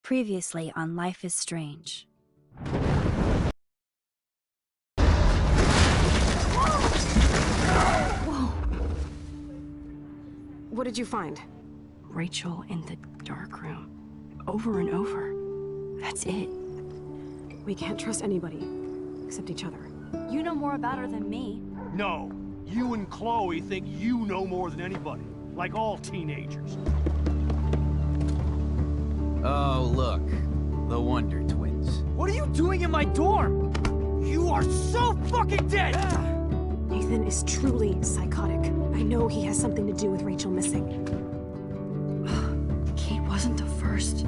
Previously on Life is Strange. Whoa! What did you find? Rachel in the dark room. Over and over. That's it. We can't trust anybody, except each other. You know more about her than me. No, you and Chloe think you know more than anybody, like all teenagers. Oh, look. The Wonder Twins. What are you doing in my dorm? You are so fucking dead! Nathan is truly psychotic. I know he has something to do with Rachel missing. Kate wasn't the first.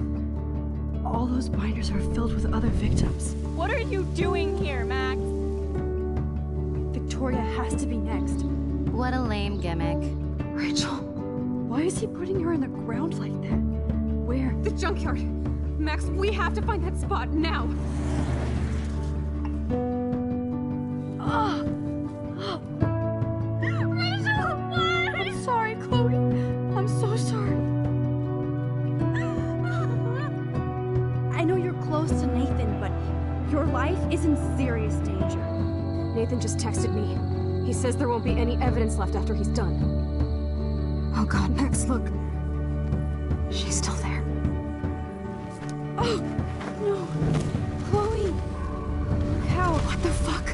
All those binders are filled with other victims. What are you doing here, Max? Victoria has to be next. What a lame gimmick. Rachel, why is he putting her in the ground like that? Where? The junkyard! Max, we have to find that spot now! Rachel, what? I'm sorry, Chloe. I'm so sorry. I know you're close to Nathan, but your life is in serious danger. Nathan just texted me. He says there won't be any evidence left after he's done. Oh god, Max, look. She's still there. Oh, no. Chloe. How? What the fuck?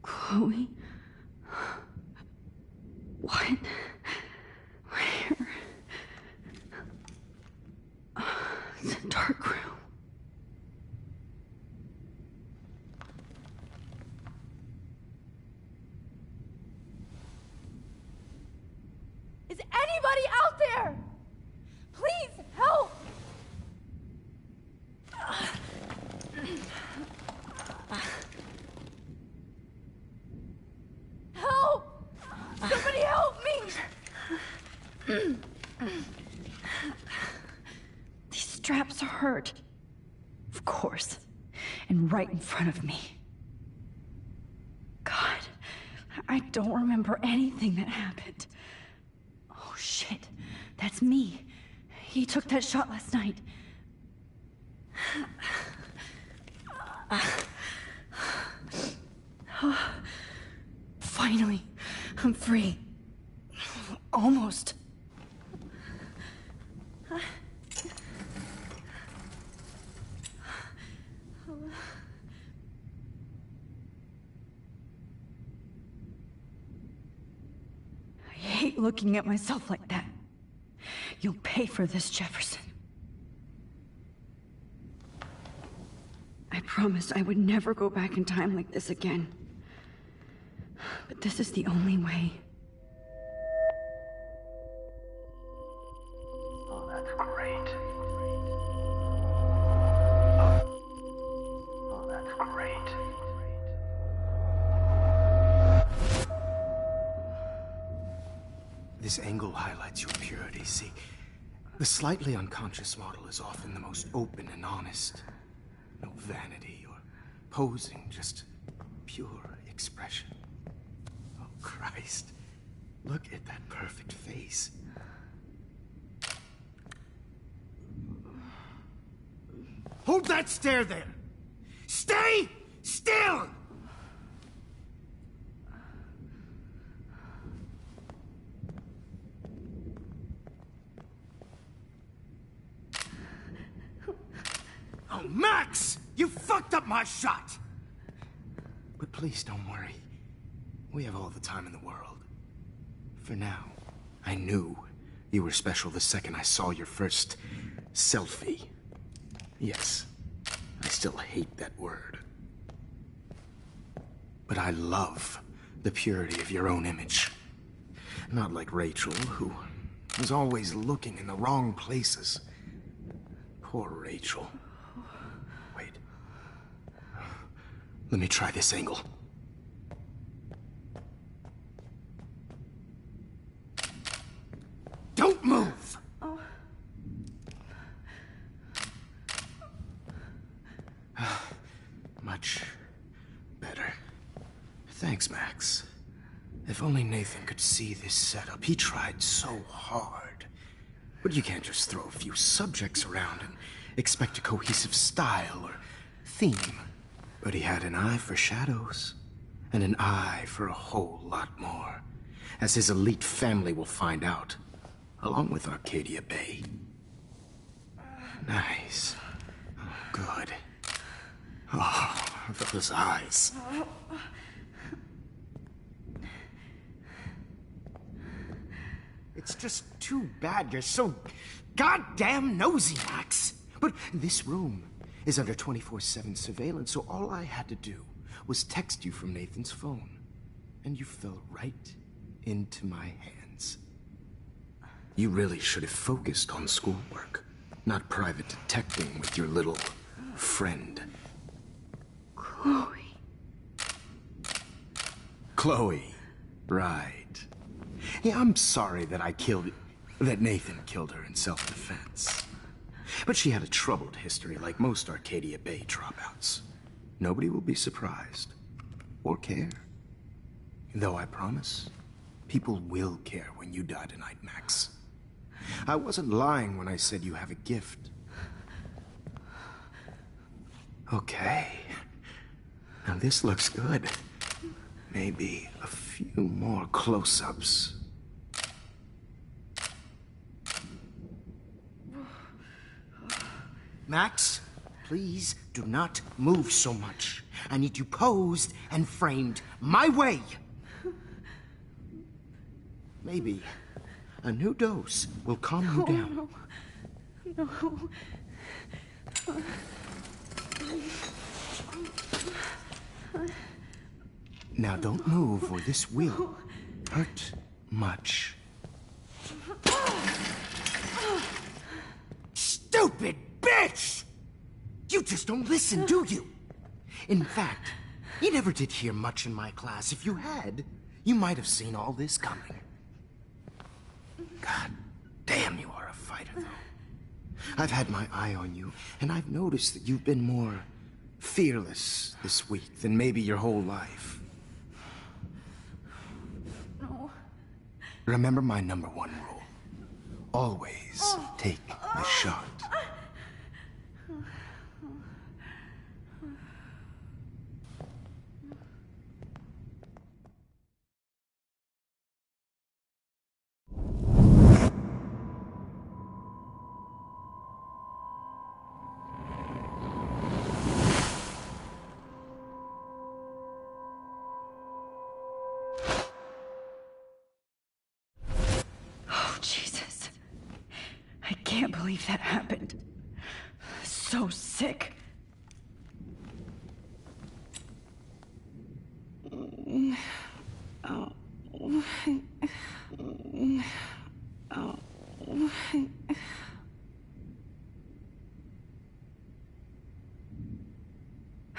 Chloe? What? Where? It's a dark room. Is anybody out there? Please, help! Help! Somebody help me! These straps hurt. Of course. And right in front of me. God, I don't remember anything that happened. Oh shit, that's me. He took that shot last night. Finally, I'm free. Almost. I hate looking at myself like that. You'll pay for this, Jefferson. I promised I would never go back in time like this again. But this is the only way. Oh, that's great. Oh, that's great. This angle highlights your purity. See, the slightly unconscious model is often the most open and honest. No vanity or posing, just pure expression. Oh, Christ. Look at that perfect face. Hold that stare there! Stay still! Oh, Max! You fucked up my shot! But please don't worry. We have all the time in the world. For now, I knew you were special the second I saw your first selfie. Yes, I still hate that word. But I love the purity of your own image. Not like Rachel, who was always looking in the wrong places. Poor Rachel. Wait. Let me try this angle. Don't move! Much better. Thanks, Max. If only Nathan could see this setup. He tried so hard. But you can't just throw a few subjects around and expect a cohesive style or theme. But he had an eye for shadows, and an eye for a whole lot more, as his elite family will find out, along with Arcadia Bay. Nice. Oh, good. Oh, those eyes. It's just too bad you're so goddamn nosy, Max. But this room is under 24/7 surveillance, so all I had to do was text you from Nathan's phone. And you fell right into my hands. You really should have focused on schoolwork, not private detecting with your little friend. Chloe. Chloe. Right. Yeah, I'm sorry that Nathan killed her in self-defense. But she had a troubled history like most Arcadia Bay dropouts. Nobody will be surprised. Or care. Though I promise, people will care when you die tonight, Max. I wasn't lying when I said you have a gift. Okay. Now this looks good. Maybe a few more close-ups. Max, please do not move so much. I need you posed and framed my way. Maybe a new dose will calm you down. No. Now don't move or this will hurt much. Stupid bitch! You just don't listen, do you? In fact, you never did hear much in my class. If you had, you might have seen all this coming. God damn, you are a fighter, though. I've had my eye on you, and I've noticed that you've been more fearless this week than maybe your whole life. No. Remember my #1 rule. Always take the shot. can't believe that happened. So sick.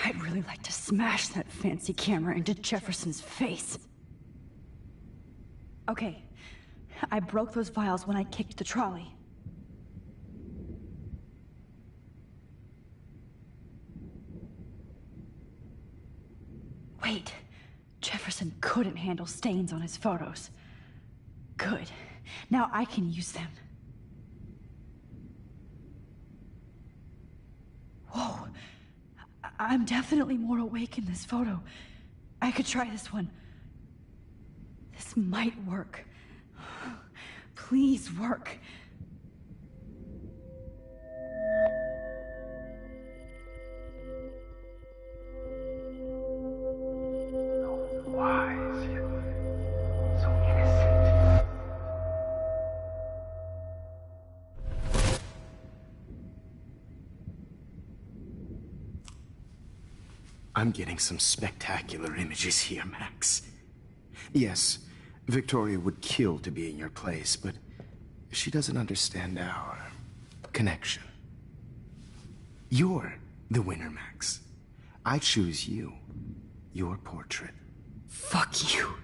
I'd really like to smash that fancy camera into Jefferson's face. Okay, I broke those vials when I kicked the trolley. Wait, Jefferson couldn't handle stains on his photos. Good. Now I can use them. Whoa. I'm definitely more awake in this photo. I could try this one. This might work. Please work. Wise, yet so innocent. I'm getting some spectacular images here, Max. Yes, Victoria would kill to be in your place, but she doesn't understand our connection. You're the winner, Max. I choose you. Your portrait. Fuck you.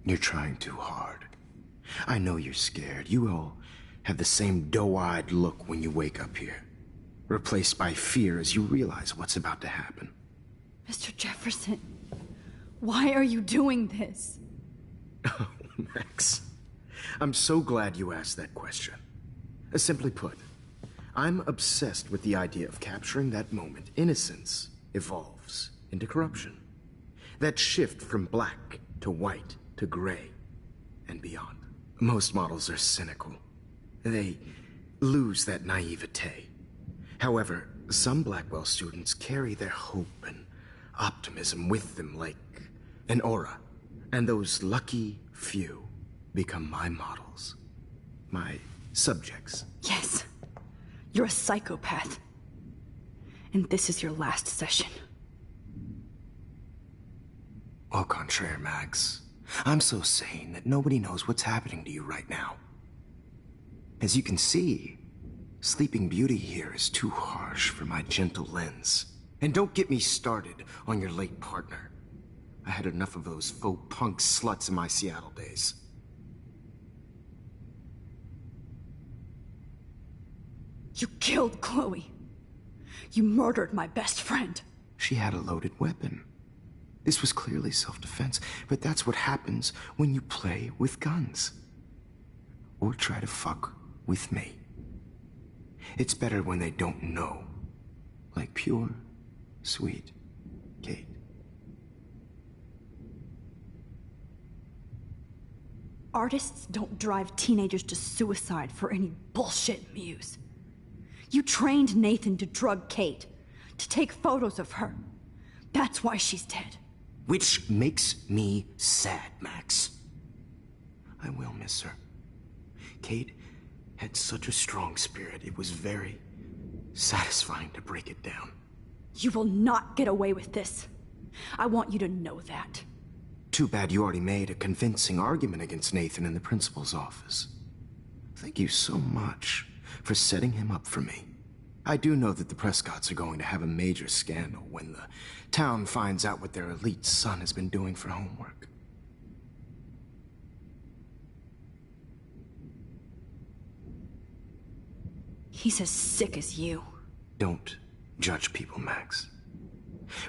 You're trying too hard. I know you're scared. You all have the same doe-eyed look when you wake up here, replaced by fear as you realize what's about to happen. Mr. Jefferson, why are you doing this? Oh, Max. I'm so glad you asked that question. Simply put, I'm obsessed with the idea of capturing that moment innocence evolves into corruption. That shift from black to white to gray and beyond. Most models are cynical. They lose that naivete. However, some Blackwell students carry their hope and optimism with them like an aura. And those lucky few become my models. My subjects. Yes. You're a psychopath. And this is your last session. Au contraire, Max. I'm so sane that nobody knows what's happening to you right now. As you can see, Sleeping Beauty here is too harsh for my gentle lens. And don't get me started on your late partner. I had enough of those faux punk sluts in my Seattle days. You killed Chloe. You murdered my best friend. She had a loaded weapon. This was clearly self-defense, but that's what happens when you play with guns. Or try to fuck with me. It's better when they don't know. Like pure, sweet Kate. Artists don't drive teenagers to suicide for any bullshit muse. You trained Nathan to drug Kate, to take photos of her. That's why she's dead. Which makes me sad, Max. I will miss her. Kate had such a strong spirit, it was very satisfying to break it down. You will not get away with this. I want you to know that. Too bad you already made a convincing argument against Nathan in the principal's office. Thank you so much for setting him up for me. I do know that the Prescotts are going to have a major scandal when the town finds out what their elite son has been doing for homework. He's as sick as you. Don't judge people, Max.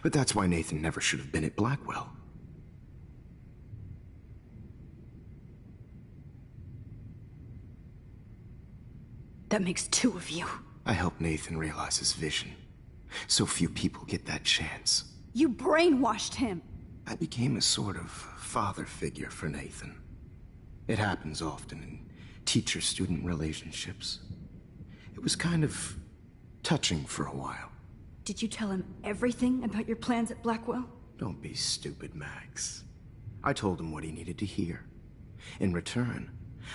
But that's why Nathan never should have been at Blackwell. That makes two of you. I helped Nathan realize his vision. So few people get that chance. You brainwashed him. I became a sort of father figure for Nathan. It happens often in teacher-student relationships. It was kind of touching for a while. Did you tell him everything about your plans at Blackwell? Don't be stupid, Max. I told him what he needed to hear. In return,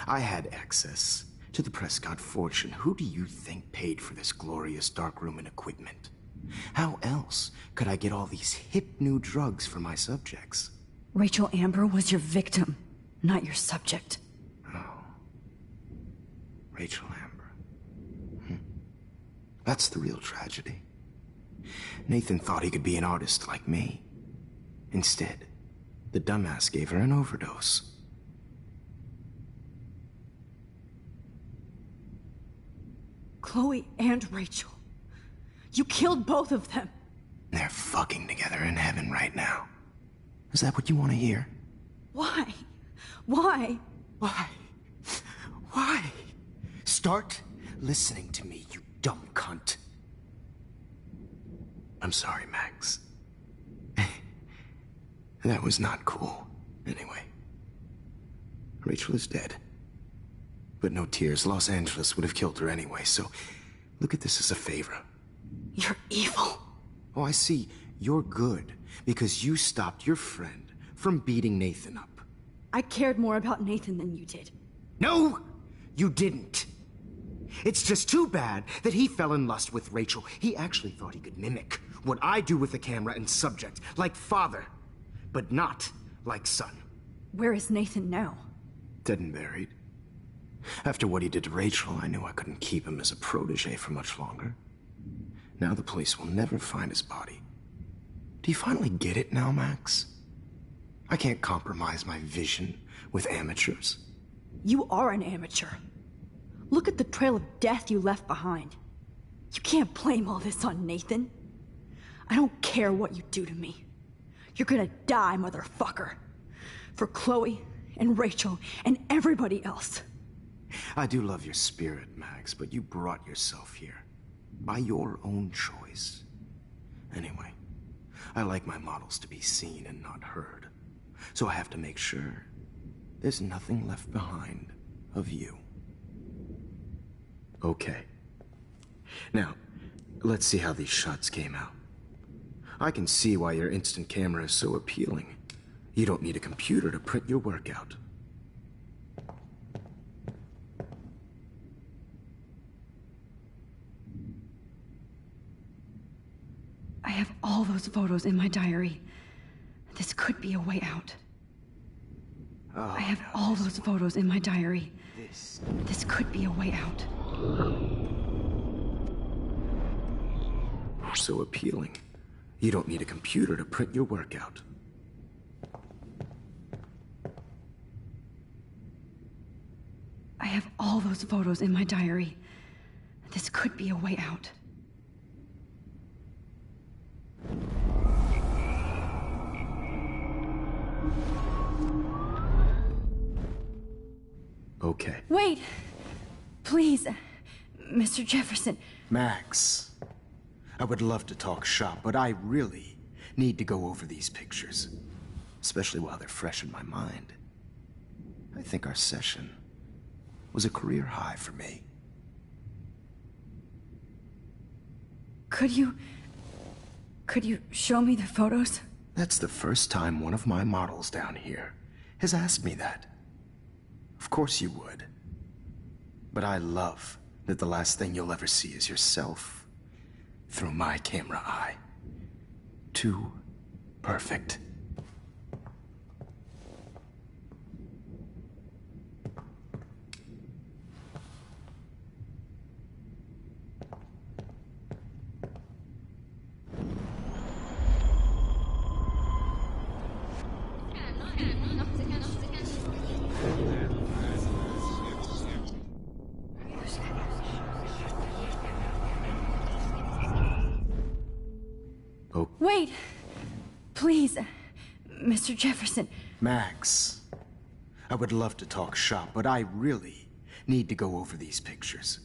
I had access To the Prescott fortune, who do you think paid for this glorious darkroom and equipment? How else could I get all these hip new drugs for my subjects? Rachel Amber was your victim, not your subject. Oh. Rachel Amber. That's the real tragedy. Nathan thought he could be an artist like me. Instead, the dumbass gave her an overdose. Chloe and Rachel. You killed both of them. They're fucking together in heaven right now. Is that what you want to hear? Why? Why? Why? Why? Start listening to me, you dumb cunt. I'm sorry, Max. That was not cool. Anyway. Rachel is dead. But no tears. Los Angeles would have killed her anyway, so look at this as a favor. You're evil. Oh, I see. You're good because you stopped your friend from beating Nathan up. I cared more about Nathan than you did. No, you didn't. It's just too bad that he fell in lust with Rachel. He actually thought he could mimic what I do with the camera and subject, like father, but not like son. Where is Nathan now? Dead and buried. After what he did to Rachel, I knew I couldn't keep him as a protege for much longer. Now the police will never find his body. Do you finally get it now, Max? I can't compromise my vision with amateurs. You are an amateur. Look at the trail of death you left behind. You can't blame all this on Nathan. I don't care what you do to me. You're gonna die, motherfucker. For Chloe and Rachel and everybody else. I do love your spirit, Max, but you brought yourself here. By your own choice. Anyway, I like my models to be seen and not heard. So I have to make sure there's nothing left behind of you. Okay. Now, let's see how these shots came out. I can see why your instant camera is so appealing. You don't need a computer to print your work out. I have all those photos in my diary. This could be a way out. Oh, I have all those photos in my diary. This could be a way out. So appealing. You don't need a computer to print your work out. I have all those photos in my diary. This could be a way out. Okay. Wait! Please, Mr. Jefferson. Max, I would love to talk shop, but I really need to go over these pictures. Especially while they're fresh in my mind. I think our session was a career high for me. Could you show me the photos? That's the first time one of my models down here has asked me that. Of course you would. But I love that the last thing you'll ever see is yourself through my camera eye. Too perfect. Wait! Please, Mr. Jefferson. Max, I would love to talk shop, but I really need to go over these pictures.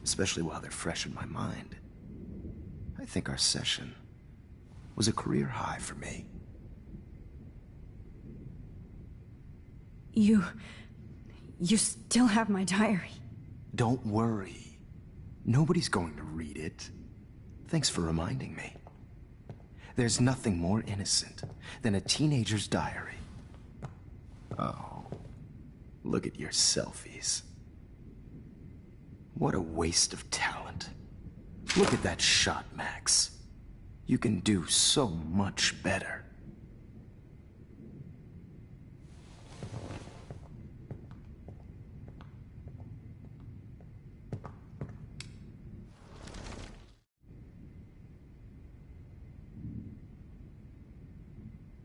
Especially while they're fresh in my mind. I think our session was a career high for me. You still have my diary. Don't worry. Nobody's going to read it. Thanks for reminding me. There's nothing more innocent than a teenager's diary. Oh, look at your selfies. What a waste of talent. Look at that shot, Max. You can do so much better.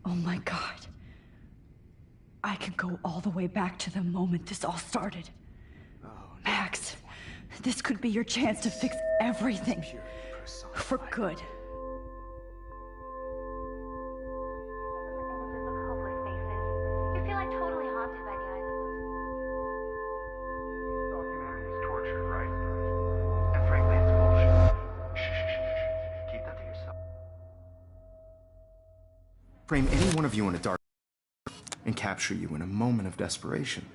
Oh my God. I can go all the way back to the moment this all started. Max, this could be your chance to fix everything. For good. Hopeless faces. You feel like totally haunted by the eyes of those. All humanity is torture, right? And frankly, it's bullshit. Shh. Keep that to yourself. Frame any one of you in a dark and capture you in a moment of desperation.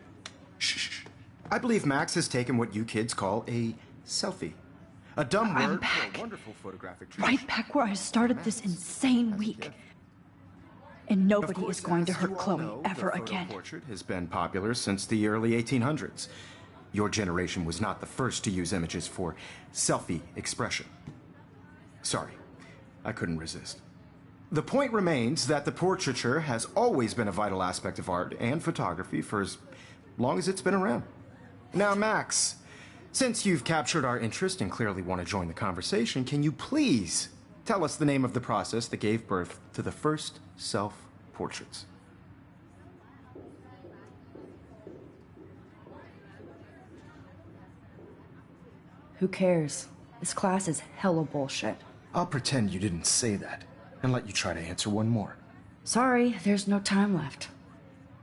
Shh. I believe Max has taken what you kids call a selfie. A dumb I'm word back. for a wonderful photographic treat. Right back where I started this insane week. And Of nobody course, is going to as hurt you all Chloe know, ever the photo again. portrait has been popular since the early 1800s. Your generation was not the first to use images for selfie expression. Sorry, I couldn't resist. The point remains that the portraiture has always been a vital aspect of art and photography for as long as it's been around. Now, Max, since you've captured our interest and clearly want to join the conversation, can you please tell us the name of the process that gave birth to the first self-portraits? Who cares? This class is hella bullshit. I'll pretend you didn't say that and let you try to answer one more. Sorry, there's no time left.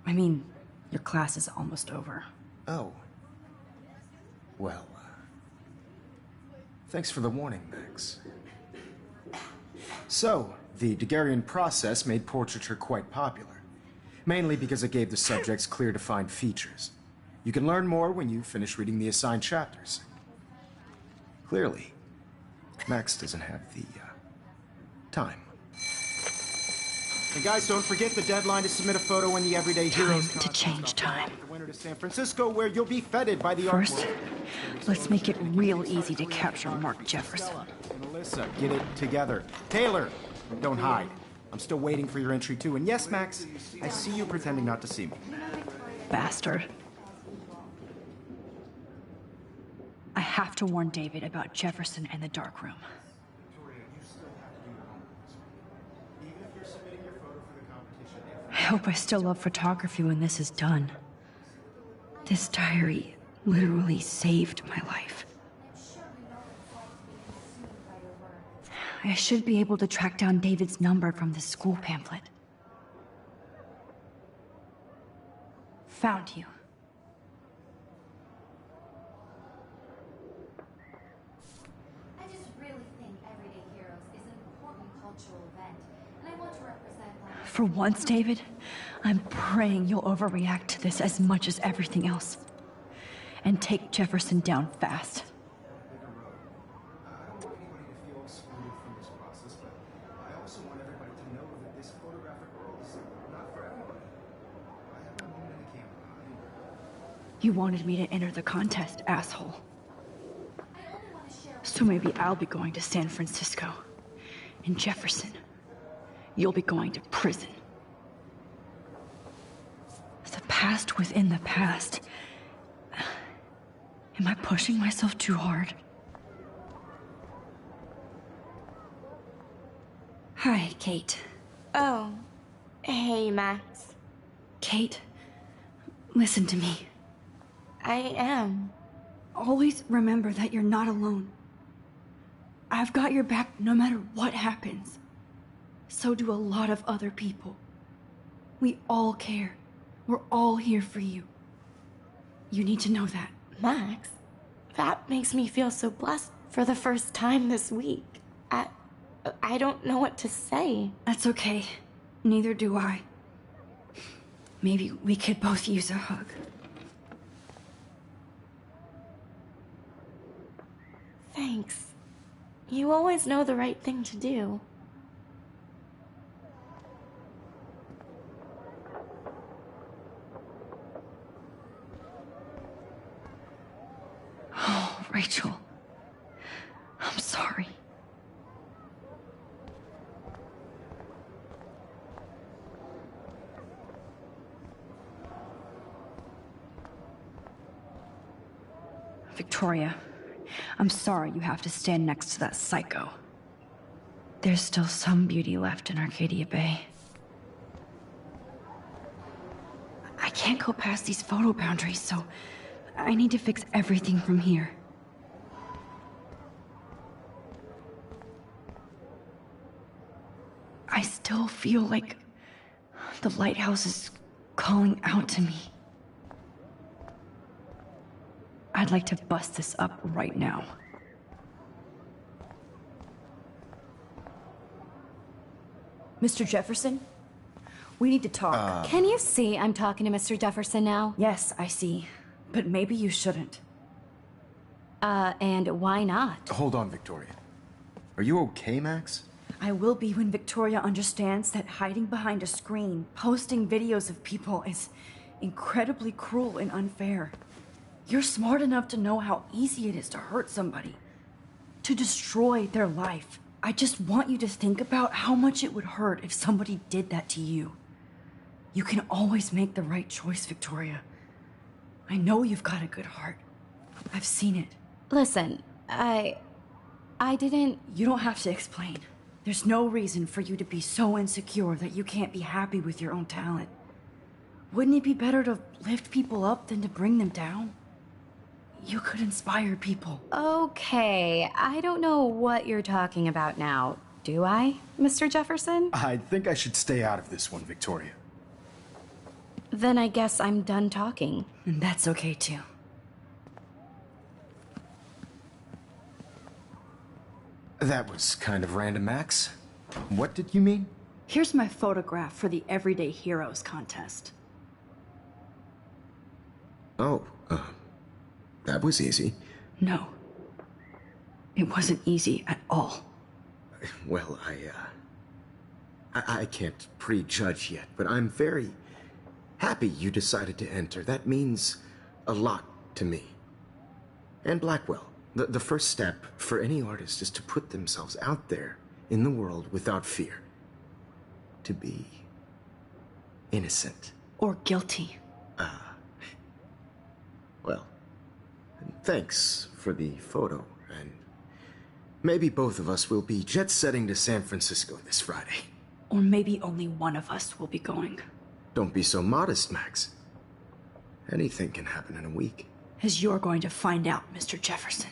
I mean, your class is almost over. Oh. Well, thanks for the warning, Max. So, the Daguerrean process made portraiture quite popular, mainly because it gave the subjects clear defined features. You can learn more when you finish reading the assigned chapters. Clearly, Max doesn't have the time. And guys, don't forget the deadline to submit a photo in the Everyday Heroes Time to change time. the winter to San Francisco, where you'll be feted by the art First, world. let's make it real easy to capture Mark Jefferson. And Alyssa, get it together. Taylor, don't hide. I'm still waiting for your entry too. And yes, Max, I see you pretending not to see me. Bastard. I have to warn David about Jefferson and the dark room. I hope I still love photography when this is done. This diary literally saved my life. I should be able to track down David's number from the school pamphlet. Found you. I just really think Everyday Heroes is an important cultural event, and I want to represent that. For once, David, I'm praying you'll overreact to this as much as everything else. And take Jefferson down fast. You wanted me to enter the contest, asshole. So maybe I'll be going to San Francisco. And Jefferson, you'll be going to prison. The past within the past. Am I pushing myself too hard? Hi, Kate. Oh. Hey, Max. Kate, listen to me. I am. Always remember that you're not alone. I've got your back no matter what happens. So do a lot of other people. We all care. We're all here for you. You need to know that. Max, that makes me feel so blessed for the first time this week. I don't know what to say. That's okay. Neither do I. Maybe we could both use a hug. Thanks. You always know the right thing to do. Oh, right Victoria, I'm sorry you have to stand next to that psycho. There's still some beauty left in Arcadia Bay. I can't go past these photo boundaries, so I need to fix everything from here. I still feel like the lighthouse is calling out to me. I'd like to bust this up right now. Mr. Jefferson? We need to talk. Can you see I'm talking to Mr. Jefferson now? Yes, I see. But maybe you shouldn't. And why not? Hold on, Victoria. Are you okay, Max? I will be when Victoria understands that hiding behind a screen, posting videos of people is incredibly cruel and unfair. You're smart enough to know how easy it is to hurt somebody, to destroy their life. I just want you to think about how much it would hurt if somebody did that to you. You can always make the right choice, Victoria. I know you've got a good heart. I've seen it. Listen, I didn't... You don't have to explain. There's no reason for you to be so insecure that you can't be happy with your own talent. Wouldn't it be better to lift people up than to bring them down? You could inspire people. Okay, I don't know what you're talking about now. Do I, Mr. Jefferson? I think I should stay out of this one, Victoria. Then I guess I'm done talking. And that's okay too. That was kind of random, Max. What did you mean? Here's my photograph for the Everyday Heroes contest. Oh, that was easy. No. It wasn't easy at all. Well, I can't prejudge yet, but I'm very happy you decided to enter. That means a lot to me. And Blackwell. The first step for any artist is to put themselves out there in the world without fear. To be innocent. Or guilty. Well, thanks for the photo, and maybe both of us will be jet-setting to San Francisco this Friday. Or maybe only one of us will be going. Don't be so modest, Max. Anything can happen in a week. As you're going to find out, Mr. Jefferson.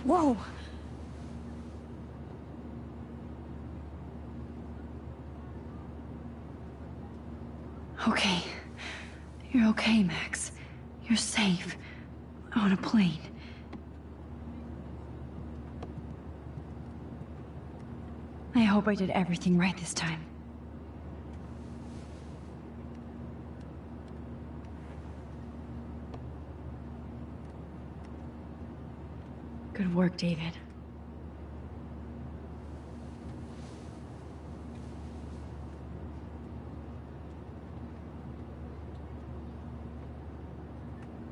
Whoa! Okay. You're okay, Max. You're safe. On a plane. I hope I did everything right this time. Good work, David.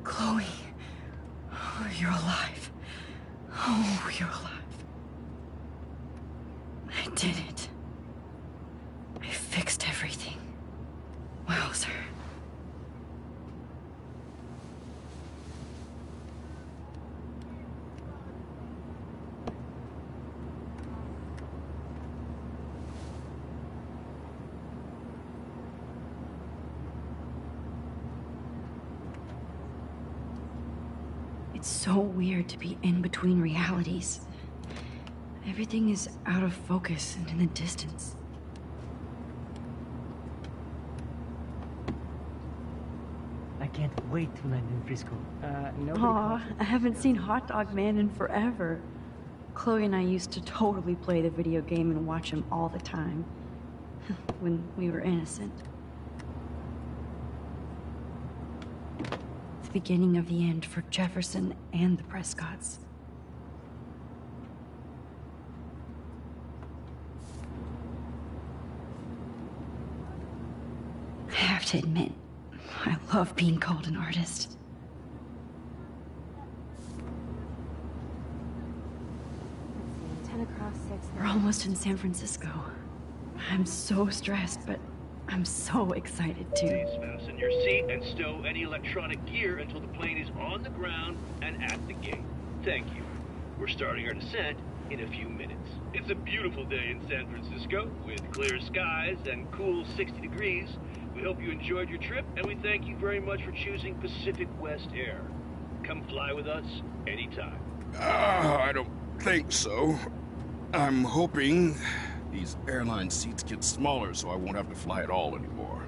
Chloe. Oh, you're alive. Oh, you're alive. I did it. I fixed everything. It's so weird to be in between realities. Everything is out of focus and in the distance. I can't wait to land in Frisco. Aw, I haven't seen Hot Dog Man in forever. Chloe and I used to totally play the video game and watch him all the time. When we were innocent. The beginning of the end for Jefferson and the Prescotts. I have to admit, I love being called an artist. Let's see, 10 across 6. We're almost in San Francisco. I'm so stressed, but I'm so excited too. Please fasten your seat and stow any electronic gear until the plane is on the ground and at the gate. Thank you. We're starting our descent in a few minutes. It's a beautiful day in San Francisco with clear skies and cool 60 degrees. We hope you enjoyed your trip, and we thank you very much for choosing Pacific West Air. Come fly with us anytime. I don't think so. I'm hoping these airline seats get smaller so I won't have to fly at all anymore.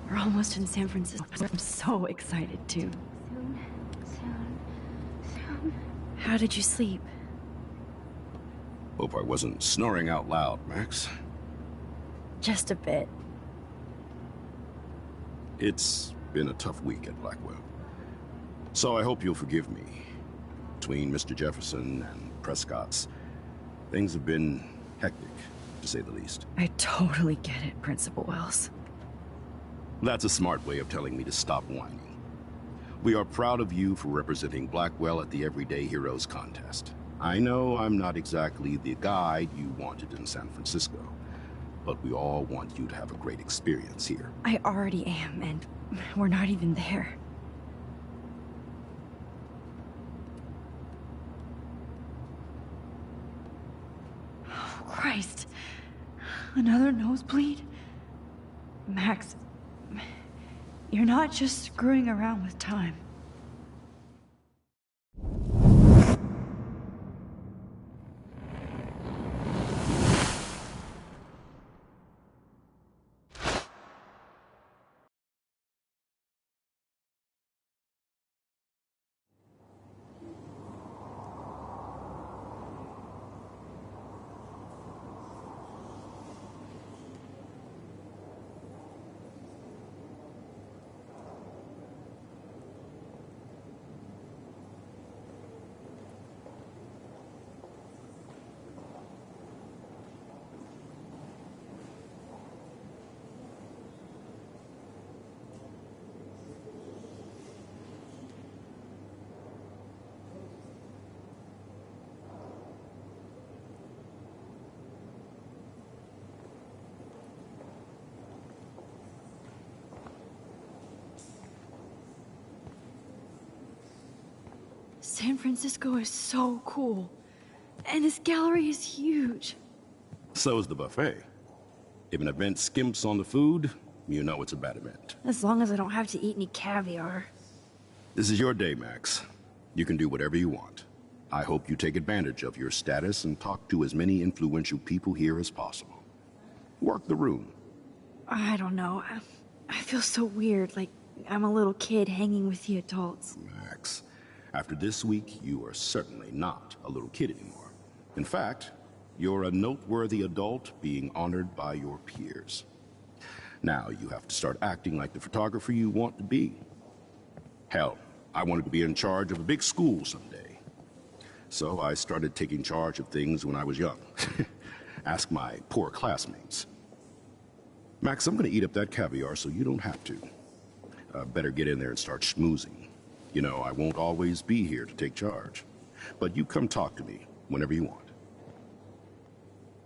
We're almost in San Francisco. I'm so excited too. Soon. How did you sleep? Hope I wasn't snoring out loud, Max. Just a bit. It's been a tough week at Blackwell. So I hope you'll forgive me. Between Mr. Jefferson and Prescott's, things have been hectic, to say the least. I totally get it, Principal Wells. That's a smart way of telling me to stop whining. We are proud of you for representing Blackwell at the Everyday Heroes contest. I know I'm not exactly the guide you wanted in San Francisco, but we all want you to have a great experience here. I already am, and we're not even there. Oh, Christ. Another nosebleed? Max, you're not just screwing around with time. San Francisco is so cool. And this gallery is huge. So is the buffet. If an event skimps on the food, you know it's a bad event. As long as I don't have to eat any caviar. This is your day, Max. You can do whatever you want. I hope you take advantage of your status and talk to as many influential people here as possible. Work the room. I don't know. I feel so weird, like I'm a little kid hanging with the adults. Max, after this week, you are certainly not a little kid anymore. In fact, you're a noteworthy adult being honored by your peers. Now you have to start acting like the photographer you want to be. Hell, I wanted to be in charge of a big school someday. So I started taking charge of things when I was young. Ask my poor classmates. Max, I'm gonna eat up that caviar so you don't have to. Better get in there and start schmoozing. You know, I won't always be here to take charge. But you come talk to me whenever you want.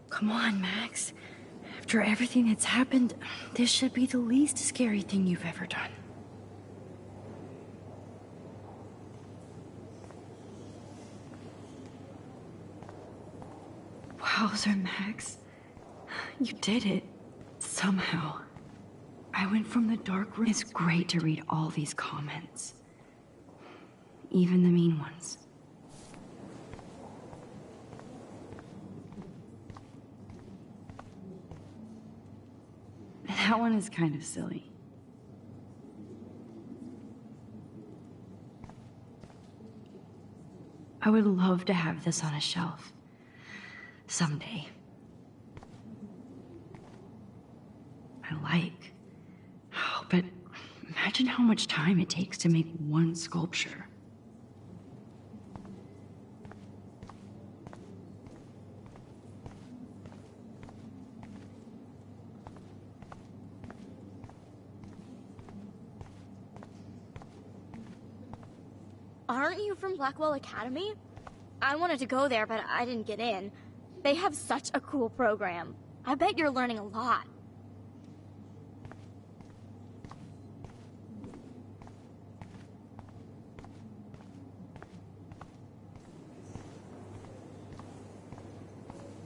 Come on, Max. After everything that's happened, this should be the least scary thing you've ever done. Wowzer, Max. You did it. Somehow. I went from the dark room. It's great to read all these comments. even the mean ones. That one is kind of silly. I would love to have this on a shelf. Someday. I like. Oh, but imagine how much time it takes to make one sculpture. Aren't you from Blackwell Academy? I wanted to go there, but I didn't get in. They have such a cool program. I bet you're learning a lot.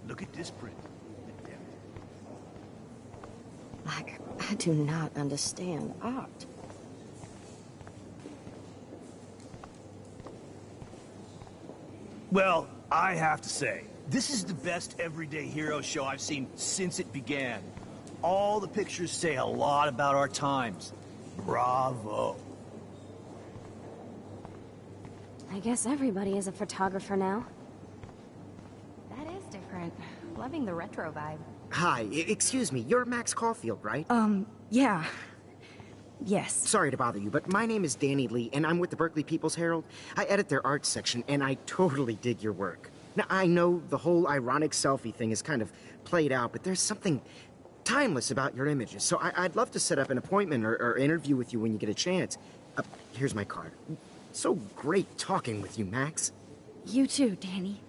Look at this print. I do not understand art. Well, I have to say, this is the best Everyday Hero show I've seen since it began. All the pictures say a lot about our times. Bravo. I guess everybody is a photographer now. That is different. Loving the retro vibe. Hi, excuse me, you're Max Caulfield, right? Yeah. Yes. Sorry to bother you, but my name is Danny Lee, and I'm with the Berkeley People's Herald. I edit their arts section, and I totally dig your work. Now, I know the whole ironic selfie thing is kind of played out, but there's something timeless about your images, so I'd love to set up an appointment or interview with you when you get a chance. Here's my card. So great talking with you, Max. You too, Danny.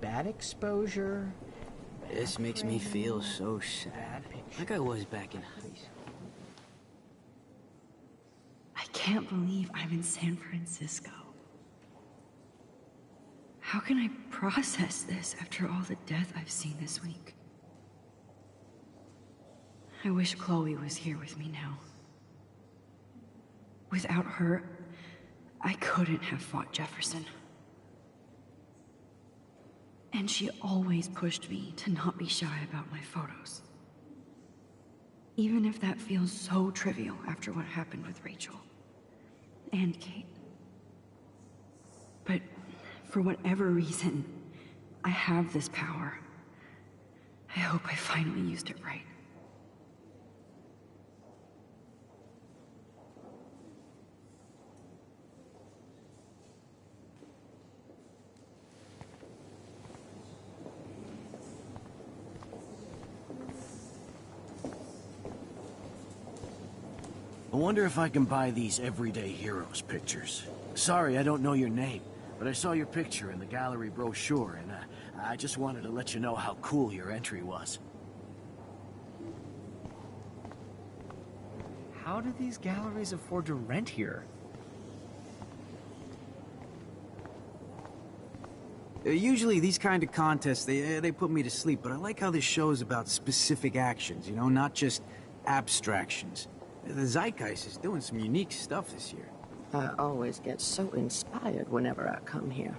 Bad exposure. This makes me feel so sad. Like I was back in high school. I can't believe I'm in San Francisco. How can I process this after all the death I've seen this week? I wish Chloe was here with me now. Without her, I couldn't have fought Jefferson. And she always pushed me to not be shy about my photos. Even if that feels so trivial after what happened with Rachel. And Kate. But for whatever reason, I have this power. I hope I finally used it right. I wonder if I can buy these Everyday Heroes pictures. Sorry, I don't know your name, but I saw your picture in the gallery brochure, and I just wanted to let you know how cool your entry was. How do these galleries afford to rent here? Usually these kind of contests, they put me to sleep, but I like how this show is about specific actions, you know, not just abstractions. The Zeitgeist is doing some unique stuff this year. I always get so inspired whenever I come here.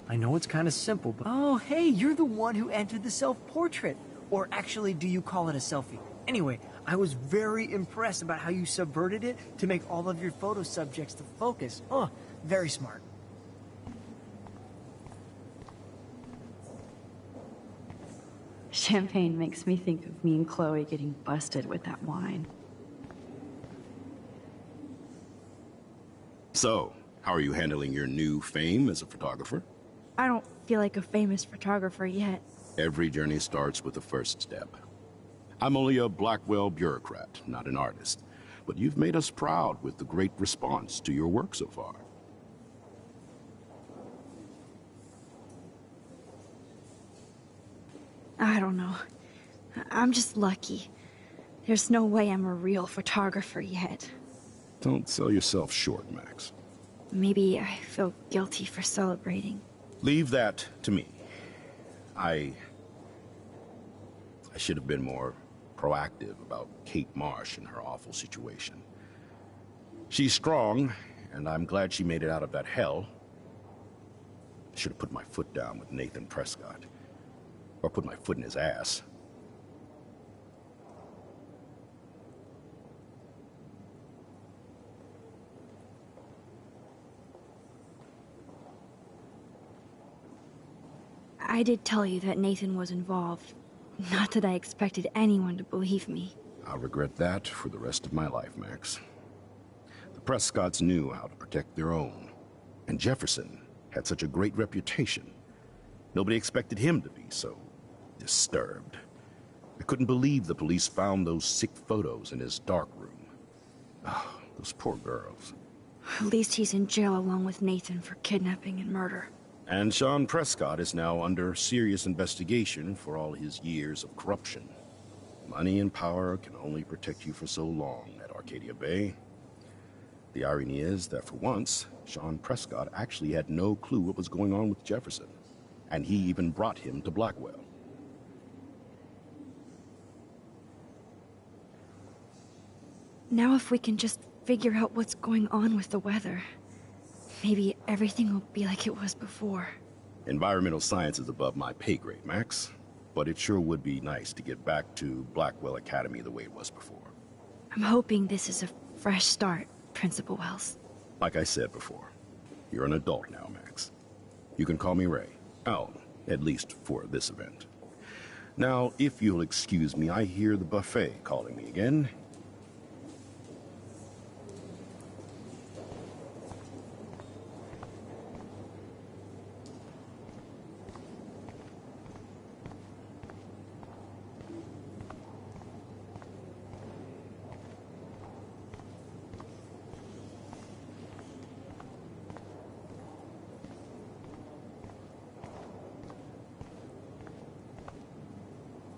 I know it's kind of simple, but... Oh, hey, you're the one who entered the self-portrait. Or actually, do you call it a selfie? Anyway, I was very impressed about how you subverted it to make all of your photo subjects the focus. Oh, very smart. Champagne makes me think of me and Chloe getting busted with that wine. So, how are you handling your new fame as a photographer? I don't feel like a famous photographer yet. Every journey starts with the first step. I'm only a Blackwell bureaucrat, not an artist. But you've made us proud with the great response to your work so far. I don't know. I'm just lucky. There's no way I'm a real photographer yet. Don't sell yourself short, Max. Maybe I feel guilty for celebrating. Leave that to me. I should have been more proactive about Kate Marsh and her awful situation. She's strong, and I'm glad she made it out of that hell. I should have put my foot down with Nathan Prescott. Or put my foot in his ass. I did tell you that Nathan was involved. Not that I expected anyone to believe me. I'll regret that for the rest of my life, Max. The Prescotts knew how to protect their own. And Jefferson had such a great reputation. Nobody expected him to be so disturbed. I couldn't believe the police found those sick photos in his dark room. Oh, those poor girls. At least he's in jail along with Nathan for kidnapping and murder. And Sean Prescott is now under serious investigation for all his years of corruption. Money and power can only protect you for so long at Arcadia Bay. The irony is that for once, Sean Prescott actually had no clue what was going on with Jefferson. And he even brought him to Blackwell. Now if we can just figure out what's going on with the weather, maybe everything will be like it was before. Environmental science is above my pay grade, Max. But it sure would be nice to get back to Blackwell Academy the way it was before. I'm hoping this is a fresh start, Principal Wells. Like I said before, you're an adult now, Max. You can call me Ray. Oh, at least for this event. Now, if you'll excuse me, I hear the buffet calling me again.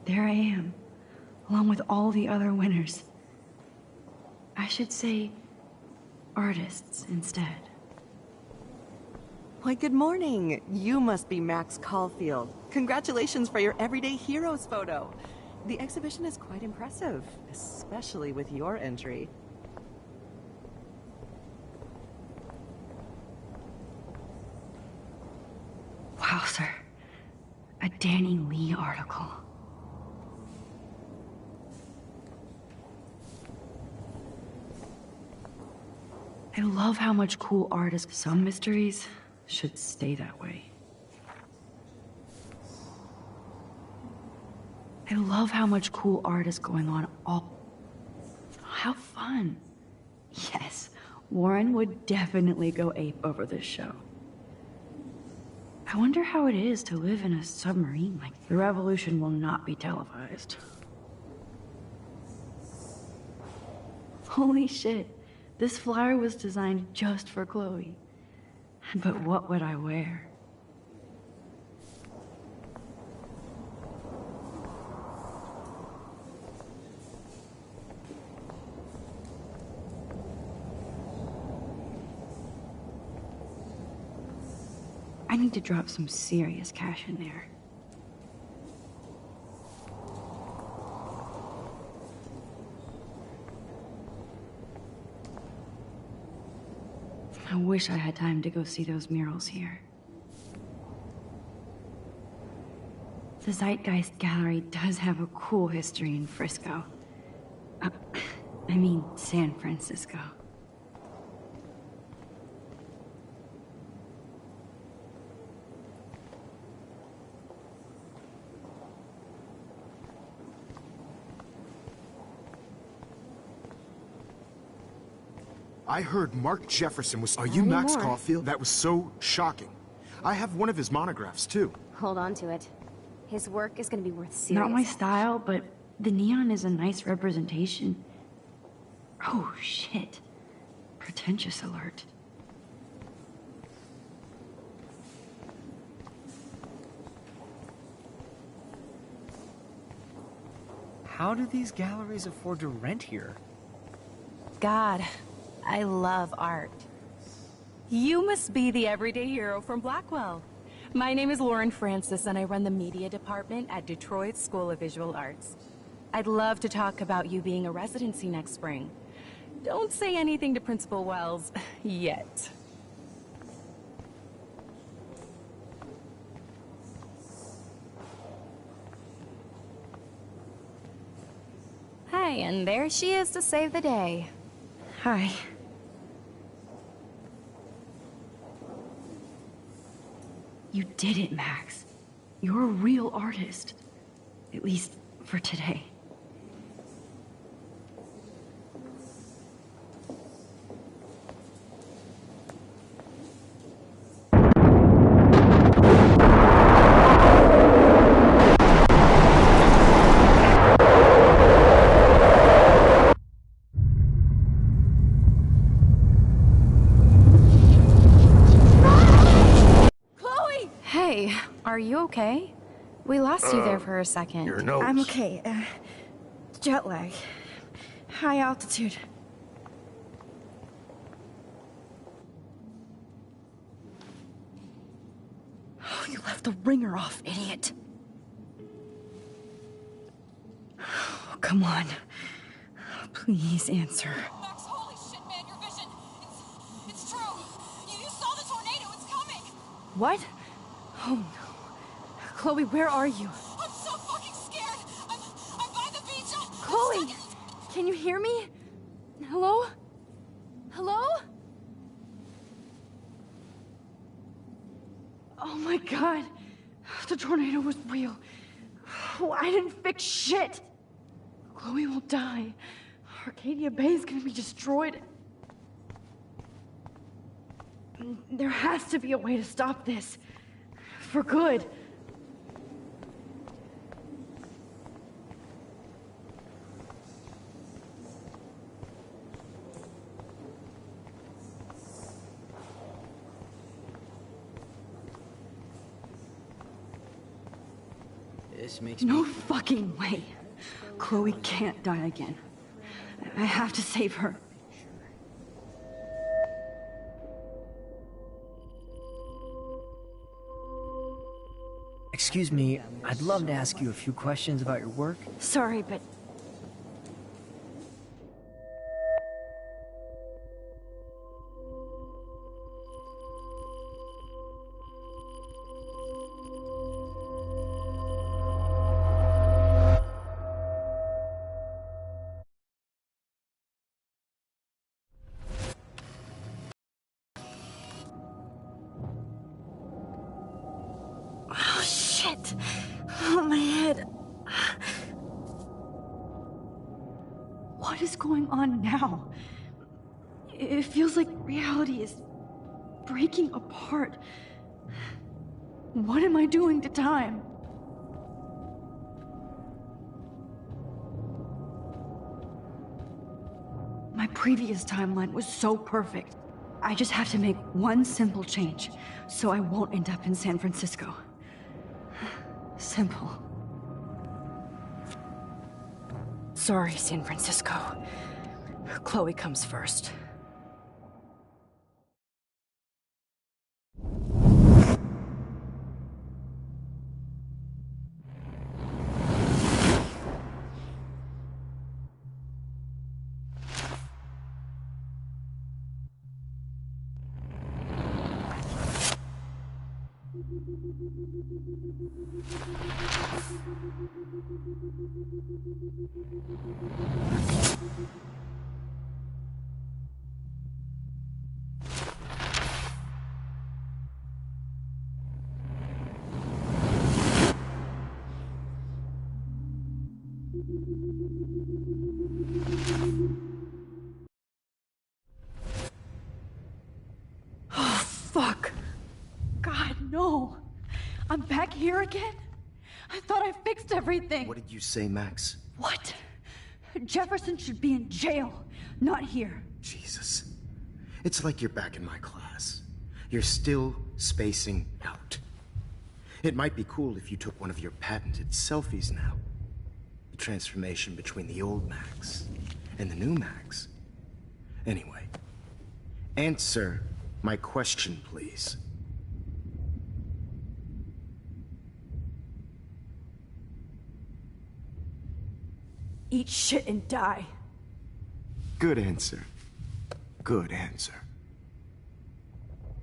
There I am, along with all the other winners. I should say artists instead. Why, good morning. You must be Max Caulfield. Congratulations for your Everyday Heroes photo. The exhibition is quite impressive, especially with your entry. Wow, sir. A Danny Lee article. I love how much cool art is. Some mysteries should stay that way. I love how much cool art is going on all... How fun. Yes, Warren would definitely go ape over this show. I wonder how it is to live in a submarine like the revolution will not be televised. Holy shit. This flyer was designed just for Chloe. But what would I wear? I need to drop some serious cash in there. I wish I had time to go see those murals here. The Zeitgeist Gallery does have a cool history in Frisco. I mean, San Francisco. I heard Mark Jefferson was... Are you Max Caulfield? That was so shocking. I have one of his monographs, too. Hold on to it. His work is gonna be worth serious. Not my style, but the neon is a nice representation. Oh, shit. Pretentious alert. how do these galleries afford to rent here? God, I love art. You must be the everyday hero from Blackwell. My name is Lauren Francis, and I run the media department at Detroit School of Visual Arts. I'd love to talk about you being a residency next spring. Don't say anything to Principal Wells yet. Hi, and there she is to save the day. Hi. You did it, Max. You're a real artist. At least for today. Are you okay? We lost you there for a second. Your nose. I'm okay. Jet lag. High altitude. Oh, you left the ringer off, idiot. Oh, come on. Please answer. Max, holy shit, man, your vision. It's true. You saw the tornado. It's coming. What? Oh no. Chloe, where are you? I'm so fucking scared. I'm by the beach. Chloe! Can you hear me? Hello? Hello? Oh my god. The tornado was real. Oh, I didn't fix shit. Chloe will die. Arcadia Bay is gonna be destroyed. There has to be a way to stop this. For good. This makes No fucking way. Chloe can't die again. I have to save her. Excuse me, I'd love to ask you a few questions about your work. Sorry, but Oh, shit. Oh, my head. What is going on now? It feels like reality is breaking apart. What am I doing to time? My previous timeline was so perfect. I just have to make one simple change, so I won't end up in San Francisco. Simple. Sorry, San Francisco. Chloe comes first. Oh, fuck. God, no. I'm back here again? I thought I fixed everything. What did you say, Max? What? Jefferson should be in jail, not here. Jesus. It's like you're back in my class. You're still spacing out. It might be cool if you took one of your patented selfies now. The transformation between the old Max and the new Max. Anyway, answer my question, please. Eat shit and die. Good answer. Good answer.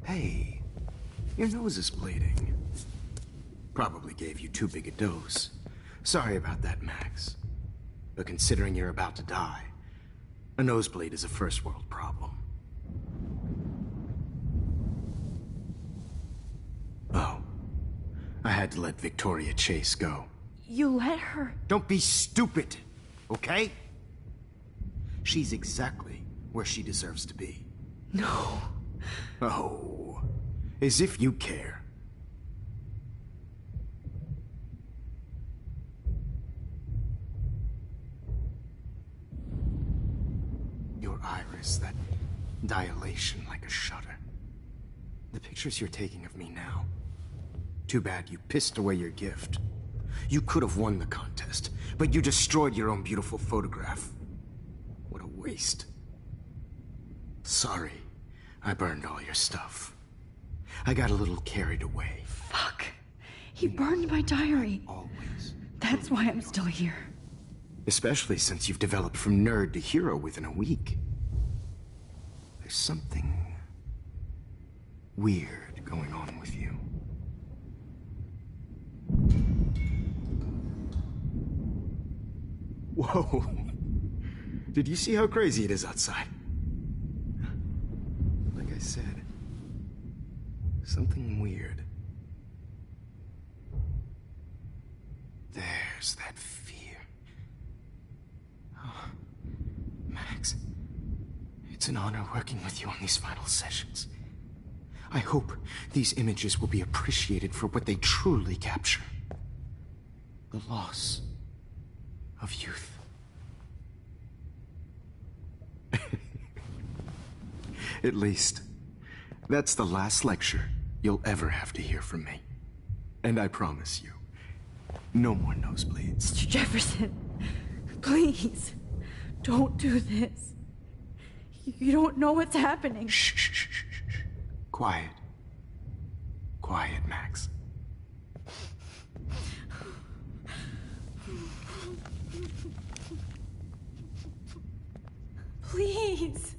Hey, your nose is bleeding. Probably gave you too big a dose. Sorry about that, Max. But considering you're about to die, a nosebleed is a first world problem. Oh, I had to let Victoria Chase go. You let her? Don't be stupid, okay? She's exactly where she deserves to be. No. Oh, as if you care. Your iris, that dilation like a shutter. The pictures you're taking of me now. Too bad you pissed away your gift. You could have won the contest, but you destroyed your own beautiful photograph. What a waste. Sorry, I burned all your stuff. I got a little carried away. Fuck. He burned my diary. Always. That's why I'm still here. Especially since you've developed from nerd to hero within a week. There's something weird going on with you. Whoa. Did you see how crazy it is outside? Like I said, something weird. There's that fear. Oh, Max, it's an honor working with you on these final sessions. I hope these images will be appreciated for what they truly capture. The loss of youth. At least, that's the last lecture you'll ever have to hear from me. And I promise you, no more nosebleeds. Mr. Jefferson, please, don't do this. You don't know what's happening. Shh, shh, shh, shh, shh. Quiet. Quiet, Max. Please,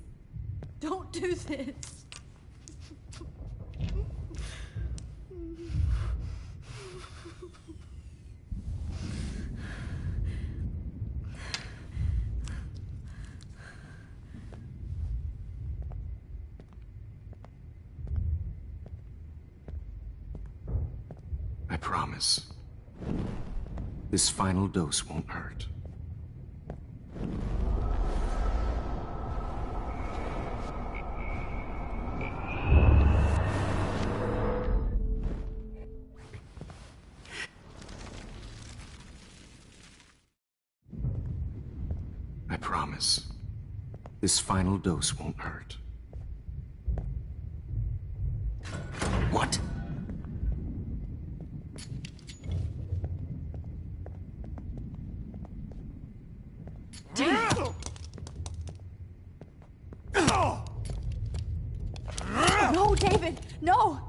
don't do this. I promise. This final dose won't hurt. I promise. This final dose won't hurt. What? No, David, no!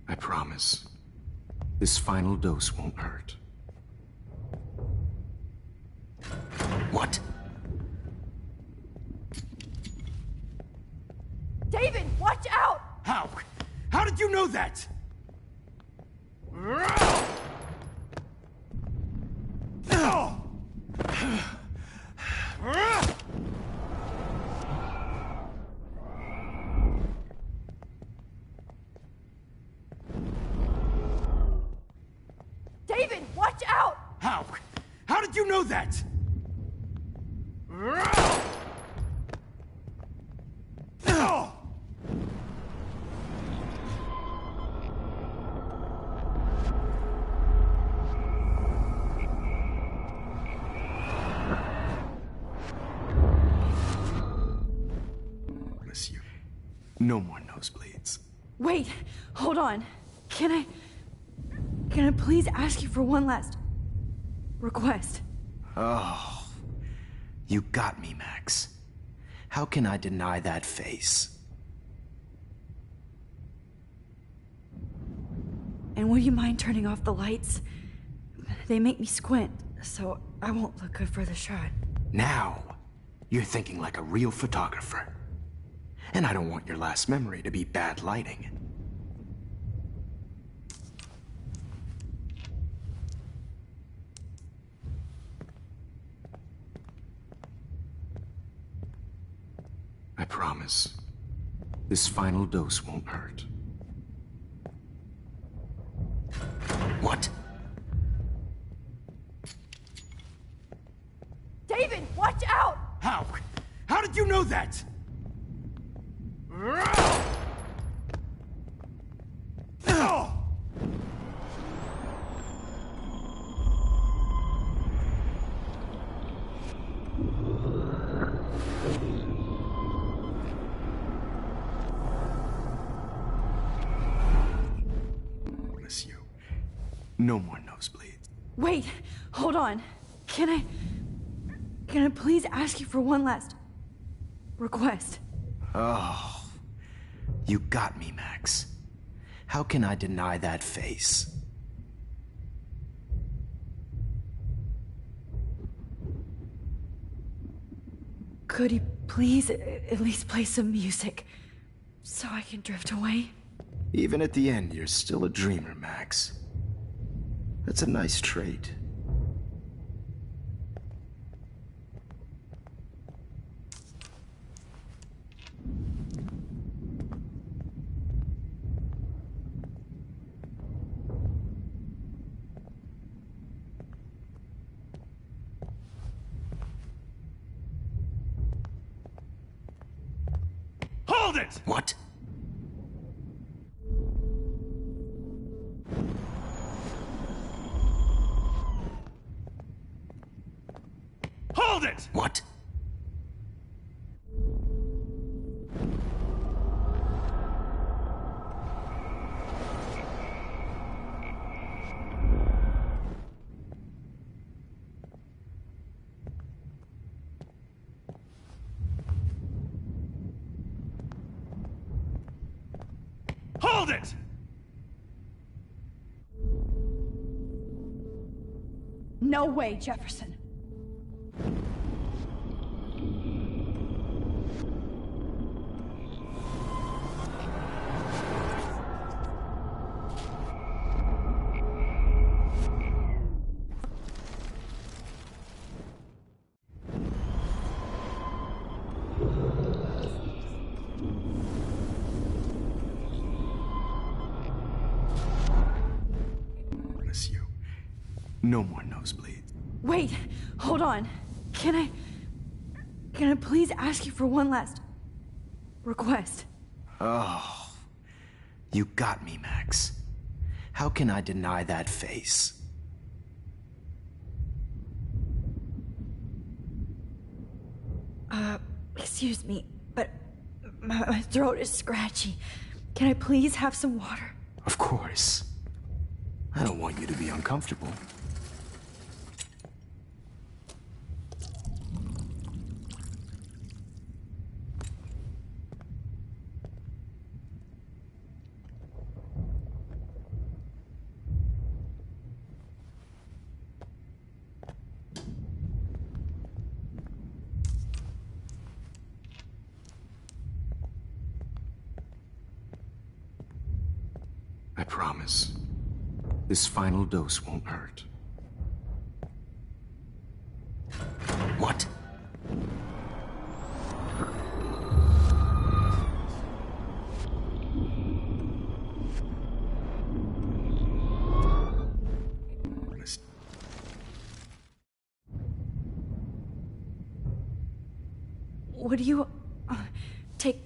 I promise. This final dose won't hurt. What? David, watch out! How? How did you know that? David, watch out! How? How did you know that? Miss you. No more nosebleeds. Wait, hold on. Can I please ask you for one last request? Oh, you got me, Max. How can I deny that face? And will you mind turning off the lights? They make me squint, so I won't look good for the shot. Now, you're thinking like a real photographer. And I don't want your last memory to be bad lighting. I promise, this final dose won't hurt. What? David, watch out! How? How did you know that? Miss you. No more nosebleeds. Wait, hold on. Can I please ask you for one last request? Oh, you got me, Max. How can I deny that face? Could you please at least play some music so I can drift away? Even at the end, you're still a dreamer, Max. That's a nice trait. Hold it! What? Hold it! What? Hold it! No way, Jefferson. Miss you. No more nosebleeds. Wait, hold on. Can I please ask you for one last request? Oh, you got me, Max. How can I deny that face? Excuse me, but my throat is scratchy. Can I please have some water? Of course. I don't want you to be uncomfortable. I promise, this final dose won't hurt. What? Would you take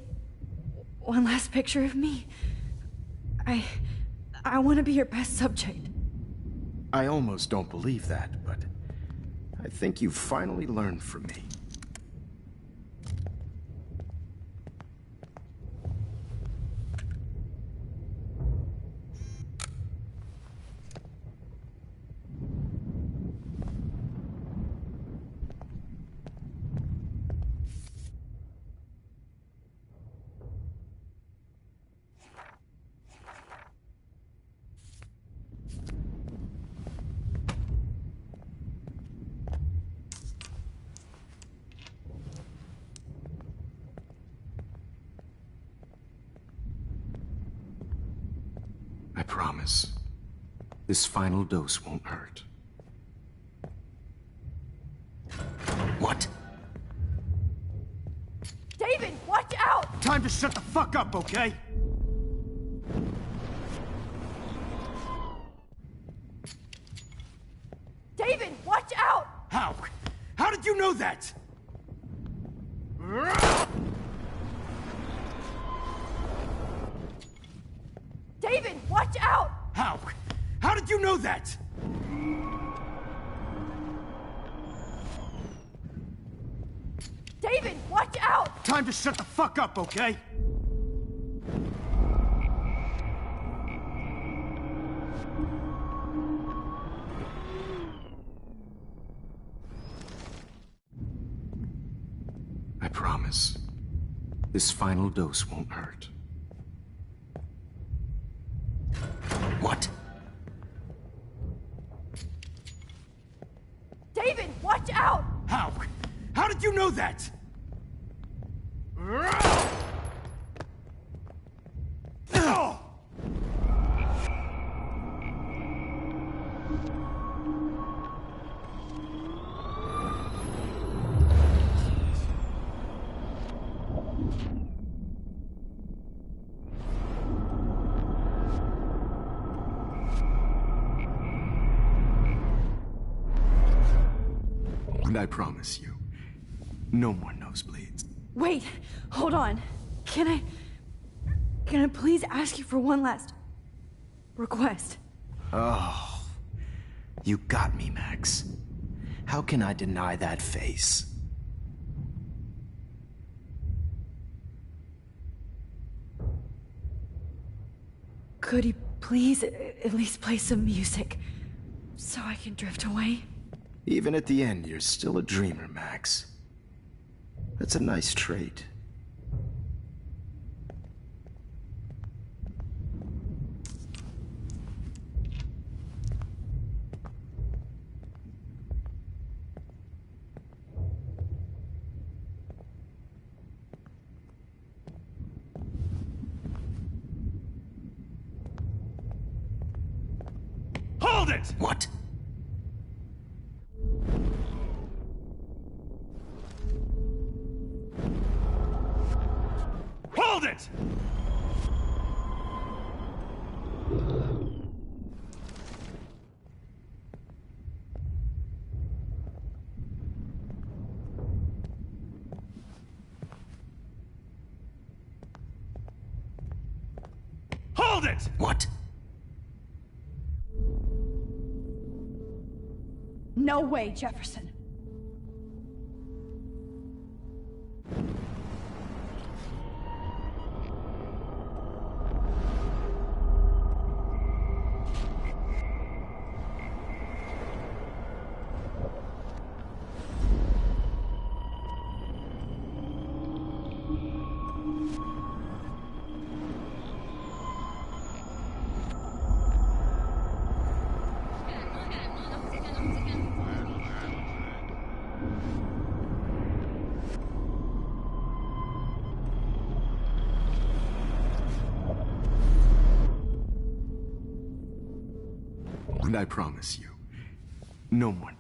one last picture of me? I want to be your best subject. I almost don't believe that, but I think you've finally learned from me. promise, this final dose won't hurt. What? David, watch out! Time to shut the fuck up, okay? David, watch out! How? How did you know that? David, watch out! How? How did you know that? David, watch out! Time to shut the fuck up, okay? I promise, this final dose won't hurt. What? David, watch out! How? How did you know that? And I promise you, no more nosebleeds. Wait, hold on. Can I please ask you for one last request? Oh, you got me, Max. How can I deny that face? Could you please at least play some music so I can drift away? Even at the end, you're still a dreamer, Max. That's a nice trait. Hold it! What? Hold it! Hold it! What? No way, Jefferson. And I promise you, no more.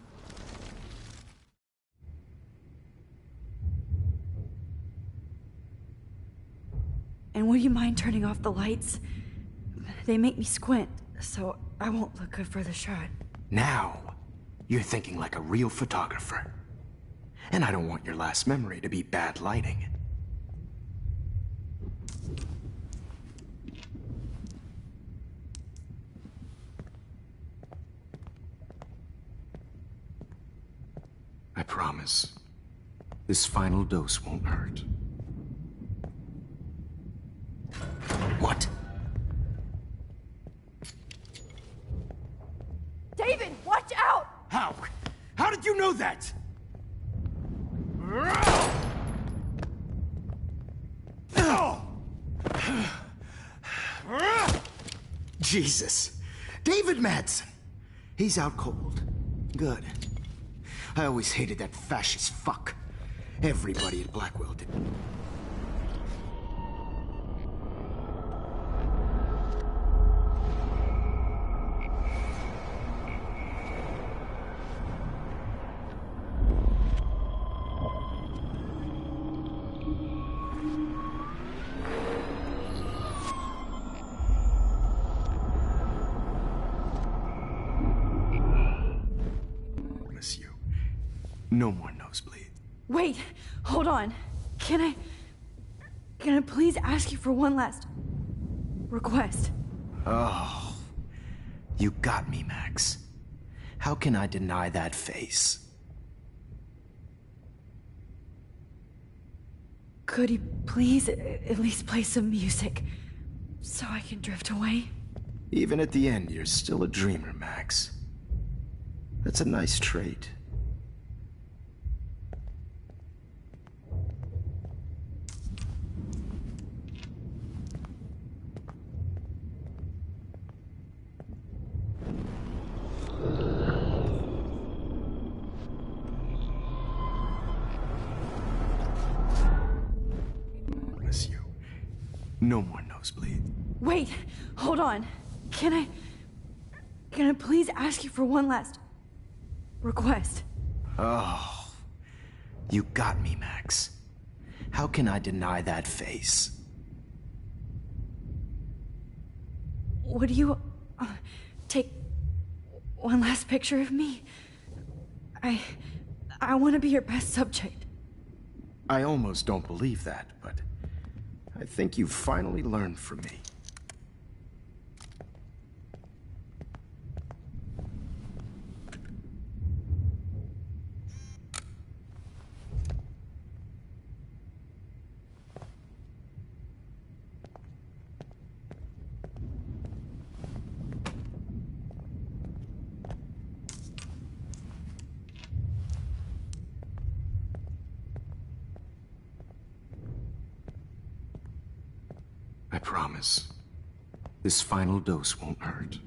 And will you mind turning off the lights? They make me squint, so I won't look good for the shot. Now, you're thinking like a real photographer. And I don't want your last memory to be bad lighting. I promise, this final dose won't hurt. What? David, watch out! How? How did you know that? Jesus. David Madsen. He's out cold. Good. I always hated that fascist fuck. Everybody at Blackwell did. No more nosebleed. Wait, hold on. Can I please ask you for one last request? Oh, you got me, Max. How can I deny that face? Could you please at least play some music so I can drift away? Even at the end, you're still a dreamer, Max. That's a nice trait. Bless you. No more nosebleed. Wait, hold on. Can I please ask you for one last request? Oh, you got me, Max. How can I deny that face? Would you take one last picture of me? I want to be your best subject. I almost don't believe that, but I think you've finally learned from me. I promise. This final dose won't hurt.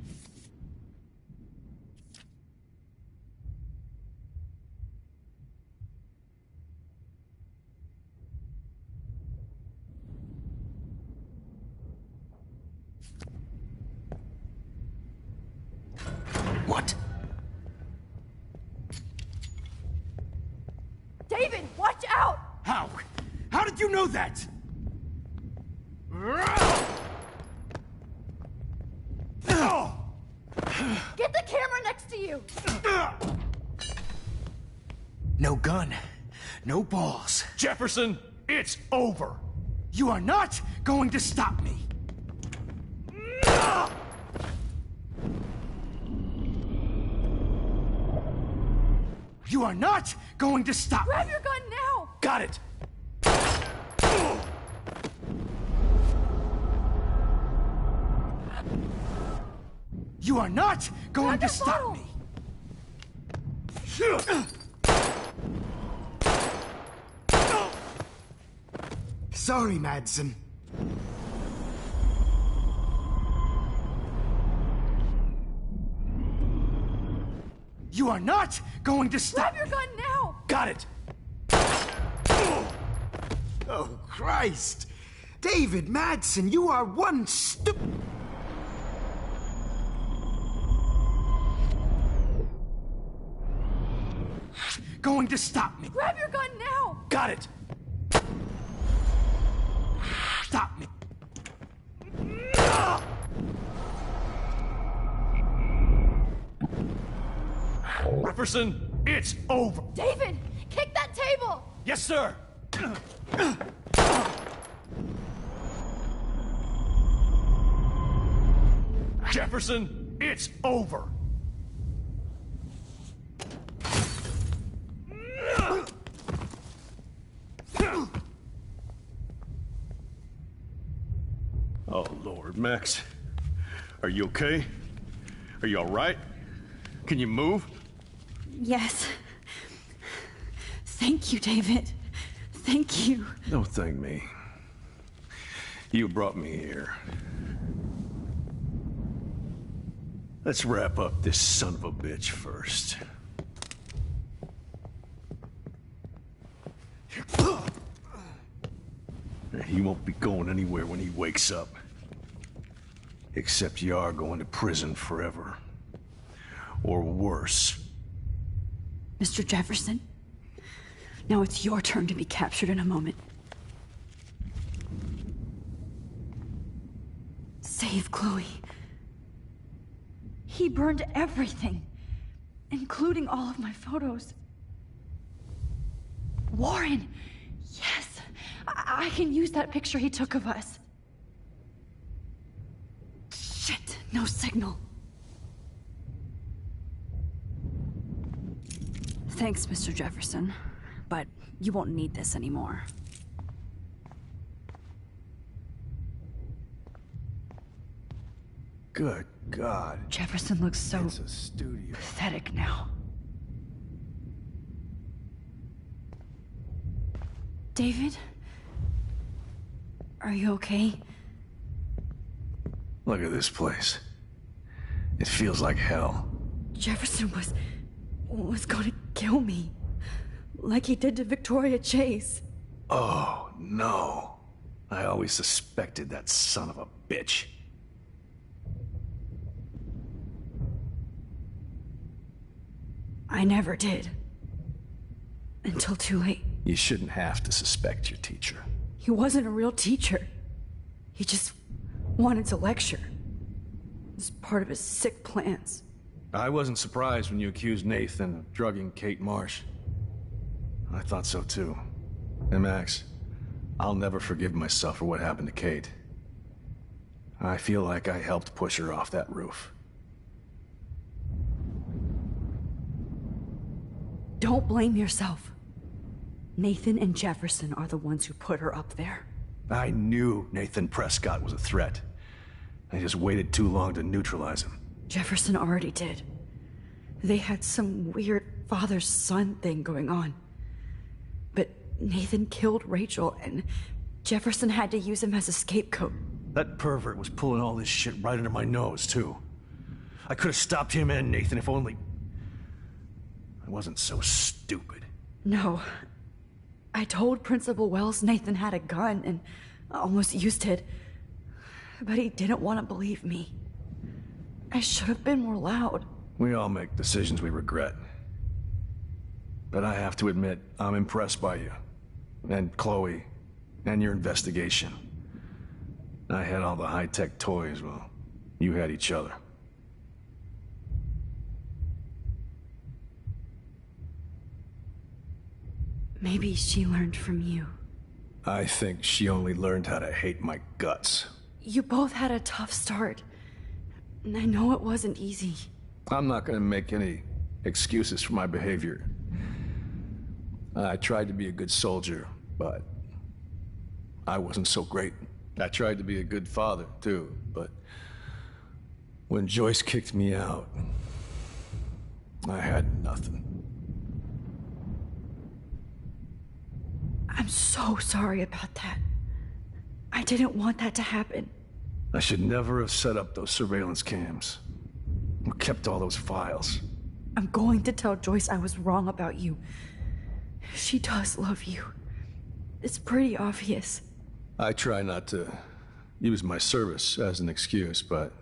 What? David, watch out! How? How did you know that? Get the camera next to you! No gun. No balls. Jefferson, it's over. You are not going to stop me. You are not going to stop Grab me. your gun now! Got it. You are not going to stop me. Sorry, Madsen. You are not going to stop Grab your gun now! Got it. Oh, Christ! David Madsen, you are one going to stop me. Grab your gun now! Got it. Stop me. Jefferson, it's over. David, kick that table! Yes, sir. Jefferson, it's over. Oh, Lord, Max. Are you okay? Are you all right? Can you move? Yes. Thank you, David. Thank you. Don't thank me. You brought me here. Let's wrap up this son of a bitch first. He won't be going anywhere when he wakes up. Except you are going to prison forever. Or worse. Mr. Jefferson, now it's your turn to be captured in a moment. Save Chloe. He burned everything, including all of my photos. Warren! Yes! I can use that picture he took of us. Shit, no signal. Thanks, Mr. Jefferson, but you won't need this anymore. Good God. Jefferson looks so It's a studio. pathetic now. David? Are you okay? Look at this place. It feels like hell. Jefferson was gonna kill me. Like he did to Victoria Chase. Oh, no. I always suspected that son of a bitch. I never did. Until too late. You shouldn't have to suspect your teacher. He wasn't a real teacher. He just wanted to lecture. It was part of his sick plans. I wasn't surprised when you accused Nathan of drugging Kate Marsh. I thought so too. And Max, I'll never forgive myself for what happened to Kate. I feel like I helped push her off that roof. Don't blame yourself. Nathan and Jefferson are the ones who put her up there. I knew Nathan Prescott was a threat. I just waited too long to neutralize him. Jefferson already did. They had some weird father-son thing going on. But Nathan killed Rachel, and Jefferson had to use him as a scapegoat. That pervert was pulling all this shit right under my nose, too. I could have stopped him and Nathan if only... I wasn't so stupid. No. I told Principal Wells Nathan had a gun and almost used it. But he didn't want to believe me. I should have been more loud. We all make decisions we regret. But I have to admit, I'm impressed by you. And Chloe. And your investigation. I had all the high-tech toys, well, you had each other. Maybe she learned from you. I think she only learned how to hate my guts. You both had a tough start. And I know it wasn't easy. I'm not gonna make any excuses for my behavior. I tried to be a good soldier, but I wasn't so great. I tried to be a good father, too, but when Joyce kicked me out, I had nothing. I'm so sorry about that. I didn't want that to happen. I should never have set up those surveillance cams. Or kept all those files. I'm going to tell Joyce I was wrong about you. She does love you. It's pretty obvious. I try not to use my service as an excuse, but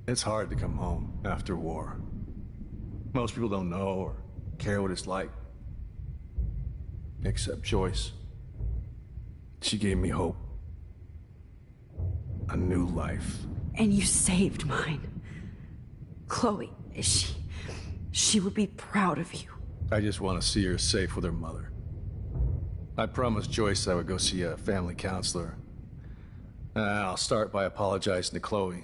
it's hard to come home after war. Most people don't know or care what it's like. Except Joyce. She gave me hope. A new life. And you saved mine. Chloe, she would be proud of you. I just want to see her safe with her mother. I promised Joyce I would go see a family counselor. And I'll start by apologizing to Chloe.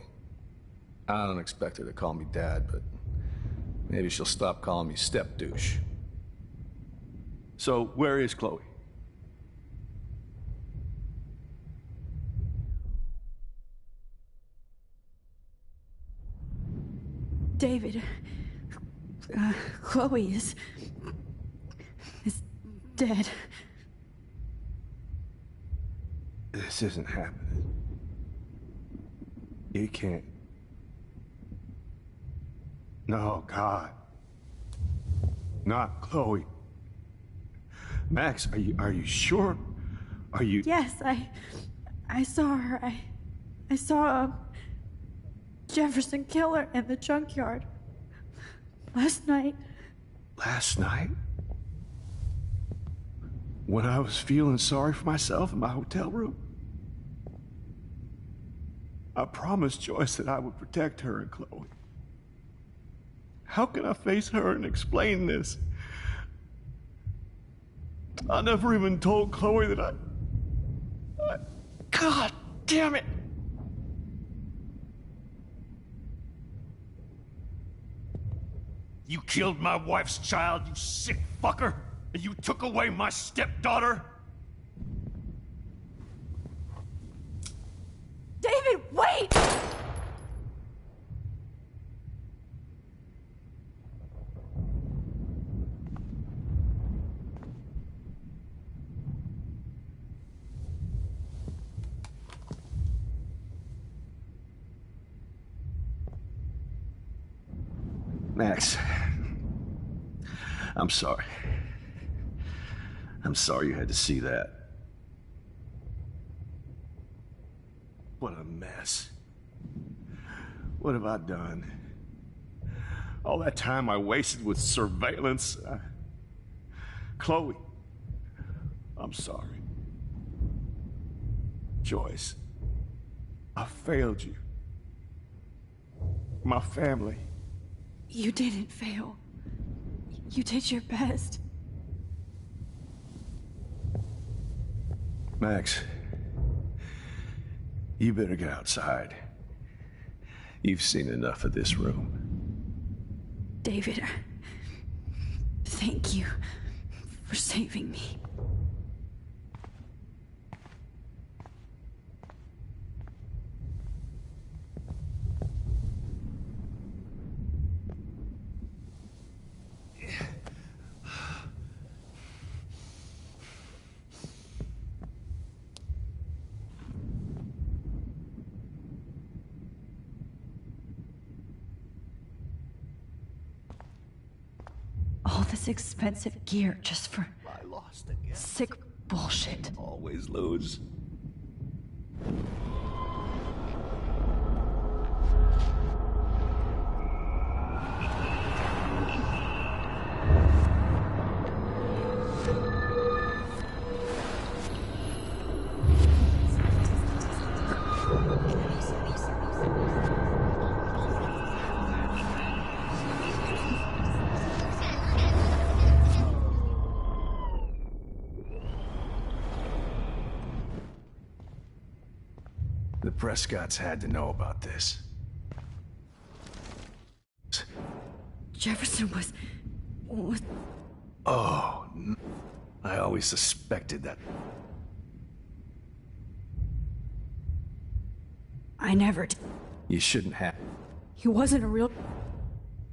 I don't expect her to call me Dad, but maybe she'll stop calling me step-douche. So, where is Chloe? David, Chloe is dead. This isn't happening. You can't. No, God. Not Chloe. Max, are you sure? Are you... Yes, I saw her. I saw Jefferson kill her in the junkyard. Last night. Last night? When I was feeling sorry for myself in my hotel room? I promised Joyce that I would protect her and Chloe. How can I face her and explain this? I never even told Chloe that I... God damn it! You killed my wife's child, you sick fucker! And you took away my stepdaughter? David, wait! Max, I'm sorry. I'm sorry you had to see that. What a mess. What have I done? All that time I wasted with surveillance. Chloe, I'm sorry. Joyce, I failed you. My family. You didn't fail. You did your best. Max, you better get outside. You've seen enough of this room. David, thank you for saving me. All this expensive gear just for sick bullshit. Always lose. The Prescotts had to know about this. Jefferson was... Oh, I always suspected that. I never did. You shouldn't have. He wasn't a real...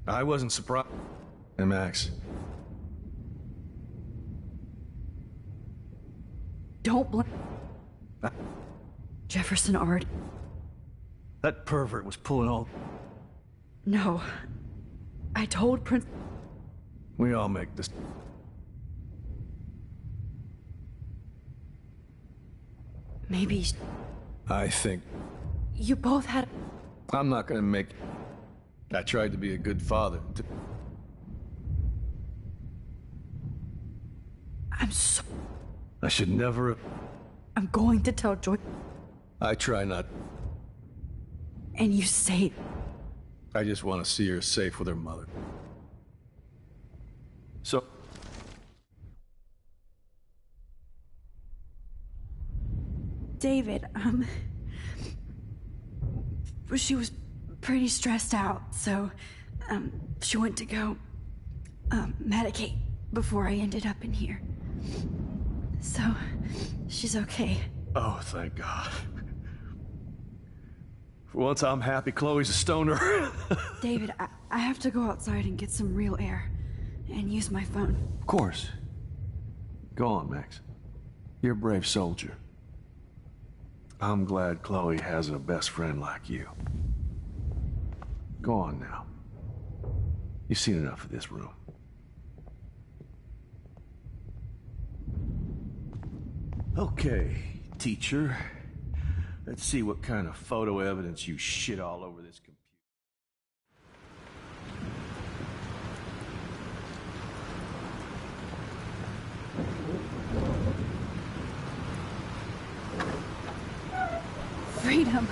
I wasn't surprised. Hey, Max. Don't blame... Jefferson already... That pervert was pulling all... No. I told Prince... We all make this... Maybe... I think... You both had... I'm not gonna make... I tried to be a good father. I'm so... I should never have... I'm going to tell Joy... I try not... And you say... I just want to see her safe with her mother. So... David, she was pretty stressed out, so, she went to go, medicate before I ended up in here. So, she's okay. Oh, thank God. For once I'm happy Chloe's a stoner. David, I have to go outside and get some real air, and use my phone. Of course. Go on, Max. You're a brave soldier. I'm glad Chloe has a best friend like you. Go on now. You've seen enough of this room. Okay, teacher. Let's see what kind of photo evidence you shit all over this computer. Freedom.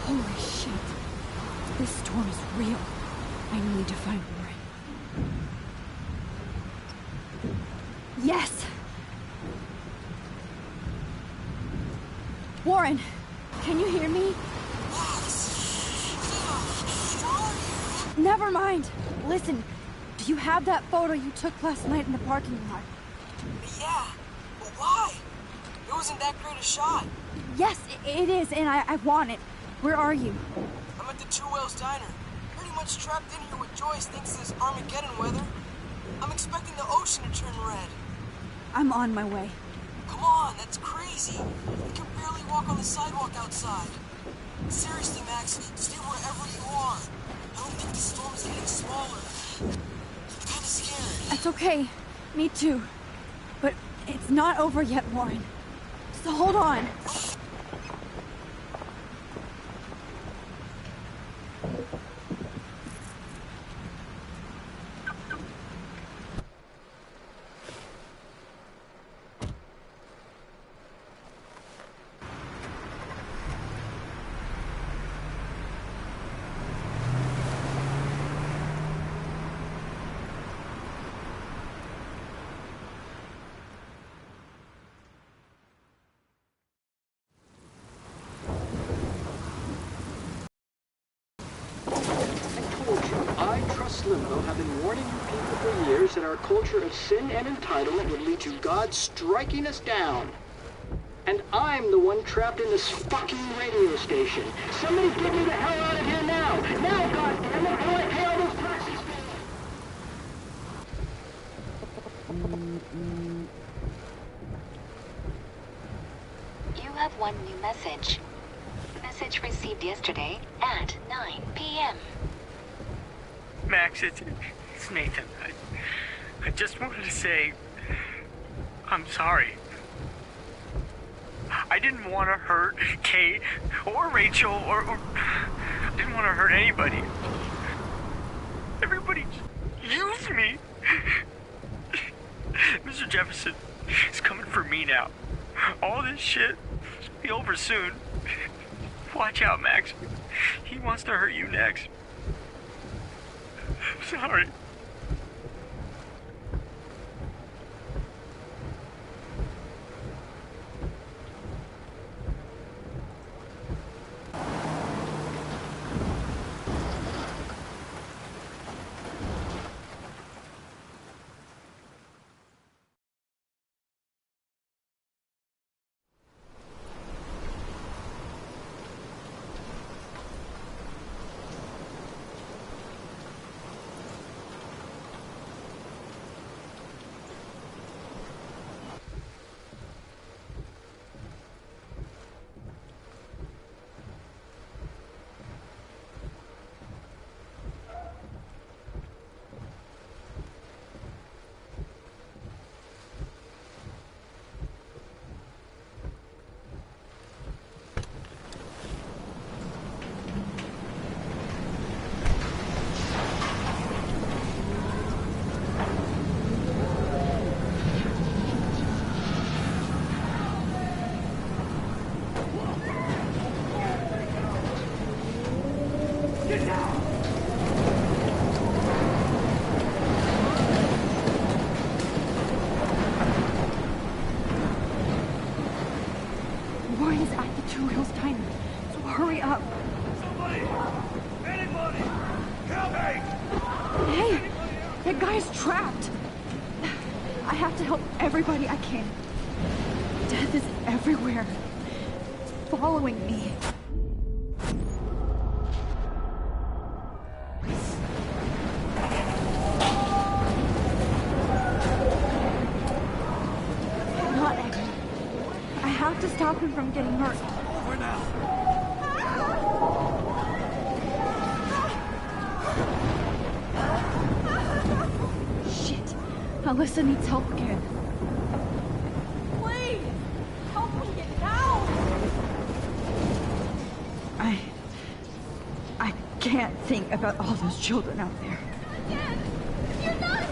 Holy shit. This storm is real. I need to find Warren. Yes. Warren, can you hear me? Never mind. Listen, do you have that photo you took last night in the parking lot? Yeah, but why? It wasn't that great a shot. Yes, it is, and I want it. Where are you? I'm at the Two Whales Diner. Pretty much trapped in here with Joyce thinks this Armageddon weather. I'm expecting the ocean to turn red. I'm on my way. Come on, that's crazy. You can barely walk on the sidewalk outside. Seriously, Max, stay wherever you are. I don't think the storm is getting smaller. I'm kinda scared. It's okay. Me too. But it's not over yet, Warren. So hold on. Limbo have been warning you people for years that our culture of sin and entitlement would lead to God striking us down. And I'm the one trapped in this fucking radio station. Somebody get me the hell out of here now! Now, goddammit, or I pay all those taxes! You have one new message. Message received yesterday at 9 p.m. Max, it's Nathan. I just wanted to say, I'm sorry. I didn't want to hurt Kate or Rachel or I didn't want to hurt anybody. Everybody used me. Mr. Jefferson is coming for me now. All this shit will be over soon. Watch out, Max. He wants to hurt you next. Sorry. Warren is at the Two Whales Diner, so hurry up. Somebody! Anybody! Help me! Hey! That guy's trapped! I have to help everybody I can. Death is everywhere. It's following me. Not Evan. I have to stop him from getting hurt. Over now! Shit. Alyssa needs help again. Please! Help me get down! I can't think about all those children out there. Again! You're not!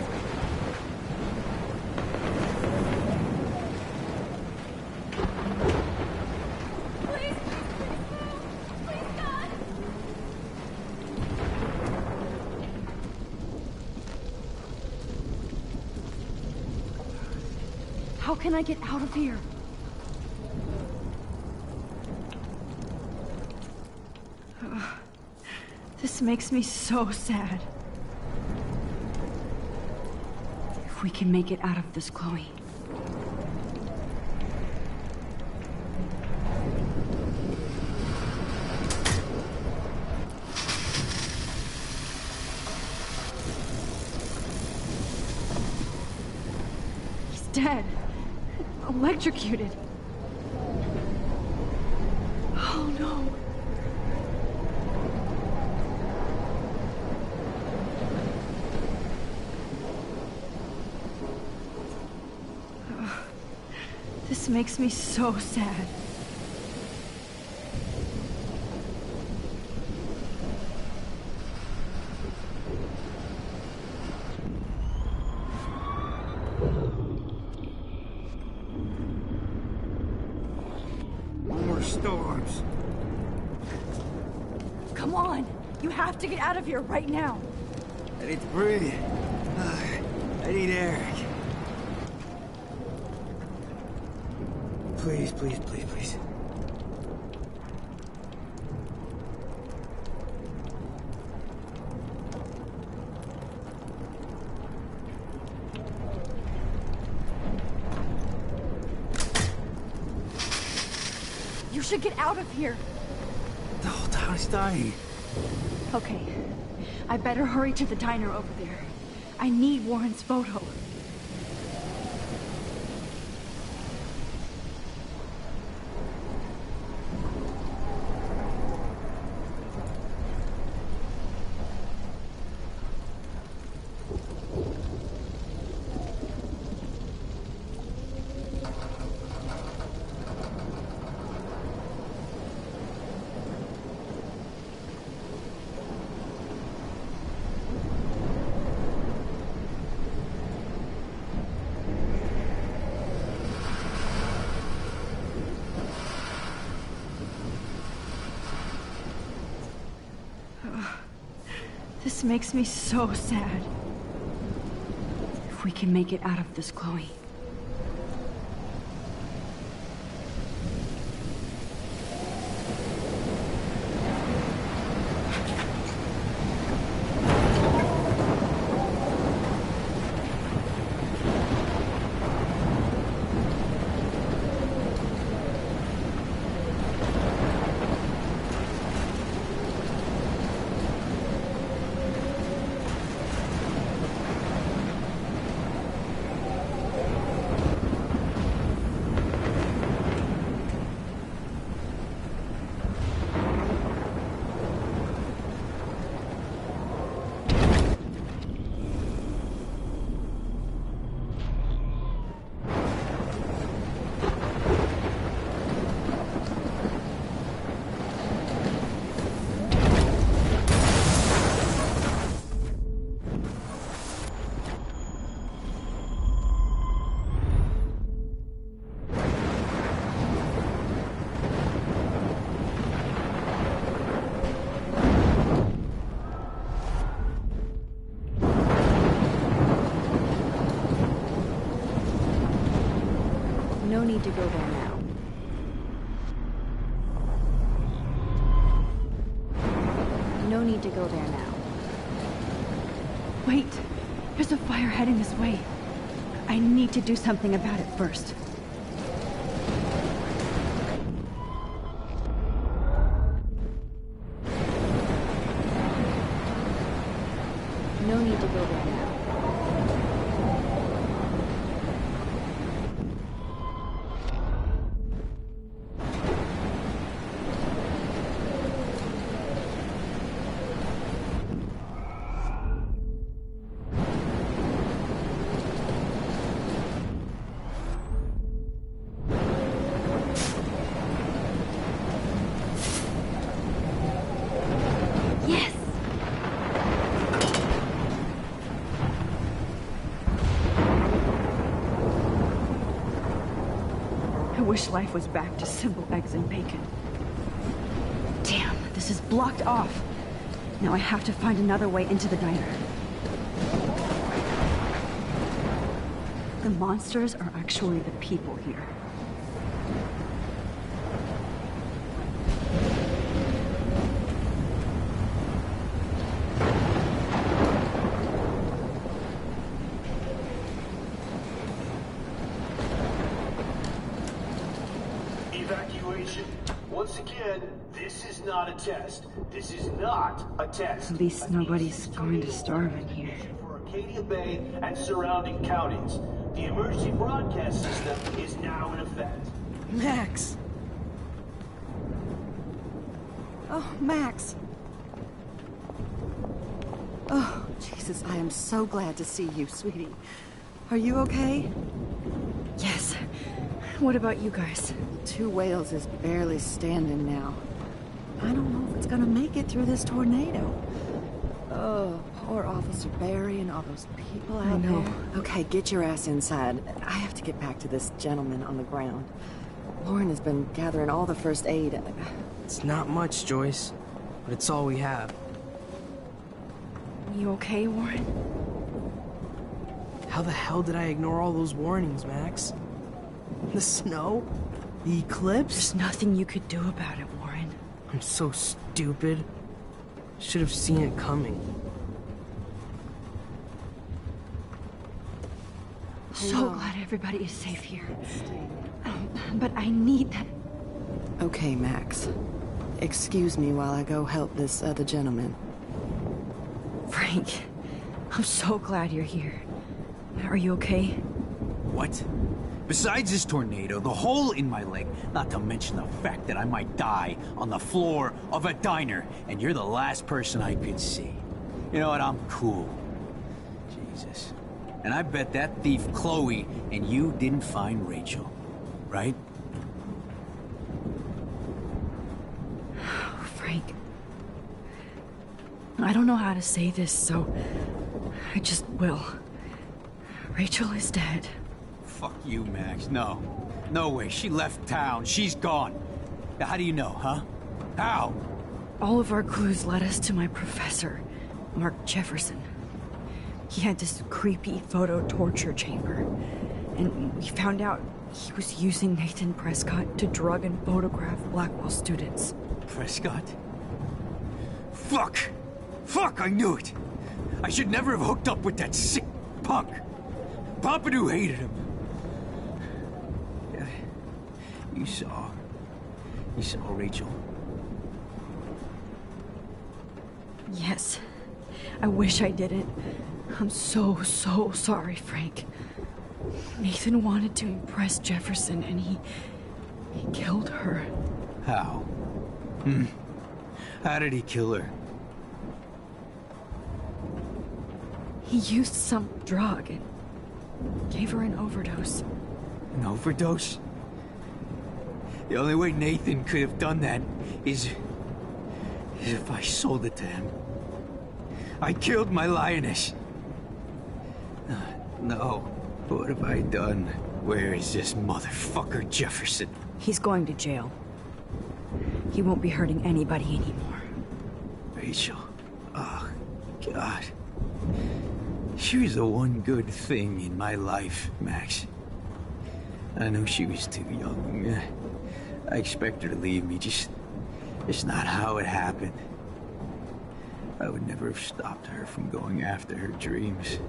Please, please, God! How can I get out of here? This makes me so sad. If we can make it out of this, Chloe. He's dead. Electrocuted. Oh no. This makes me so sad. More storms. Come on! You have to get out of here right now! I need to breathe. I need air. Please, please, please, please. You should get out of here! The whole town is dying. Okay. I better hurry to the diner over there. I need Warren's photo. This makes me so sad. If we can make it out of this, Chloe. No need to go there now. No need to go there now. Wait! There's a fire heading this way. I need to do something about it first. No need to go there now. I wish life was back to simple eggs and bacon. Damn, this is blocked off. Now I have to find another way into the diner. The monsters are actually the people here. Evacuation. Once again, this is not a test. This is not a test. At least nobody's going to starve in here. For Arcadia Bay and surrounding counties. The emergency broadcast system is now in effect. Max! Oh, Max! Oh, Jesus, I am so glad to see you, sweetie. Are you okay? Yes. What about you guys? Two Whales is barely standing now. I don't know if it's gonna make it through this tornado. Oh, poor Officer Barry and all those people out know. there. Okay, get your ass inside. I have to get back to this gentleman on the ground. Lauren has been gathering all the first aid. It's not much, Joyce, but it's all we have. You okay, Warren? How the hell did I ignore all those warnings, Max? The snow? The eclipse? There's nothing you could do about it, Warren. I'm so stupid. Should have seen it coming. So glad everybody is safe here. But I need that. Okay, Max. Excuse me while I go help this other gentleman. Frank, I'm so glad you're here. Are you okay? What? Besides this tornado, the hole in my leg, not to mention the fact that I might die on the floor of a diner, and you're the last person I could see. You know what? I'm cool. Jesus. And I bet that thief Chloe and you didn't find Rachel, right? Frank, I don't know how to say this, so I just will. Rachel is dead. Fuck you, Max. No. No way. She left town. She's gone. How do you know, huh? How? All of our clues led us to my professor, Mark Jefferson. He had this creepy photo torture chamber, and we found out he was using Nathan Prescott to drug and photograph Blackwell students. Prescott? Fuck! Fuck, I knew it! I should never have hooked up with that sick punk! Pompidou hated him. Yeah, you saw Rachel. Yes. I wish I didn't. I'm so sorry, Frank. Nathan wanted to impress Jefferson, and he killed her. How? How did he kill her? He used some drug and gave her an overdose. An overdose? The only way Nathan could have done that is if I sold it to him. I killed my lioness. No. What have I done? Where is this motherfucker Jefferson? He's going to jail. He won't be hurting anybody anymore. Rachel. Oh, God. She was the one good thing in my life, Max. I know she was too young. I expect her to leave me, just not how it happened. I would never have stopped her from going after her dreams.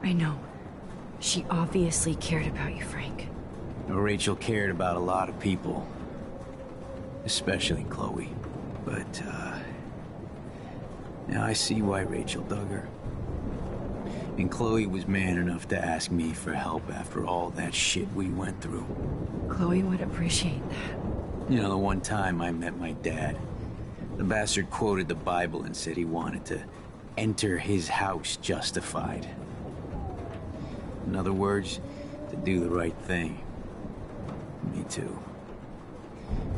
I know. She obviously cared about you, Frank. Rachel cared about a lot of people. Especially Chloe. But, now I see why Rachel dug her. And Chloe was man enough to ask me for help after all that shit we went through. Chloe would appreciate that. You know, the one time I met my dad, the bastard quoted the Bible and said he wanted to enter his house justified. In other words, to do the right thing. Me too.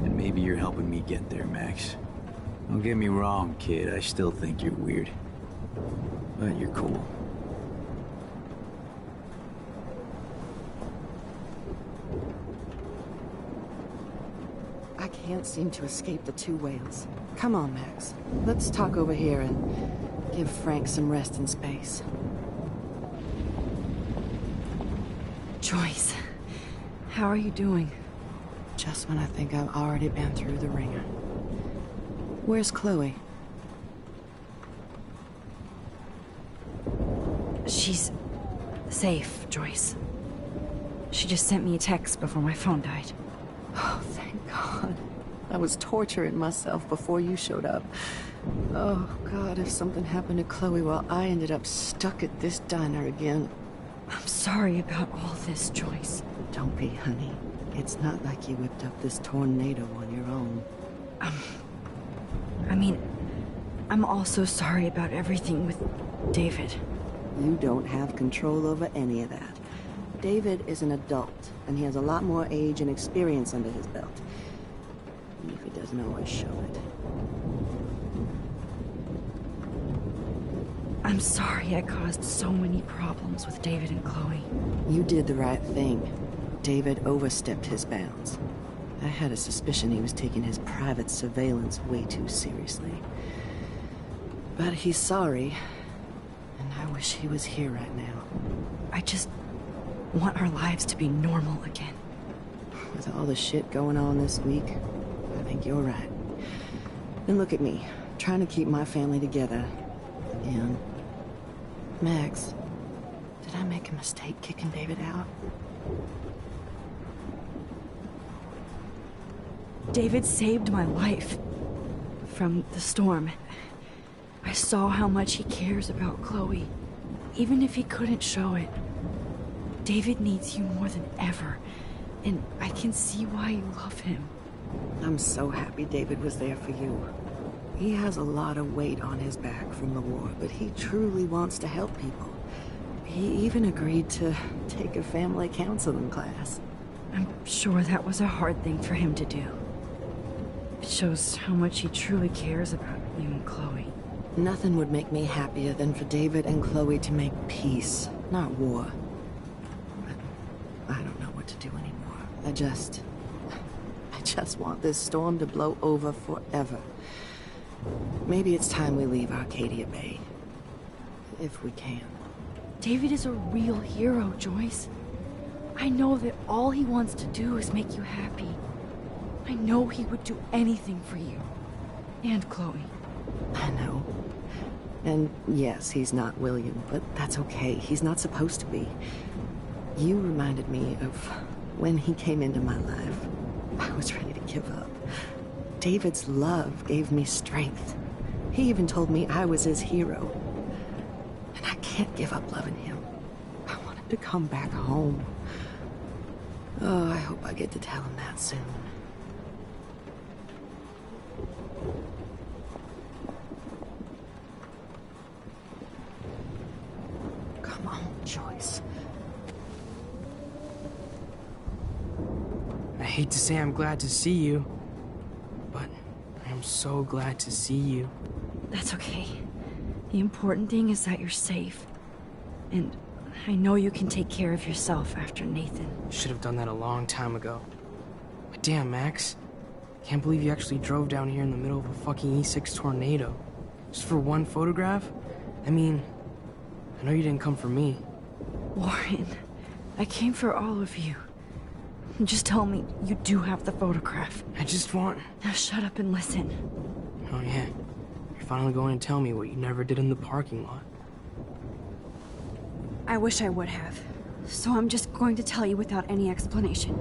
And maybe you're helping me get there, Max. Don't get me wrong, kid. I still think you're weird. But you're cool. I can't seem to escape the two Whales. Come on, Max. Let's talk over here and Give Frank some rest and space. Joyce, how are you doing? Just when I think I've already been through the ringer. Where's Chloe? She's safe, Joyce. She just sent me a text before my phone died. Oh, thank God. I was torturing myself before you showed up. Oh, God, if something happened to Chloe while I ended up stuck at this diner again. I'm sorry about all this, Joyce. Don't be, honey. It's not like you whipped up this tornado on your own. I mean, I'm also sorry about everything with David. You don't have control over any of that. David is an adult, and he has a lot more age and experience under his belt. Even if he doesn't always show it. I'm sorry I caused so many problems with David and Chloe. You did the right thing. David overstepped his bounds. I had a suspicion he was taking his private surveillance way too seriously. But he's sorry, and I wish he was here right now. I just want our lives to be normal again. With all the shit going on this week, I think you're right. And look at me, trying to keep my family together. And Max, did I make a mistake kicking David out? David saved my life from the storm. I saw how much he cares about Chloe, even if he couldn't show it. David needs you more than ever, and I can see why you love him. I'm so happy David was there for you. He has a lot of weight on his back from the war, but he truly wants to help people. He even agreed to take a family counseling class. I'm sure that was a hard thing for him to do. It shows how much he truly cares about you and Chloe. Nothing would make me happier than for David and Chloe to make peace, not war. But I don't know what to do anymore. I just want this storm to blow over forever. Maybe it's time we leave Arcadia Bay. If we can. David is a real hero, Joyce. I know that all he wants to do is make you happy. I know he would do anything for you. And Chloe. I know. And yes, he's not William, but that's okay. He's not supposed to be. You reminded me of when he came into my life. I was ready to give up. David's love gave me strength. He even told me I was his hero. And I can't give up loving him. I want him to come back home. Oh, I hope I get to tell him that soon. Come on, Joyce. I hate to say I'm glad to see you, but I'm so glad to see you. That's okay. The important thing is that you're safe. And I know you can take care of yourself after Nathan. Should have done that a long time ago. But damn, Max. Can't believe you actually drove down here in the middle of a fucking E6 tornado. Just for one photograph? I mean, I know you didn't come for me. Warren, I came for all of you. Just tell me you do have the photograph. I just want... Now shut up and listen. Oh yeah, you're finally going to tell me what you never did in the parking lot. I wish I would have. So I'm just going to tell you without any explanation.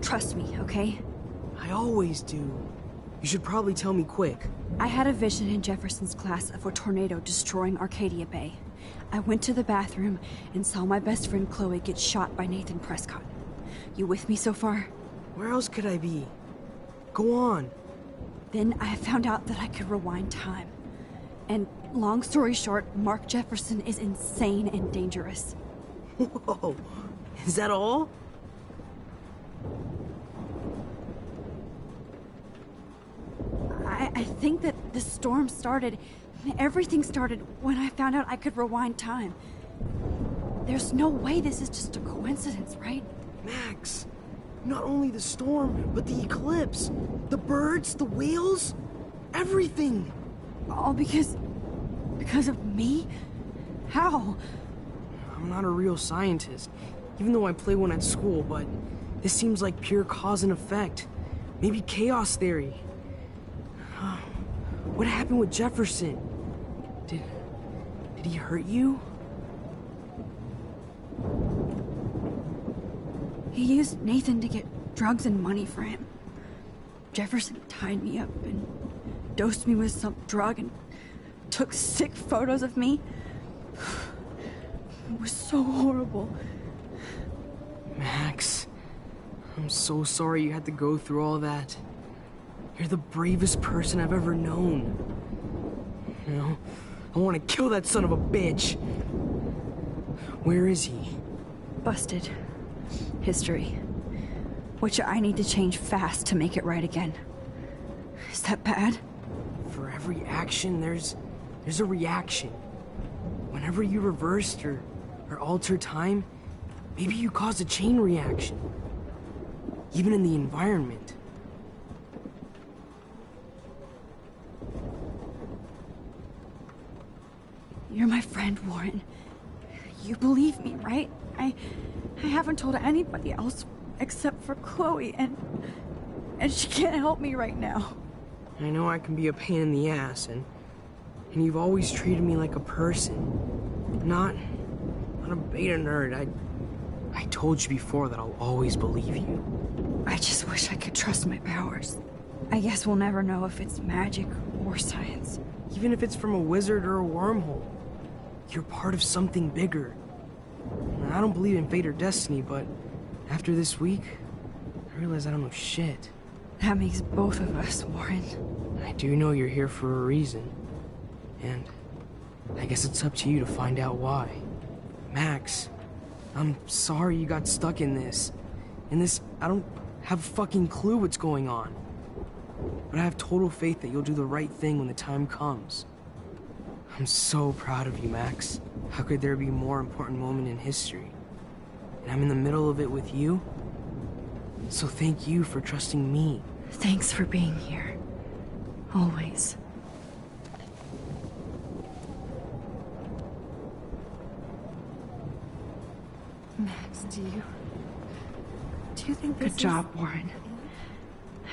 Trust me, okay? I always do. You should probably tell me quick. I had a vision in Jefferson's class of a tornado destroying Arcadia Bay. I went to the bathroom and saw my best friend Chloe get shot by Nathan Prescott. You with me so far? Where else could I be? Go on. Then I found out that I could rewind time. And long story short, Mark Jefferson is insane and dangerous. Whoa, is that all? I think that the storm started, everything started when I found out I could rewind time. There's no way this is just a coincidence, right? Max, not only the storm, but the eclipse, the birds, the whales, everything. All because Because of me? How? I'm not a real scientist, even though I play one at school, but this seems like pure cause and effect. Maybe chaos theory. What happened with Jefferson? Did he hurt you? He used Nathan to get drugs and money for him. Jefferson tied me up and dosed me with some drug and took sick photos of me. It was so horrible. Max, I'm so sorry you had to go through all that. You're the bravest person I've ever known. You know, I want to kill that son of a bitch. Where is he? Busted. History. Which I need to change fast to make it right again. Is that bad? For every action, there's a reaction. Whenever you reversed or alter time, maybe you caused a chain reaction. Even in the environment. You're my friend, Warren. You believe me, right? I haven't told anybody else except for Chloe, and she can't help me right now. I know I can be a pain in the ass, and you've always treated me like a person. Not a beta nerd. I told you before that I'll always believe you. I just wish I could trust my powers. I guess we'll never know if it's magic or science. Even if it's from a wizard or a wormhole, you're part of something bigger. I don't believe in fate or destiny, but after this week, I realize I don't know shit. That makes both of us, Warren. I do know you're here for a reason. And I guess it's up to you to find out why. Max, I'm sorry you got stuck in this. I don't have a fucking clue what's going on. But I have total faith that you'll do the right thing when the time comes. I'm so proud of you, Max. How could there be a more important moment in history? And I'm in the middle of it with you. So thank you for trusting me. Thanks for being here. Always. Max, do you think this Good job, Warren.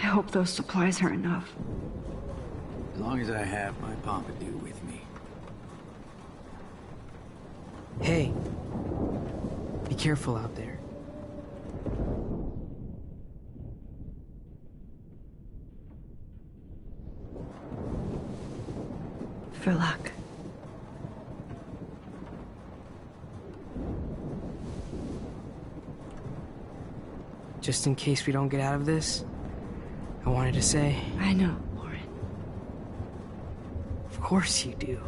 I hope those supplies are enough. As long as I have my Pompadour with me. Hey, be careful out there. For luck. Just in case we don't get out of this, I wanted to say... I know, Warren. Of course you do.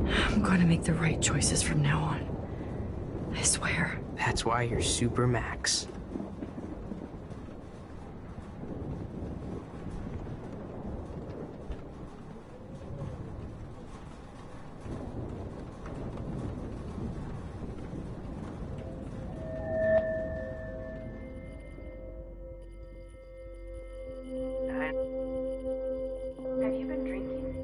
I'm going to make the right choices from now on. I swear. That's why you're Super Max. Have you been drinking?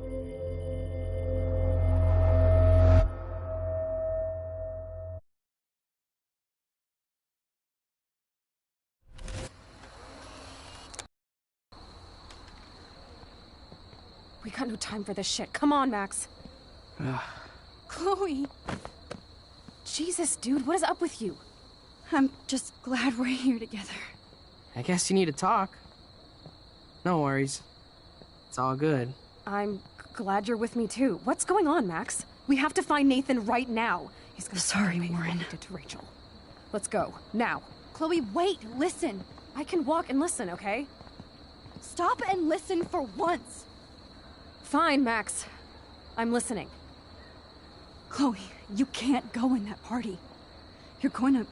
We got no time for this shit. Come on, Max. Chloe. Jesus, dude, what is up with you? I'm just glad we're here together. I guess you need to talk. No worries. It's all good. I'm glad you're with me too. What's going on, Max? We have to find Nathan right now. He's gonna Sorry, find Warren. what he did to Rachel. Let's go, now. Chloe, wait, listen. I can walk and listen, okay? Stop and listen for once. Fine, Max. I'm listening. Chloe, you can't go in that party. You're gonna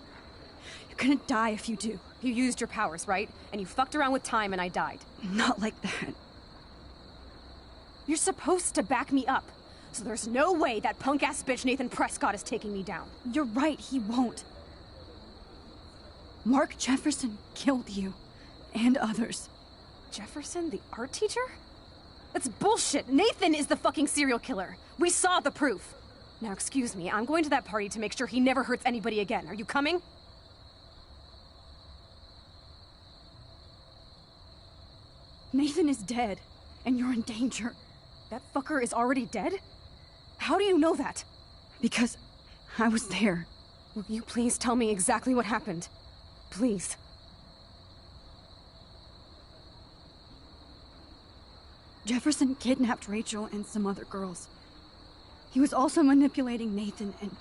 die if you do. You used your powers, right? And you fucked around with time and I died. Not like that. You're supposed to back me up. So there's no way that punk-ass bitch Nathan Prescott is taking me down. You're right, he won't. Mark Jefferson killed you. And others. Jefferson, the art teacher? That's bullshit. Nathan is the fucking serial killer. We saw the proof. Now, excuse me, I'm going to that party to make sure he never hurts anybody again. Are you coming? Nathan is dead, and you're in danger. That fucker is already dead? How do you know that? Because I was there. Will you please tell me exactly what happened? Please. Jefferson kidnapped Rachel and some other girls. He was also manipulating Nathan, and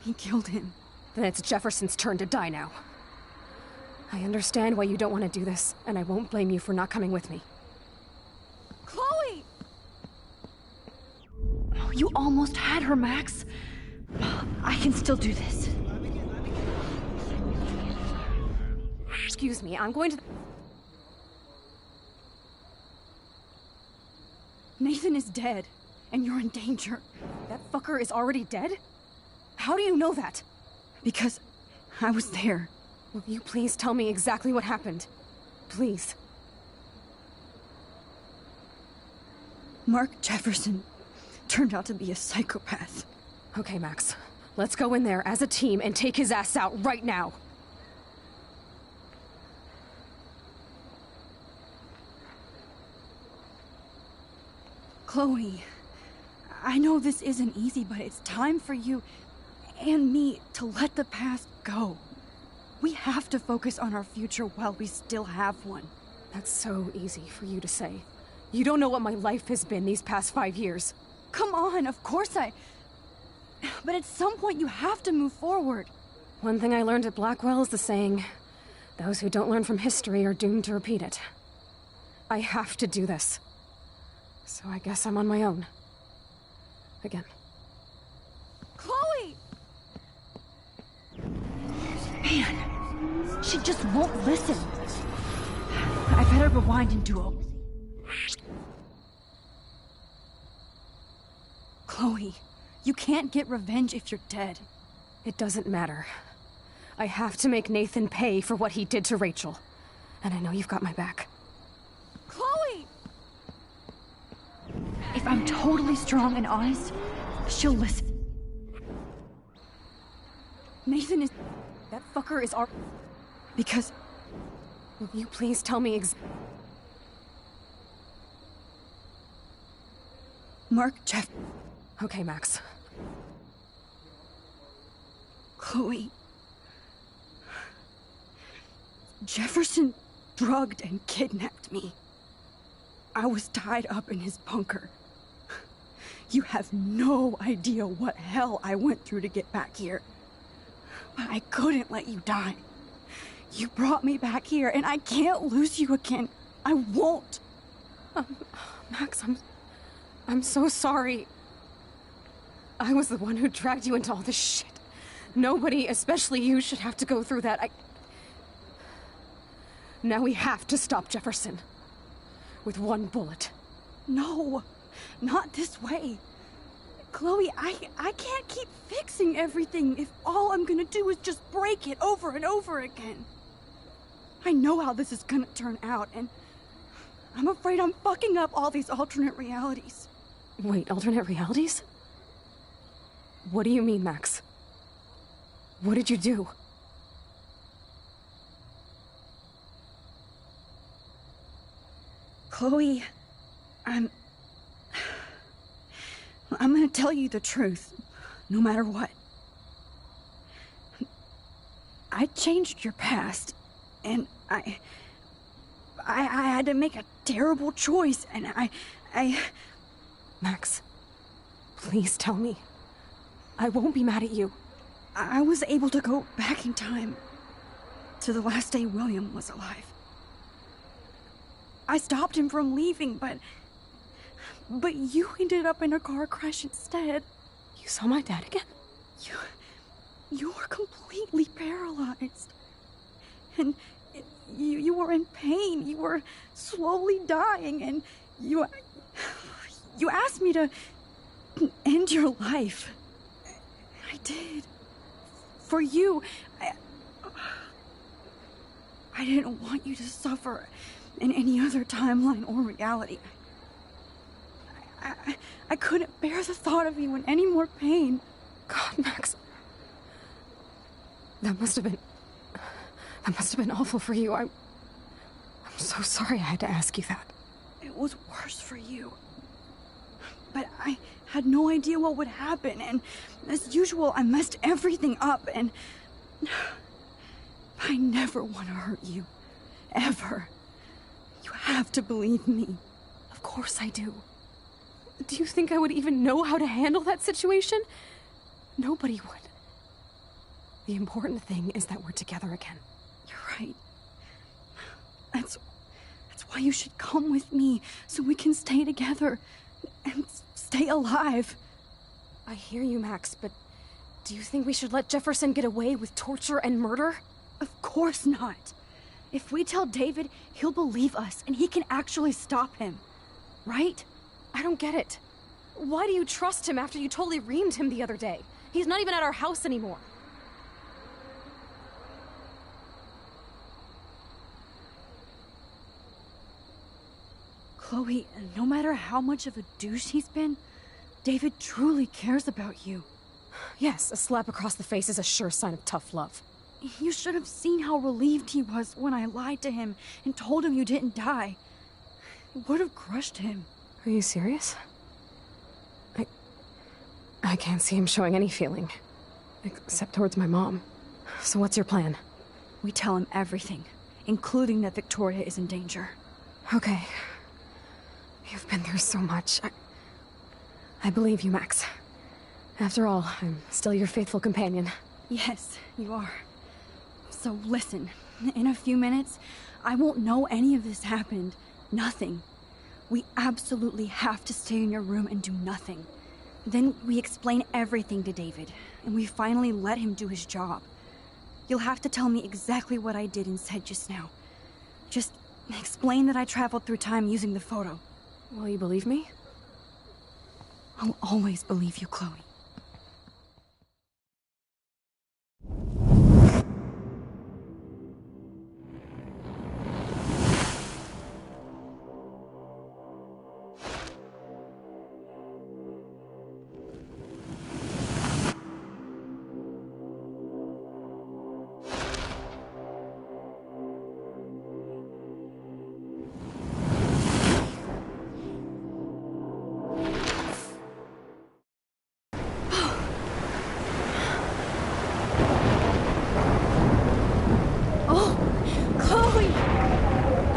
he killed him. Then it's Jefferson's turn to die now. I understand why you don't want to do this, and I won't blame you for not coming with me. Chloe! Oh, you almost had her, Max. I can still do this. Excuse me, I'm going to... Nathan is dead, and you're in danger. That fucker is already dead? How do you know that? Because I was there. Will you please tell me exactly what happened? Please. Mark Jefferson turned out to be a psychopath. Okay, Max. Let's go in there as a team and take his ass out right now. Chloe, I know this isn't easy, but it's time for you and me to let the past go. We have to focus on our future while we still have one. That's so easy for you to say. You don't know what my life has been these past 5 years. Come on, of course I... But at some point you have to move forward. One thing I learned at Blackwell is the saying, those who don't learn from history are doomed to repeat it. I have to do this. So I guess I'm on my own. Again. Chloe! Man, she just won't listen. I better rewind and do it. Chloe, you can't get revenge if you're dead. It doesn't matter. I have to make Nathan pay for what he did to Rachel. And I know you've got my back. Chloe! If I'm totally strong and honest, she'll listen. Nathan is... That fucker is our... Because... Will you please tell me Mark Jeff... Okay, Max. Chloe... Jefferson drugged and kidnapped me. I was tied up in his bunker. You have no idea what hell I went through to get back here. But I couldn't let you die. You brought me back here, and I can't lose you again. I won't. Max, I'm so sorry. I was the one who dragged you into all this shit. Nobody, especially you, should have to go through that. Now we have to stop Jefferson. With one bullet. No, not this way. Chloe, I can't keep fixing everything if all I'm gonna do is just break it over and over again. I know how this is gonna turn out, and I'm afraid I'm fucking up all these alternate realities. Wait, alternate realities? What do you mean, Max? What did you do? Chloe, I'm gonna tell you the truth, no matter what. I changed your past, and I had to make a terrible choice, and I... Max, please tell me. I won't be mad at you. I was able to go back in time to the last day William was alive. I stopped him from leaving, but you ended up in a car crash instead. You saw my dad again? You were completely paralyzed. And you were in pain. You were slowly dying, and you asked me to end your life. I did. For you. I didn't want you to suffer in any other timeline or reality. I couldn't bear the thought of you in any more pain. God, Max. That must have been awful for you. I'm so sorry I had to ask you that. It was worse for you. But I had no idea what would happen, and as usual, I messed everything up, and I never want to hurt you. Ever. You have to believe me. Of course I do. Do you think I would even know how to handle that situation? Nobody would. The important thing is that we're together again. You're right. That's why you should come with me, so we can stay together and stay alive. I hear you, Max, but do you think we should let Jefferson get away with torture and murder? Of course not. If we tell David, he'll believe us, and he can actually stop him. Right? I don't get it. Why do you trust him after you totally reamed him the other day? He's not even at our house anymore. Chloe, no matter how much of a douche he's been, David truly cares about you. Yes, a slap across the face is a sure sign of tough love. You should have seen how relieved he was when I lied to him and told him you didn't die. It would have crushed him. Are you serious? I can't see him showing any feeling. Except towards my mom. So what's your plan? We tell him everything, including that Victoria is in danger. Okay. You've been through so much. I believe you, Max. After all, I'm still your faithful companion. Yes, you are. So listen, in a few minutes, I won't know any of this happened. Nothing. We absolutely have to stay in your room and do nothing. Then we explain everything to David, and we finally let him do his job. You'll have to tell me exactly what I did and said just now. Just explain that I traveled through time using the photo. Will you believe me? I'll always believe you, Chloe.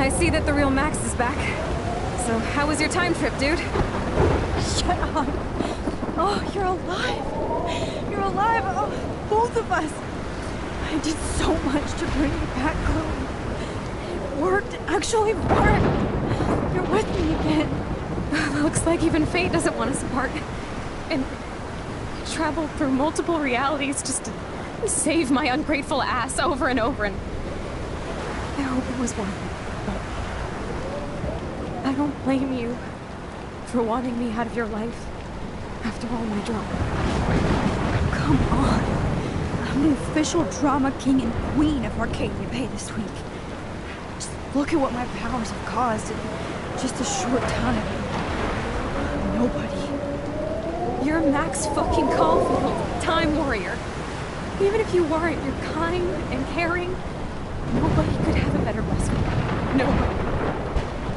I see that the real Max is back. So, how was your time trip, dude? Shut up. Oh, you're alive. You're alive. Oh, both of us. I did so much to bring you back, Chloe. It worked. It actually worked. You're with me again. Looks like even fate doesn't want us apart. And I traveled through multiple realities just to save my ungrateful ass over and over, and I hope it was worth it. I don't blame you for wanting me out of your life after all my drama. Come on. I'm the official drama king and queen of Arcadia Bay this week. Just look at what my powers have caused in just a short time. Nobody. You're Max fucking Caulfield, Time Warrior. Even if you weren't, you're kind and caring. Nobody could have a better best friend. Nobody.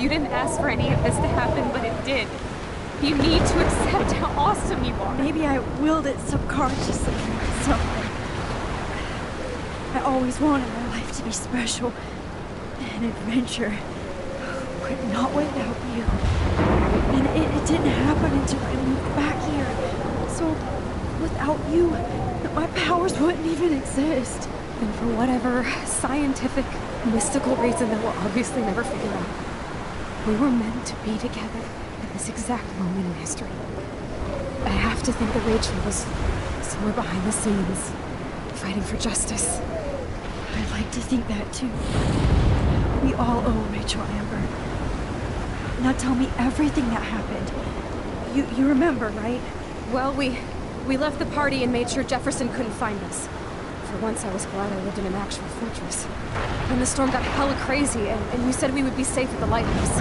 You didn't ask for any of this to happen, but it did. You need to accept how awesome you are. Maybe I willed it subconsciously myself. I always wanted my life to be special. An adventure. But not without you. And it didn't happen until I moved back here. So, without you, my powers wouldn't even exist. And for whatever scientific, mystical reason that we'll obviously never figure out, we were meant to be together at this exact moment in history. I have to think that Rachel was somewhere behind the scenes, fighting for justice. I'd like to think that too. We all owe Rachel Amber. Now tell me everything that happened. You remember, right? Well, we left the party and made sure Jefferson couldn't find us. For once, I was glad I lived in an actual fortress. Then the storm got hella crazy, and you said we would be safe at the lighthouse.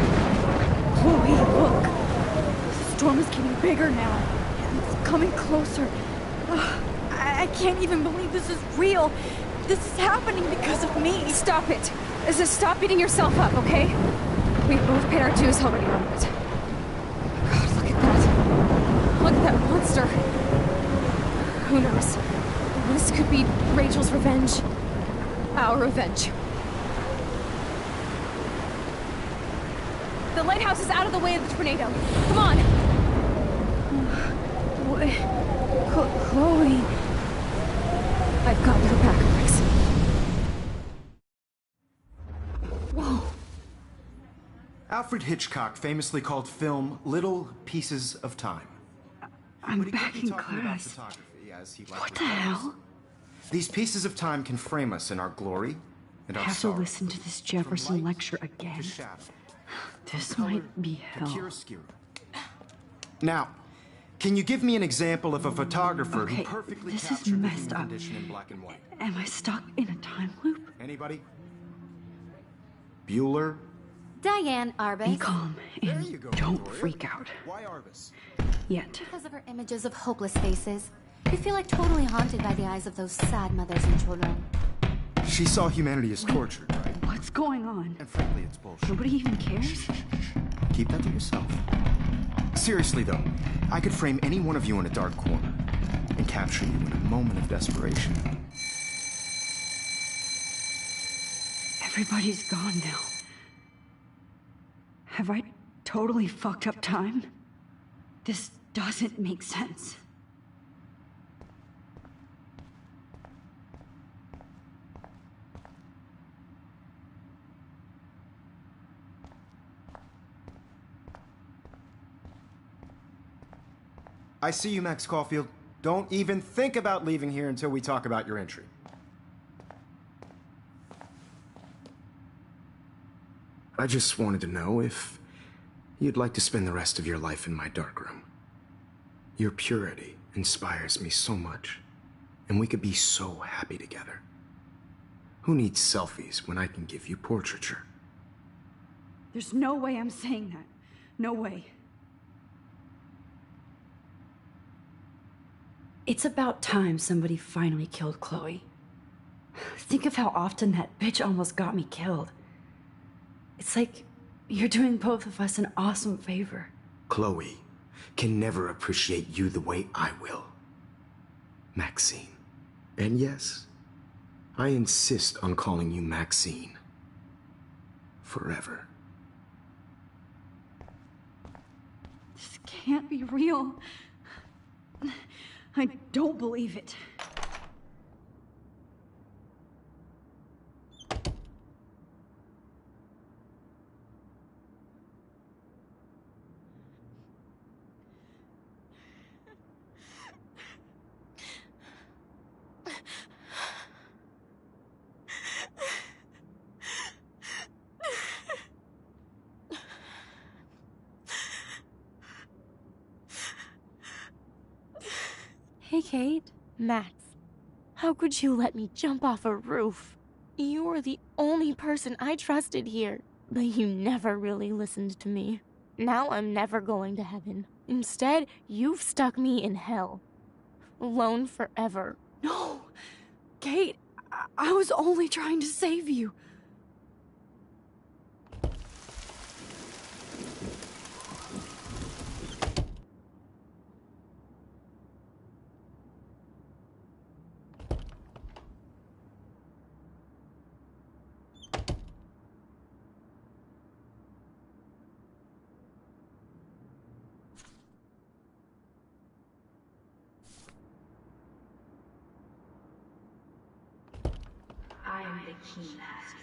Chloe, look. The storm is getting bigger now. And it's coming closer. I can't even believe this is real. This is happening because of me. Stop it. Just stop beating yourself up, okay? We both paid our dues already on it. God, look at that. Look at that monster. Who knows? This could be Rachel's revenge. Our revenge. The lighthouse is out of the way of the tornado. Come on! Chloe... I've got your back, Max. Whoa. Alfred Hitchcock famously called film little pieces of time. I'm back in class. What the hell? These pieces of time can frame us in our glory and our I have to sorrow. listen to this Jefferson lecture again. This might be hell. Now, can you give me an example of a photographer who Okay, perfectly this is captured the messed human up. condition in black and white? Am I stuck in a time loop? Anybody? Bueller? Diane Arbus. Be calm and don't freak out. Why Arbus? Yet. Because of her images of hopeless faces. You feel like totally haunted by the eyes of those sad mothers and children. She saw humanity as tortured, right? What's going on? And frankly, it's bullshit. Nobody even cares? Keep that to yourself. Seriously, though, I could frame any one of you in a dark corner and capture you in a moment of desperation. Everybody's gone now. Have I totally fucked up time? This doesn't make sense. I see you, Max Caulfield. Don't even think about leaving here until we talk about your entry. I just wanted to know if you'd like to spend the rest of your life in my darkroom. Your purity inspires me so much, and we could be so happy together. Who needs selfies when I can give you portraiture? There's no way I'm saying that. No way. It's about time somebody finally killed Chloe. Think of how often that bitch almost got me killed. It's like you're doing both of us an awesome favor. Chloe can never appreciate you the way I will. Maxine. And yes, I insist on calling you Maxine. Forever. This can't be real. I don't believe it. Hey, Kate. Max, how could you let me jump off a roof? You were the only person I trusted here, but you never really listened to me. Now I'm never going to heaven. Instead, you've stuck me in hell. Alone forever. No! Kate, I was only trying to save you. I am the Keymaster.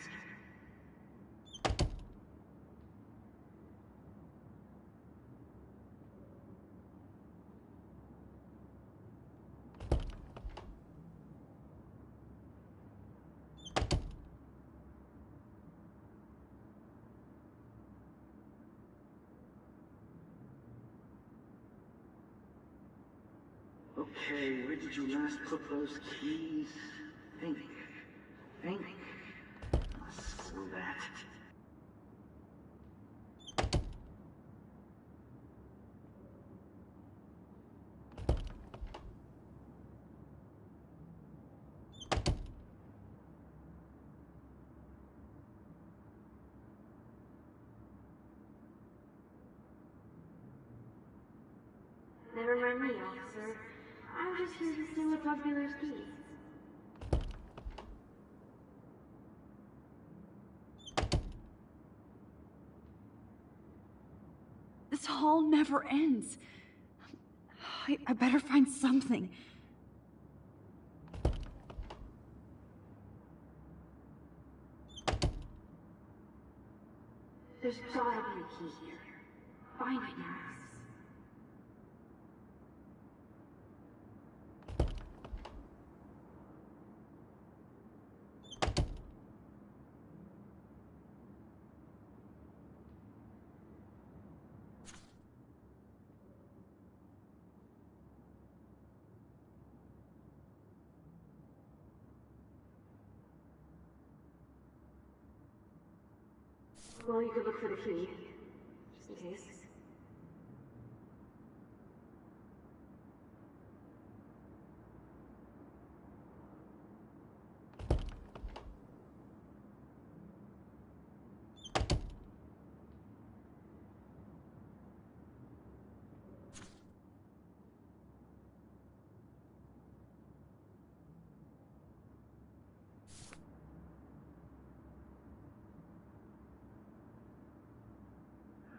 Okay, where did you last put those keys? Think. Screw that. Never mind me, officer. I'm just here to steal a drug dealer's keys. This hall never ends. I better find something. There's gotta be a key here. Find it, Max. Well, you could look for the key, just in case.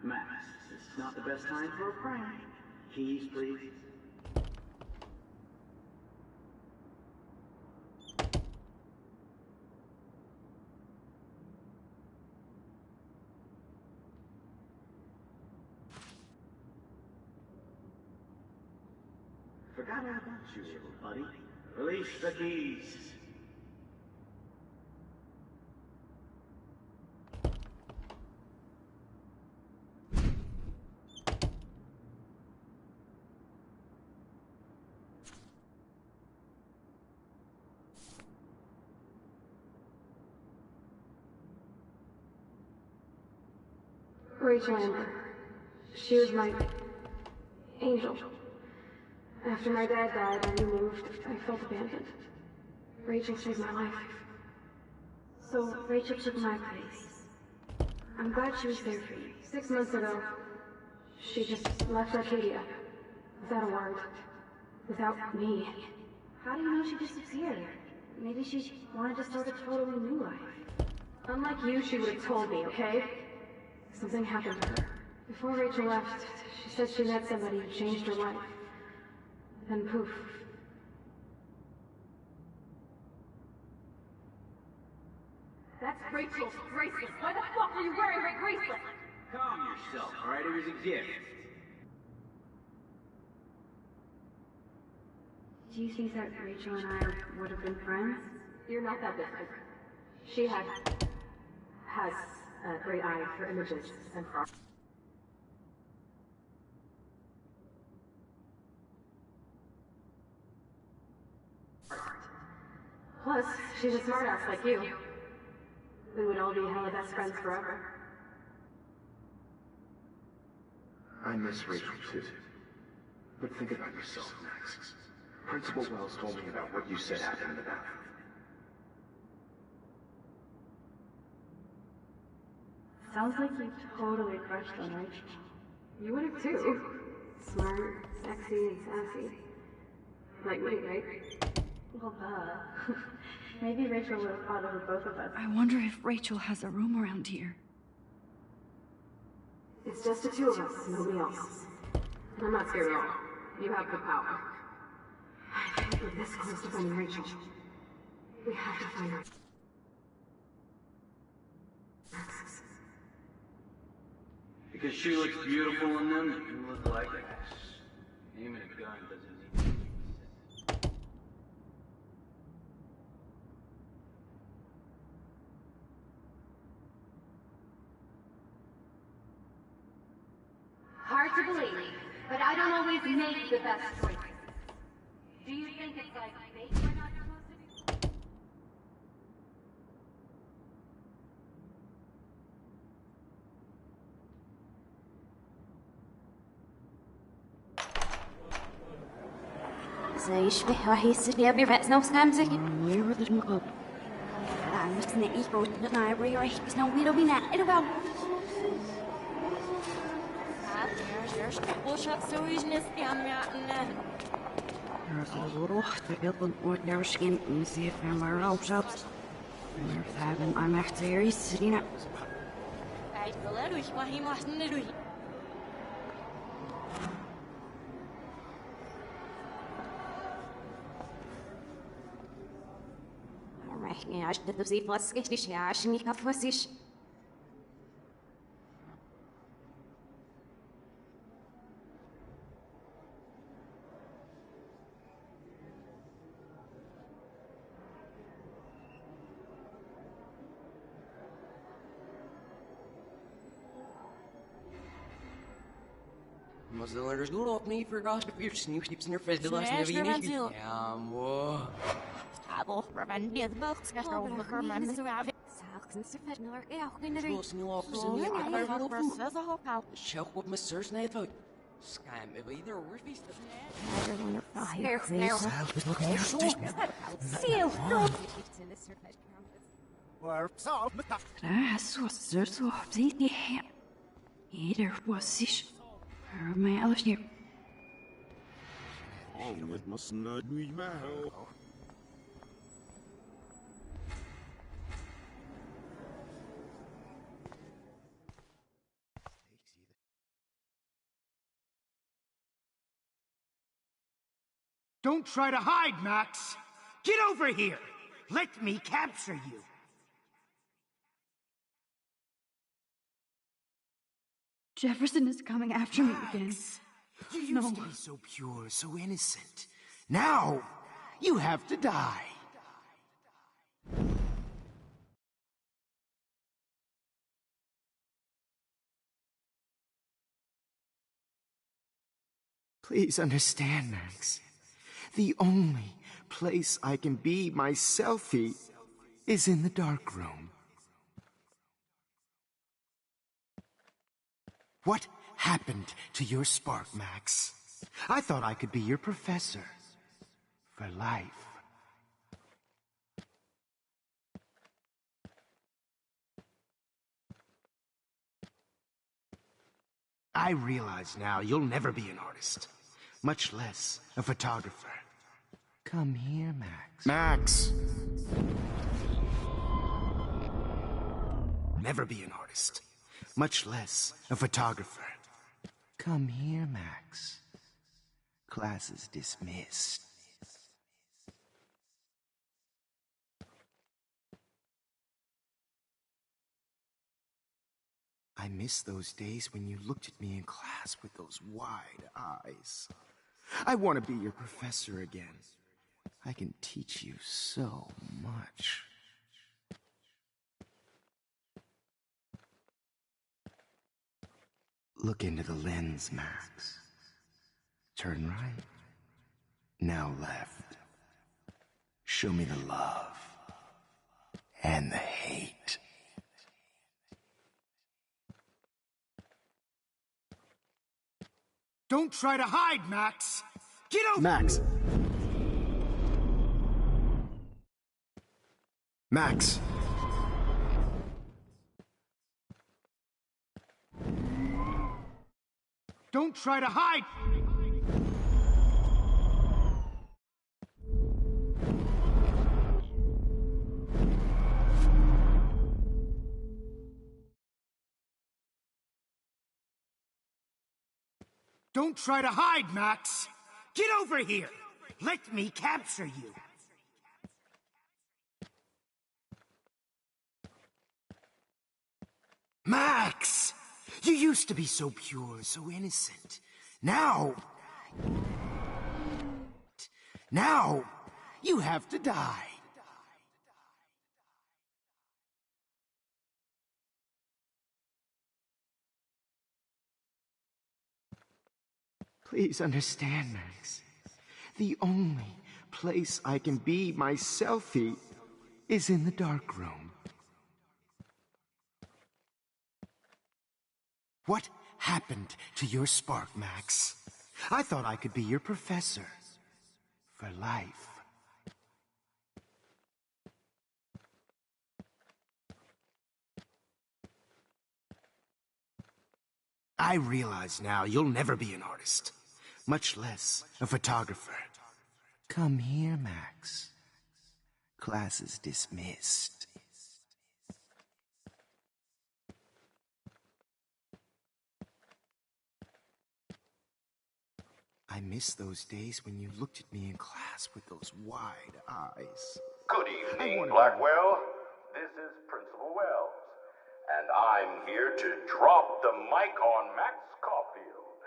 Max, this is not the best time for a prank. Keys, please. Forgot all about you, little buddy. Release the keys. Rachel Amber. She was my angel. After my dad died and we moved, I felt abandoned. Rachel saved my life. So Rachel took my place. I'm glad she was there for you. 6 months ago, she just left Arcadia. Without a word. Without me. How do you know she disappeared? Maybe she wanted to start a totally new life. Unlike you, she would have told me, okay? Something happened to her. Before Rachel left, she said she met somebody who changed her life. Then poof. That's Rachel's bracelet. Why the fuck are you wearing my bracelet? Calm yourself, alright? It was a gift. Do you think that Rachel and I would have been friends? You're not that different. She has a great eye for images and art. Plus, she's a smartass like you. We would all be hella best friends forever. I miss Rachel too. But think about yourself, Max. Principal Wells told me about what you said happened in the bathroom. Sounds like you totally crushed on Rachel. You would have too. Smart, sexy, and sassy. Like me, right? Well, duh. Maybe Rachel would have fought over both of us. I wonder if Rachel has a room around here. It's just the two of us, nobody else. And I'm not scared at all. You have the power. I think we're this close to finding Rachel. We have to find her. Because she looks beautiful in them, you look like ass. Aiming a gun doesn't mean. Hard to believe, but I don't always make the best choices. Do you think it's like fate we're not supposed to do? زي يشبه وهيس يا بيرأس نو سامزك يرد المقلب أنا مسنا إيكو نتنا ريرش بس نو بيرو بينا إلو There's a little to what never skin and see if I'm our own shops. I'm actually sitting up. Ja, ich das sieht was richtig, ja, ich nicht auf was ich. Mas de letters do op me for gosh if you're snips in your face the last never you. Ja, mo. Abo, revenge the books, got over her man is around. Show what Mr. Snape out. Scam if either or if he's So sieht die her. Jeder was sich. Hör mir alles hier. Het must not be well. Don't try to hide, Max! Get over here! Let me capture you! Jefferson is coming after me again. You used to be so pure, so innocent. Now, you have to die. Please understand, Max. The only place I can be myself is in the dark room. What happened to your spark, Max? I thought I could be your professor. For life. I realize now you'll never be an artist. Much less a photographer. Come here, Max. Max! Never be an artist. Much less a photographer. Come here, Max. Class is dismissed. I miss those days when you looked at me in class with those wide eyes. I want to be your professor again. I can teach you so much. Look into the lens, Max. Turn right. Now left. Show me the love. And the hate. Don't try to hide, Max! Get over— Max! Max! Don't try to hide! Don't try to hide, Max! Get over here! Let me capture you! Max! You used to be so pure, so innocent. Now, you have to die. Please understand, Max. The only place I can be myself is in the dark room. What happened to your spark, Max? I thought I could be your professor. For life. I realize now you'll never be an artist, much less a photographer. Come here, Max. Class is dismissed. I miss those days when you looked at me in class with those wide eyes. Good evening, Blackwell. This is Principal Wells, and I'm here to drop the mic on Max Caulfield.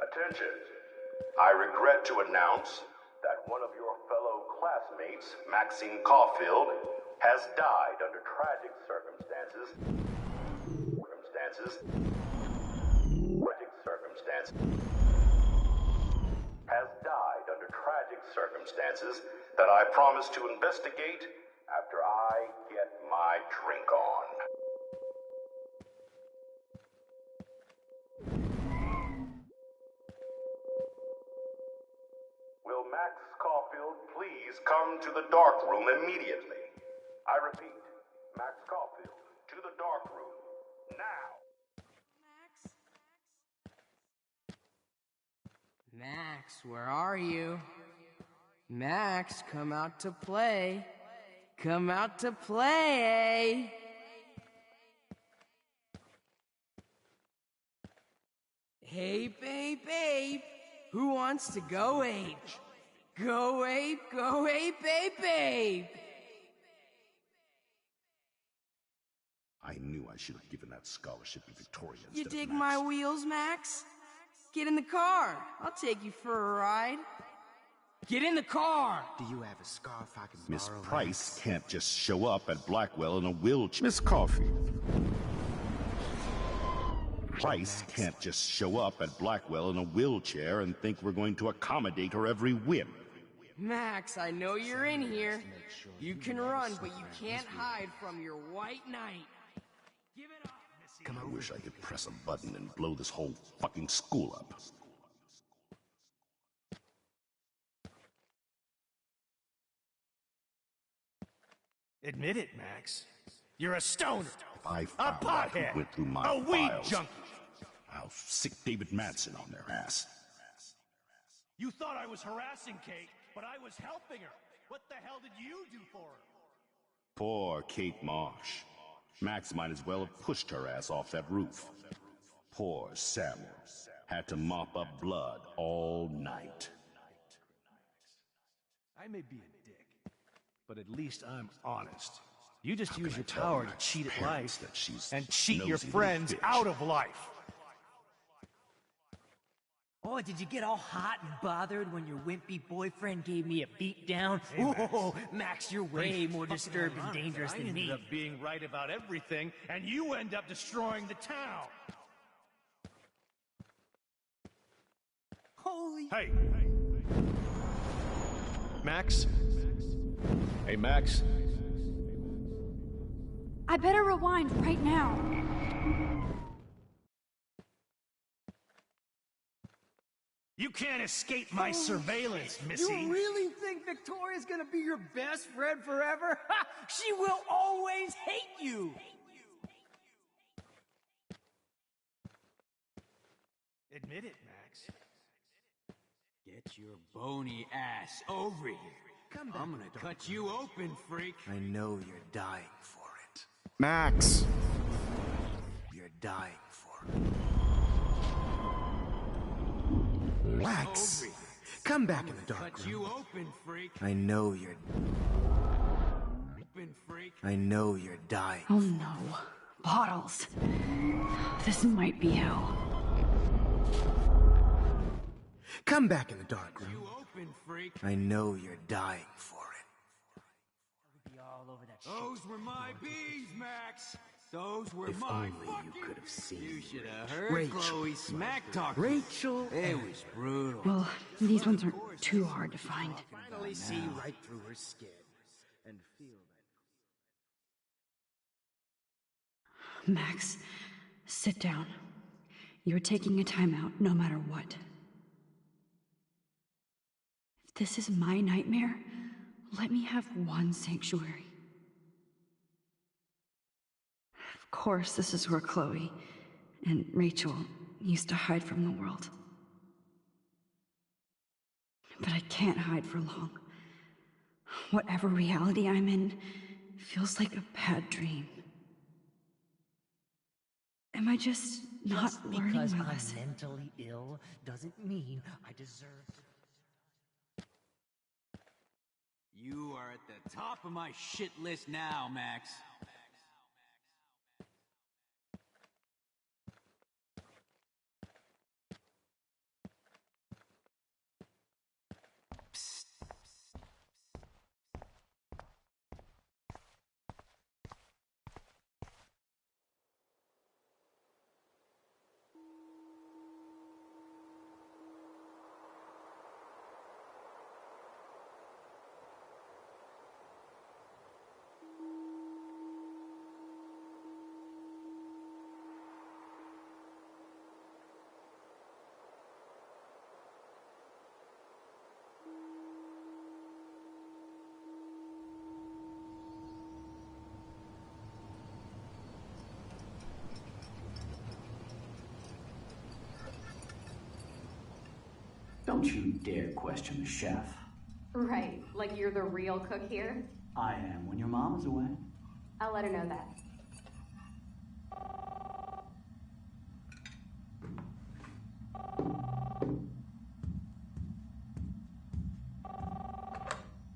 Attention. I regret to announce that one of your fellow classmates, Maxine Caulfield, has died under tragic circumstances. Has died under tragic circumstances that I promise to investigate after I get my drink on. Will Max Caulfield please come to the dark room immediately? I repeat, Max Caulfield, to the dark room, now! Max, where are you? Max, come out to play. Come out to play, eh? Hey, babe, who wants to go ape? Go ape, babe. I knew I should have given that scholarship to Victoria You instead dig of Max. my wheels, Max? Get in the car. I'll take you for a ride. Get in the car! Do you have a scarf I can Miss borrow? Price can't just show up at Blackwell in a wheelchair. Miss Caulfield. Price can't just show up at Blackwell in a wheelchair and think we're going to accommodate her every whim. Max, I know you're in here. You can run, but you can't hide from your white knight. Give it up, Missy. I wish I could press a button and blow this whole fucking school up. Admit it, Max. You're a stoner. If I A found out who pothead. went through my A weed files, junkie. I'll sick David Madsen on their ass. You thought I was harassing Kate, but I was helping her. What the hell did you do for her? Poor Kate Marsh. Max might as well have pushed her ass off that roof. Poor Samuel. Had to mop up blood all night. I may be a dick, but at least I'm honest. You just How use can your I tell power to Max's cheat at parents life that she's and cheat your nosy little friends bitch? out of life. Oh, did you get all hot and bothered when your wimpy boyfriend gave me a beat down? Hey, Max. Oh, Max, you're way more disturbed and dangerous I than ended me. up being right about everything, and you end up destroying the town. Holy... Hey! Max? Hey, Max? I better rewind right now. You can't escape my surveillance, Missy. You really think Victoria's gonna be your best friend forever? Ha! She will always hate you! Admit it, Max. Get your bony ass over here. I'm gonna cut you open, freak. I know you're dying for it. Max! You're dying for it. Max! Come back in the dark Cut you room. open, freak. I know you're... Open, freak. I know you're dying. Oh no. Bottles. This might be hell. Come back in the dark room. You open, freak. I know you're dying for it. Be all over that Those were my bees, Max. Those were If my only you could have seen. You should have heard Rachel. Chloe smack talk. Rachel. It was brutal. Well, these ones aren't too hard to find. Finally see right through her skin and feel that. Max, sit down. You're taking a timeout no matter what. If this is my nightmare, let me have one sanctuary. course, this is where Chloe and Rachel used to hide from the world. But I can't hide for long. Whatever reality I'm in feels like a bad dream. Am I just not Just learning because my I'm lesson? mentally ill doesn't mean I deserve to. You are at the top of my shit list now, Max. Don't you dare question the chef. Right, like you're the real cook here? I am when your mom is away. I'll let her know that.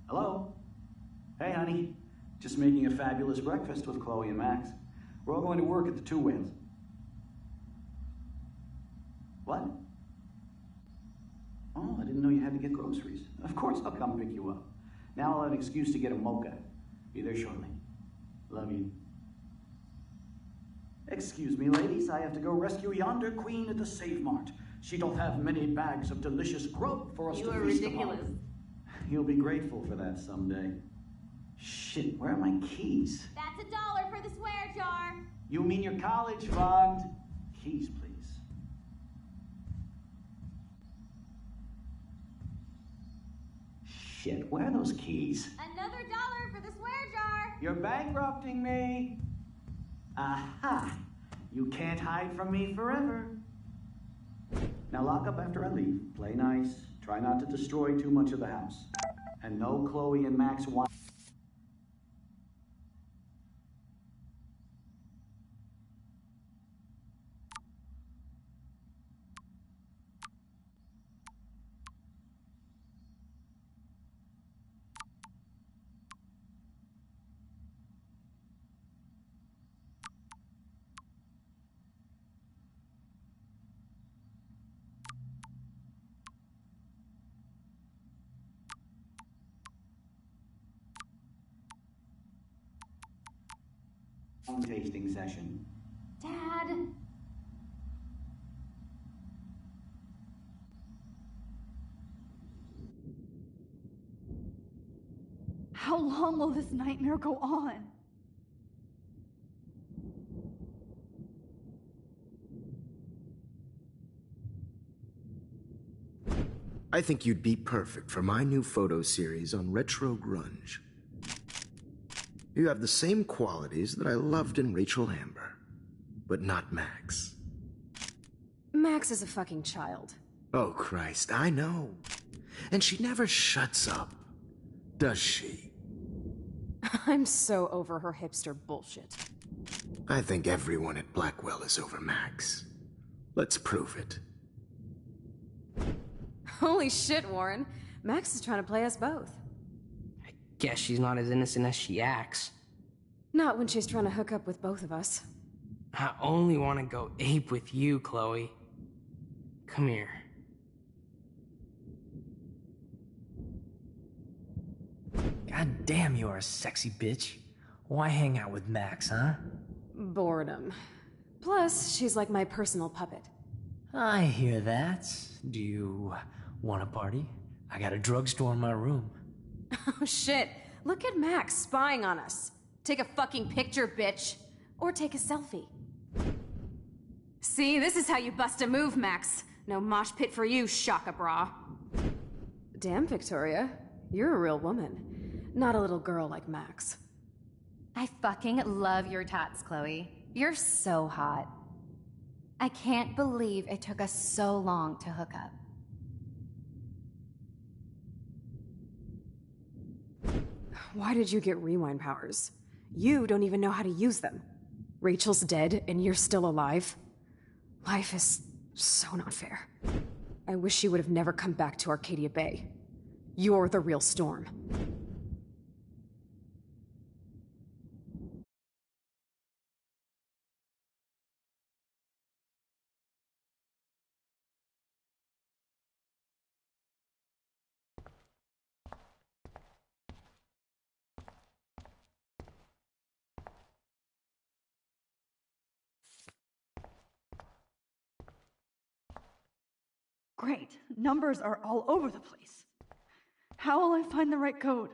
Hello? Hey, honey. Just making a fabulous breakfast with Chloe and Max. We're all going to work at the Two Whales. What? Oh, I didn't know you had to get groceries. Of course I'll come pick you up. Now I'll have an excuse to get a mocha. Be there shortly. Love you. Excuse me, ladies. I have to go rescue yonder queen at the Save Mart. She doth have many bags of delicious grub for us You to are feast ridiculous. upon. You'll be grateful for that someday. Shit, where are my keys? That's $1 for the swear jar. You mean your college fund? Keys, please. Shit, where are those keys? Another $1 for the swear jar. You're bankrupting me. Aha! You can't hide from me forever. Now lock up after I leave. Play nice. Try not to destroy too much of the house. And no Chloe and Max want. Tasting session. Dad. How long will this nightmare go on? I think you'd be perfect for my new photo series on retro grunge. You have the same qualities that I loved in Rachel Amber, but not Max. Max is a fucking child. Oh, Christ, I know. And she never shuts up, does she? I'm so over her hipster bullshit. I think everyone at Blackwell is over Max. Let's prove it. Holy shit, Warren. Max is trying to play us both. Guess she's not as innocent as she acts. Not when she's trying to hook up with both of us. I only want to go ape with you, Chloe. Come here. God damn, you are a sexy bitch. Why hang out with Max, huh? Boredom. Plus, she's like my personal puppet. I hear that. Do you want a party? I got a drugstore in my room. Oh shit. Look at Max spying on us. Take a fucking picture, bitch. Or take a selfie. See, this is how you bust a move, Max. No mosh pit for you, Shaka Bra. Damn, Victoria. You're a real woman. Not a little girl like Max. I fucking love your tats, Chloe. You're so hot. I can't believe it took us so long to hook up. Why did you get rewind powers? You don't even know how to use them. Rachel's dead and you're still alive. Life is so not fair. I wish she would have never come back to Arcadia Bay. You're the real Storm. Great. Numbers are all over the place. How will I find the right code?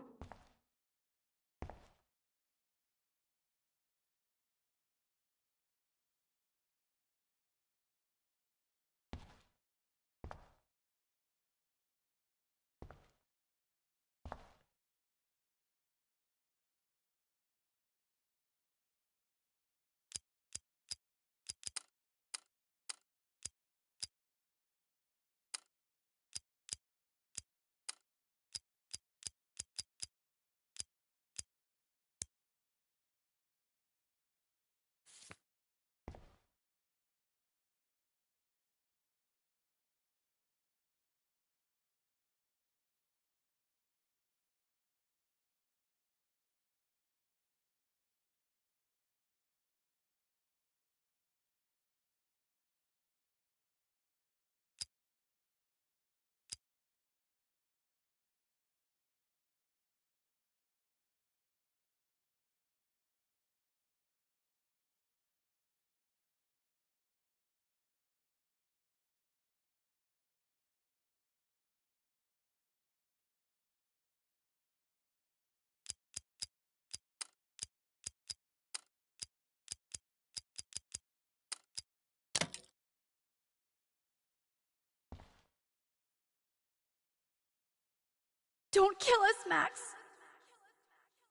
Don't kill us, Max!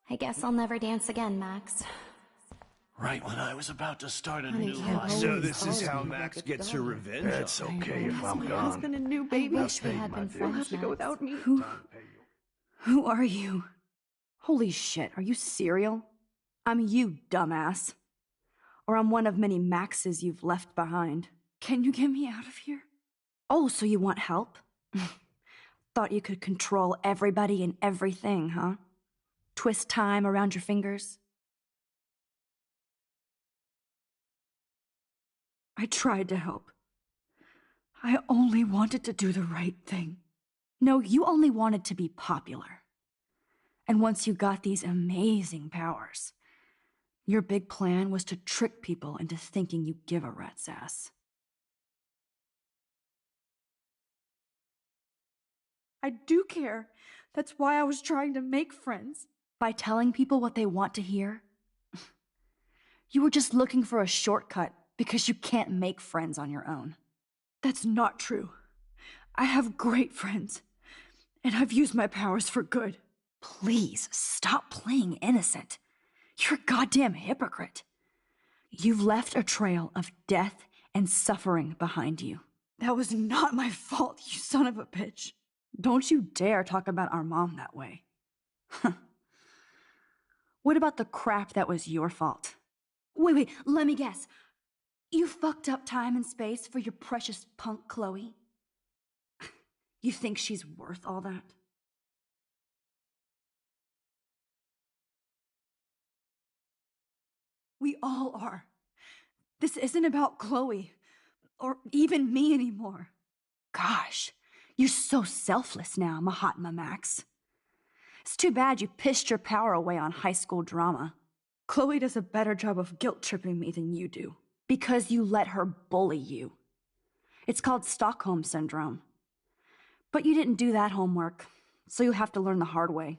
I guess I'll never dance again, Max. Right when I was about to start a Honey, new can't life. always So this is always how be Max like a gets her dog. revenge. It's okay if I'm My gone. husband and new baby. I wish we had been You'll friends, have to go Max. without me. Who are you? Holy shit, are you serial? I'm you, dumbass. Or I'm one of many Maxes you've left behind. Can you get me out of here? Oh, so you want help? Thought you could control everybody and everything, huh? Twist time around your fingers? I tried to help. I only wanted to do the right thing. No, you only wanted to be popular. And once you got these amazing powers, your big plan was to trick people into thinking you give a rat's ass. I do care. That's why I was trying to make friends. By telling people what they want to hear? You were just looking for a shortcut because you can't make friends on your own. That's not true. I have great friends, and I've used my powers for good. Please, stop playing innocent. You're a goddamn hypocrite. You've left a trail of death and suffering behind you. That was not my fault, you son of a bitch. Don't you dare talk about our mom that way. What about the crap that was your fault? Wait, let me guess. You fucked up time and space for your precious punk Chloe? You think she's worth all that? We all are. This isn't about Chloe, or even me anymore. Gosh, you're so selfless now, Mahatma Max. It's too bad you pissed your power away on high school drama. Chloe does a better job of guilt-tripping me than you do, because you let her bully you. It's called Stockholm Syndrome. But you didn't do that homework, so you'll have to learn the hard way.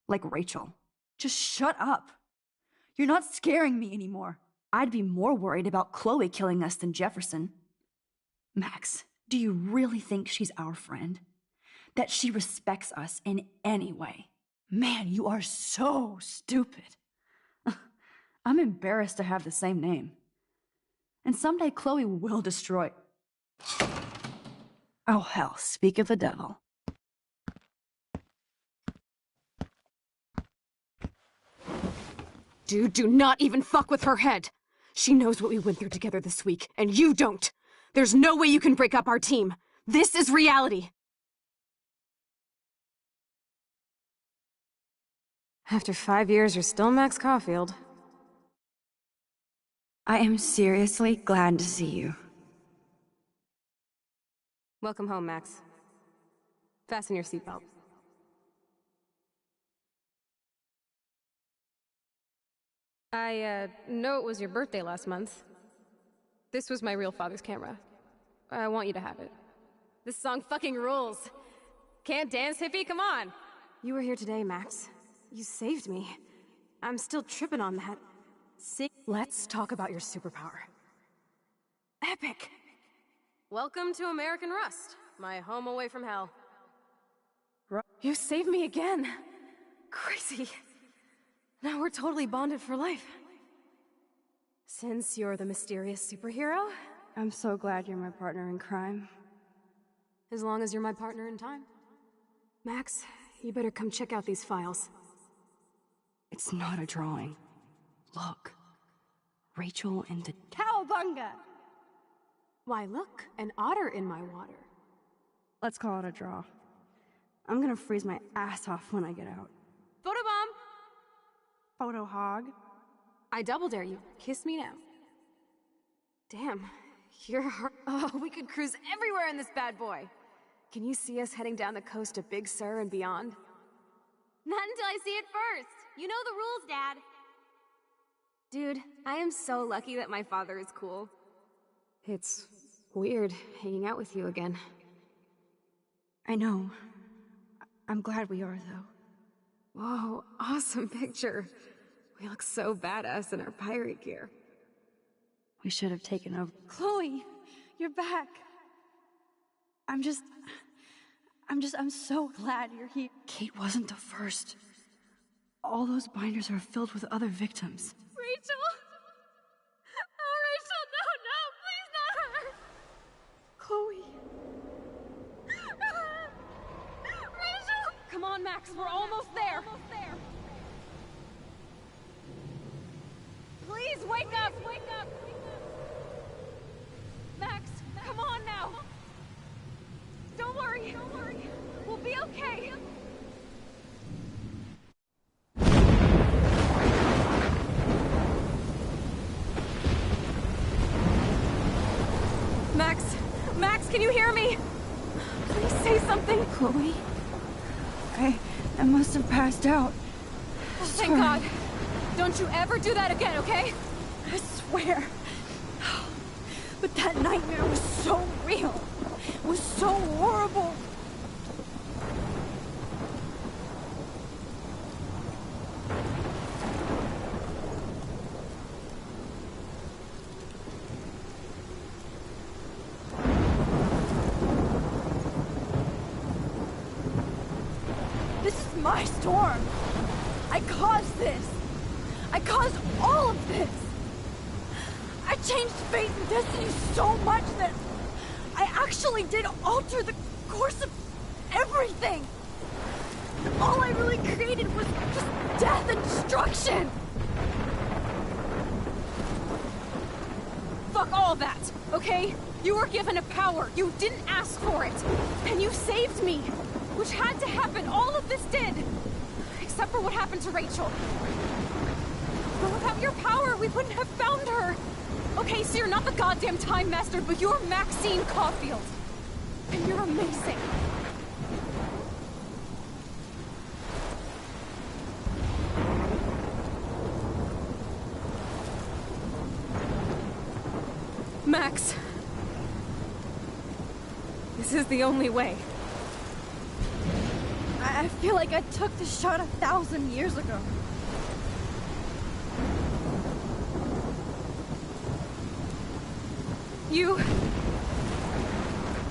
Like Rachel. Just shut up. You're not scaring me anymore. I'd be more worried about Chloe killing us than Jefferson. Max, do you really think she's our friend? That she respects us in any way? Man, you are so stupid. I'm embarrassed to have the same name. And someday Chloe will destroy... Oh hell, speak of the devil. Dude, do not even fuck with her head! She knows what we went through together this week, and you don't! There's no way you can break up our team! This is reality! After 5 years, you're still Max Caulfield. I am seriously glad to see you. Welcome home, Max. Fasten your seatbelt. I know it was your birthday last month. This was my real father's camera. I want you to have it. This song fucking rules. Can't dance, hippie? Come on! You were here today, Max. You saved me. I'm still tripping on that. Let's talk about your superpower. Epic! Welcome to American Rust, my home away from hell. You saved me again! Crazy. Now we're totally bonded for life. Since you're the mysterious superhero, I'm so glad you're my partner in crime. As long as you're my partner in time. Max, you better come check out these files. It's not a drawing. Look. Rachel and the... Cowabunga! Why look, an otter in my water. Let's call it a draw. I'm gonna freeze my ass off when I get out. Photobomb! Photo hog. I double dare you. Kiss me now. Damn, you're hard. Oh, we could cruise everywhere in this bad boy. Can you see us heading down the coast to Big Sur and beyond? Not until I see it first. You know the rules, Dad. Dude, I am so lucky that my father is cool. It's weird hanging out with you again. I know. I'm glad we are, though. Whoa, awesome picture. We look so badass in our pirate gear. We should have taken over. Chloe, you're back. I'm so glad you're here. Kate wasn't the first. All those binders are filled with other victims. Rachel! Oh, Rachel, no, please not her! Chloe. Rachel! Come on, Max, we're almost there. Please wake up! Max, come on now! Don't worry. We'll be okay. Max, can you hear me? Please say something. Chloe? I must have passed out. Thank God. Don't you ever do that again, okay? I swear. But that nightmare was so real. It was so horrible. This is my storm. I caused this. I caused all of this. I changed fate and destiny so much that I actually did alter the course of everything. All I really created was just death and destruction. Fuck all that, okay? You were given a power. You didn't ask for it. And you saved me, which had to happen. All of this did. Except for what happened to Rachel. But without your power, we wouldn't have found her. Okay, so you're not the goddamn Time Master, but you're Maxine Caulfield. And you're amazing. Max. This is the only way. I feel like I took the shot 1,000 years ago.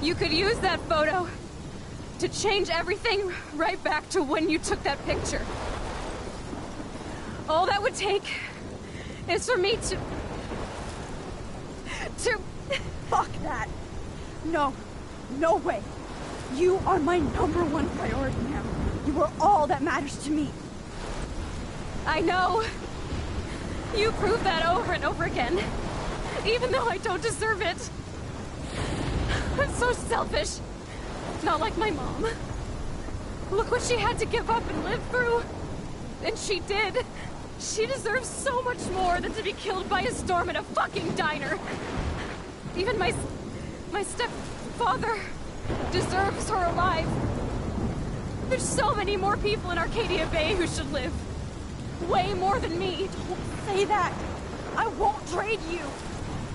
You could use that photo to change everything right back to when you took that picture. All that would take is for me to... Fuck that! No. No way. You are my #1 priority now. You are all that matters to me. I know. You prove that over and over again. Even though I don't deserve it. I'm so selfish. Not like my mom. Look what she had to give up and live through. And she did. She deserves so much more than to be killed by a storm in a fucking diner. Even my stepfather deserves her alive. There's so many more people in Arcadia Bay who should live. Way more than me. Don't say that. I won't trade you.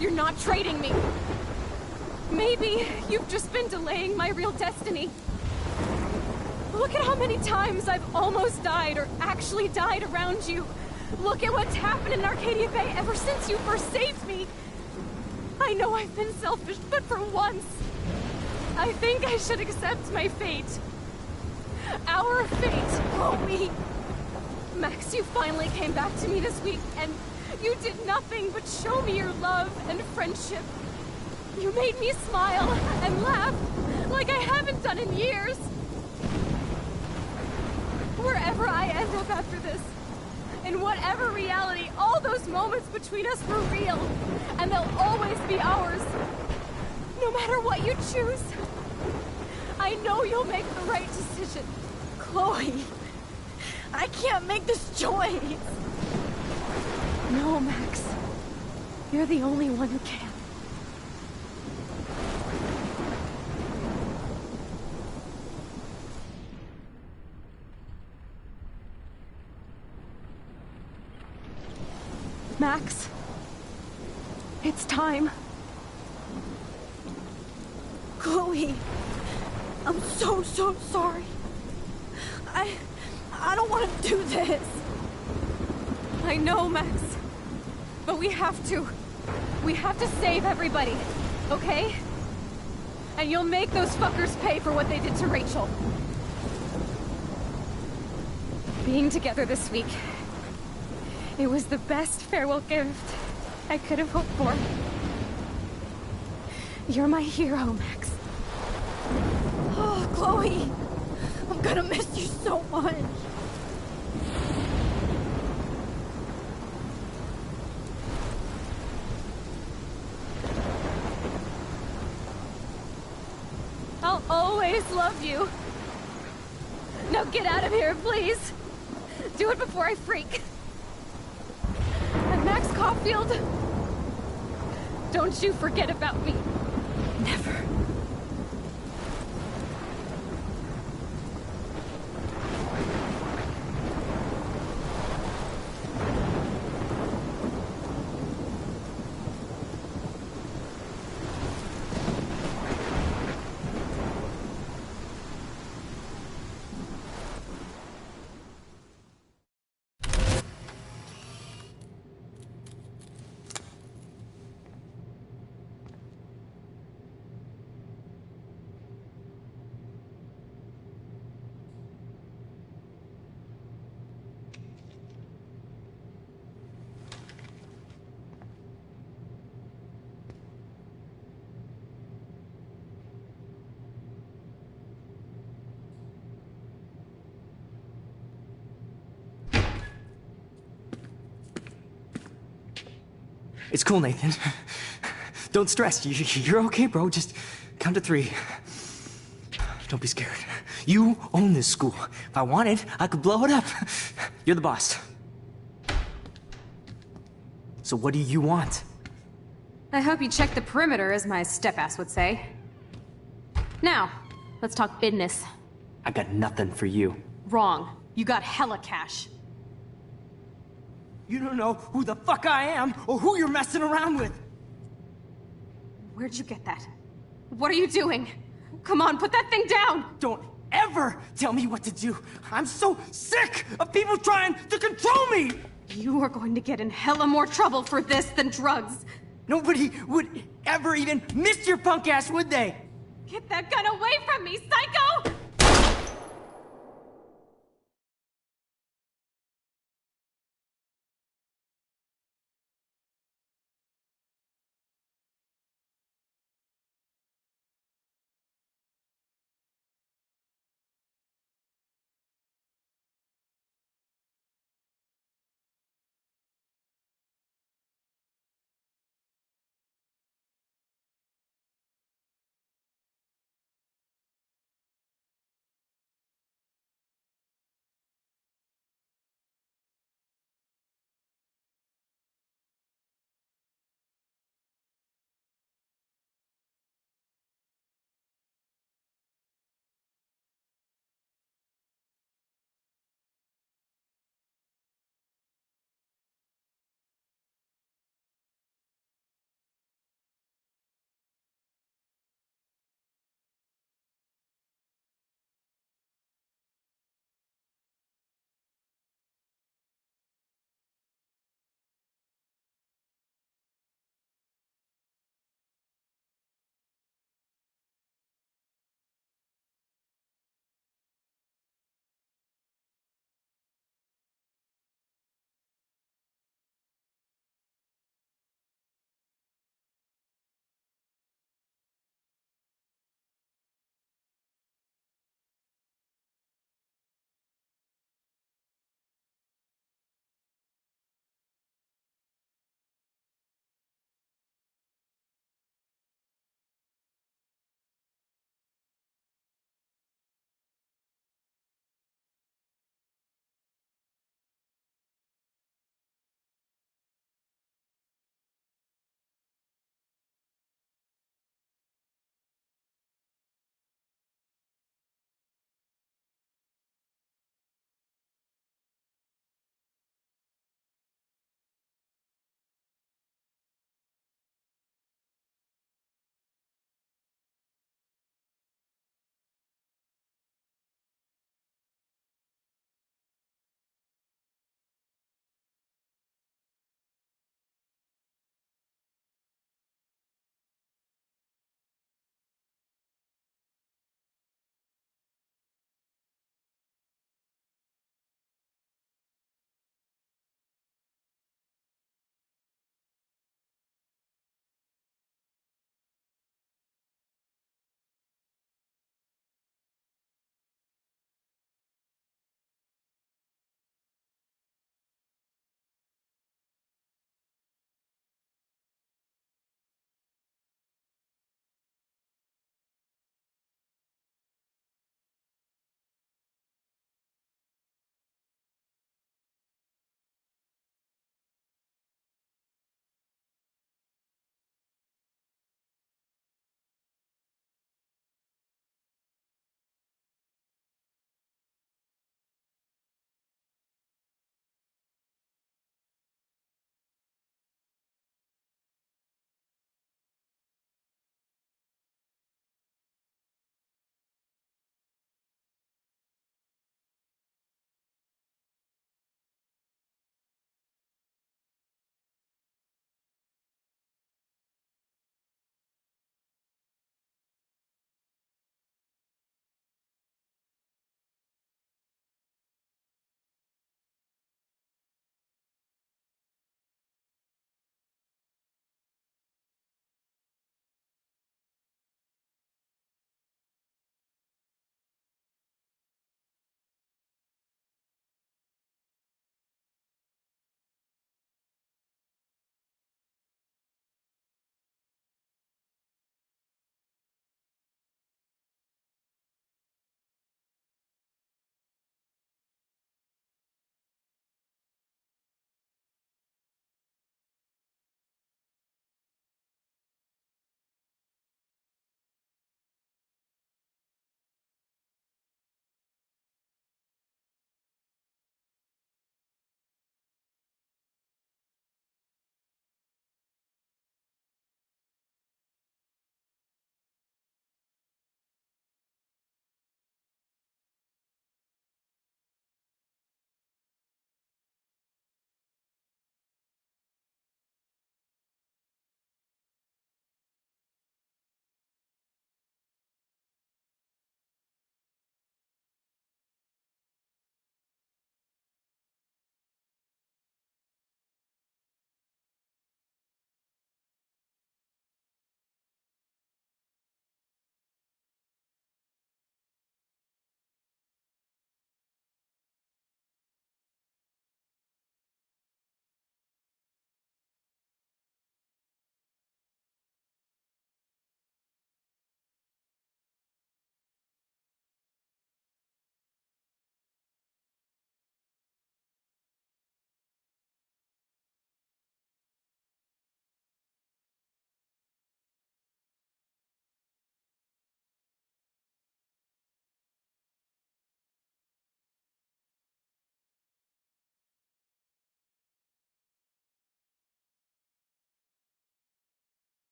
You're not trading me. Maybe you've just been delaying my real destiny. Look at how many times I've almost died or actually died around you. Look at what's happened in Arcadia Bay ever since you first saved me. I know I've been selfish, but for once, I think I should accept my fate. Our fate, Chloe. Max, you finally came back to me this week, and you did nothing but show me your love and friendship. You made me smile and laugh like I haven't done in years. Wherever I end up after this, in whatever reality, all those moments between us were real, and they'll always be ours. No matter what you choose, I know you'll make the right decision. Chloe, I can't make this choice. No, Max. You're the only one who can. Max, it's time. Chloe, I'm so sorry. I don't want to do this. I know, Max. But we have to. We have to save everybody, okay? And you'll make those fuckers pay for what they did to Rachel. Being together this week, it was the best farewell gift I could have hoped for. You're my hero, Max. Oh, Chloe, I'm gonna miss you so much. I'll always love you. Now get out of here, please. Do it before I freak. And Max Caulfield, don't you forget about me. Never. It's cool, Nathan. Don't stress. You're okay, bro. Just count to 3. Don't be scared. You own this school. If I wanted, I could blow it up. You're the boss. So what do you want? I hope you check the perimeter, as my step-ass would say. Now, let's talk business. I got nothing for you. Wrong. You got hella cash. You don't know who the fuck I am or who you're messing around with. Where'd you get that? What are you doing? Come on, put that thing down! Don't ever tell me what to do. I'm so sick of people trying to control me! You are going to get in hella more trouble for this than drugs. Nobody would ever even miss your punk ass, would they? Get that gun away from me, psycho!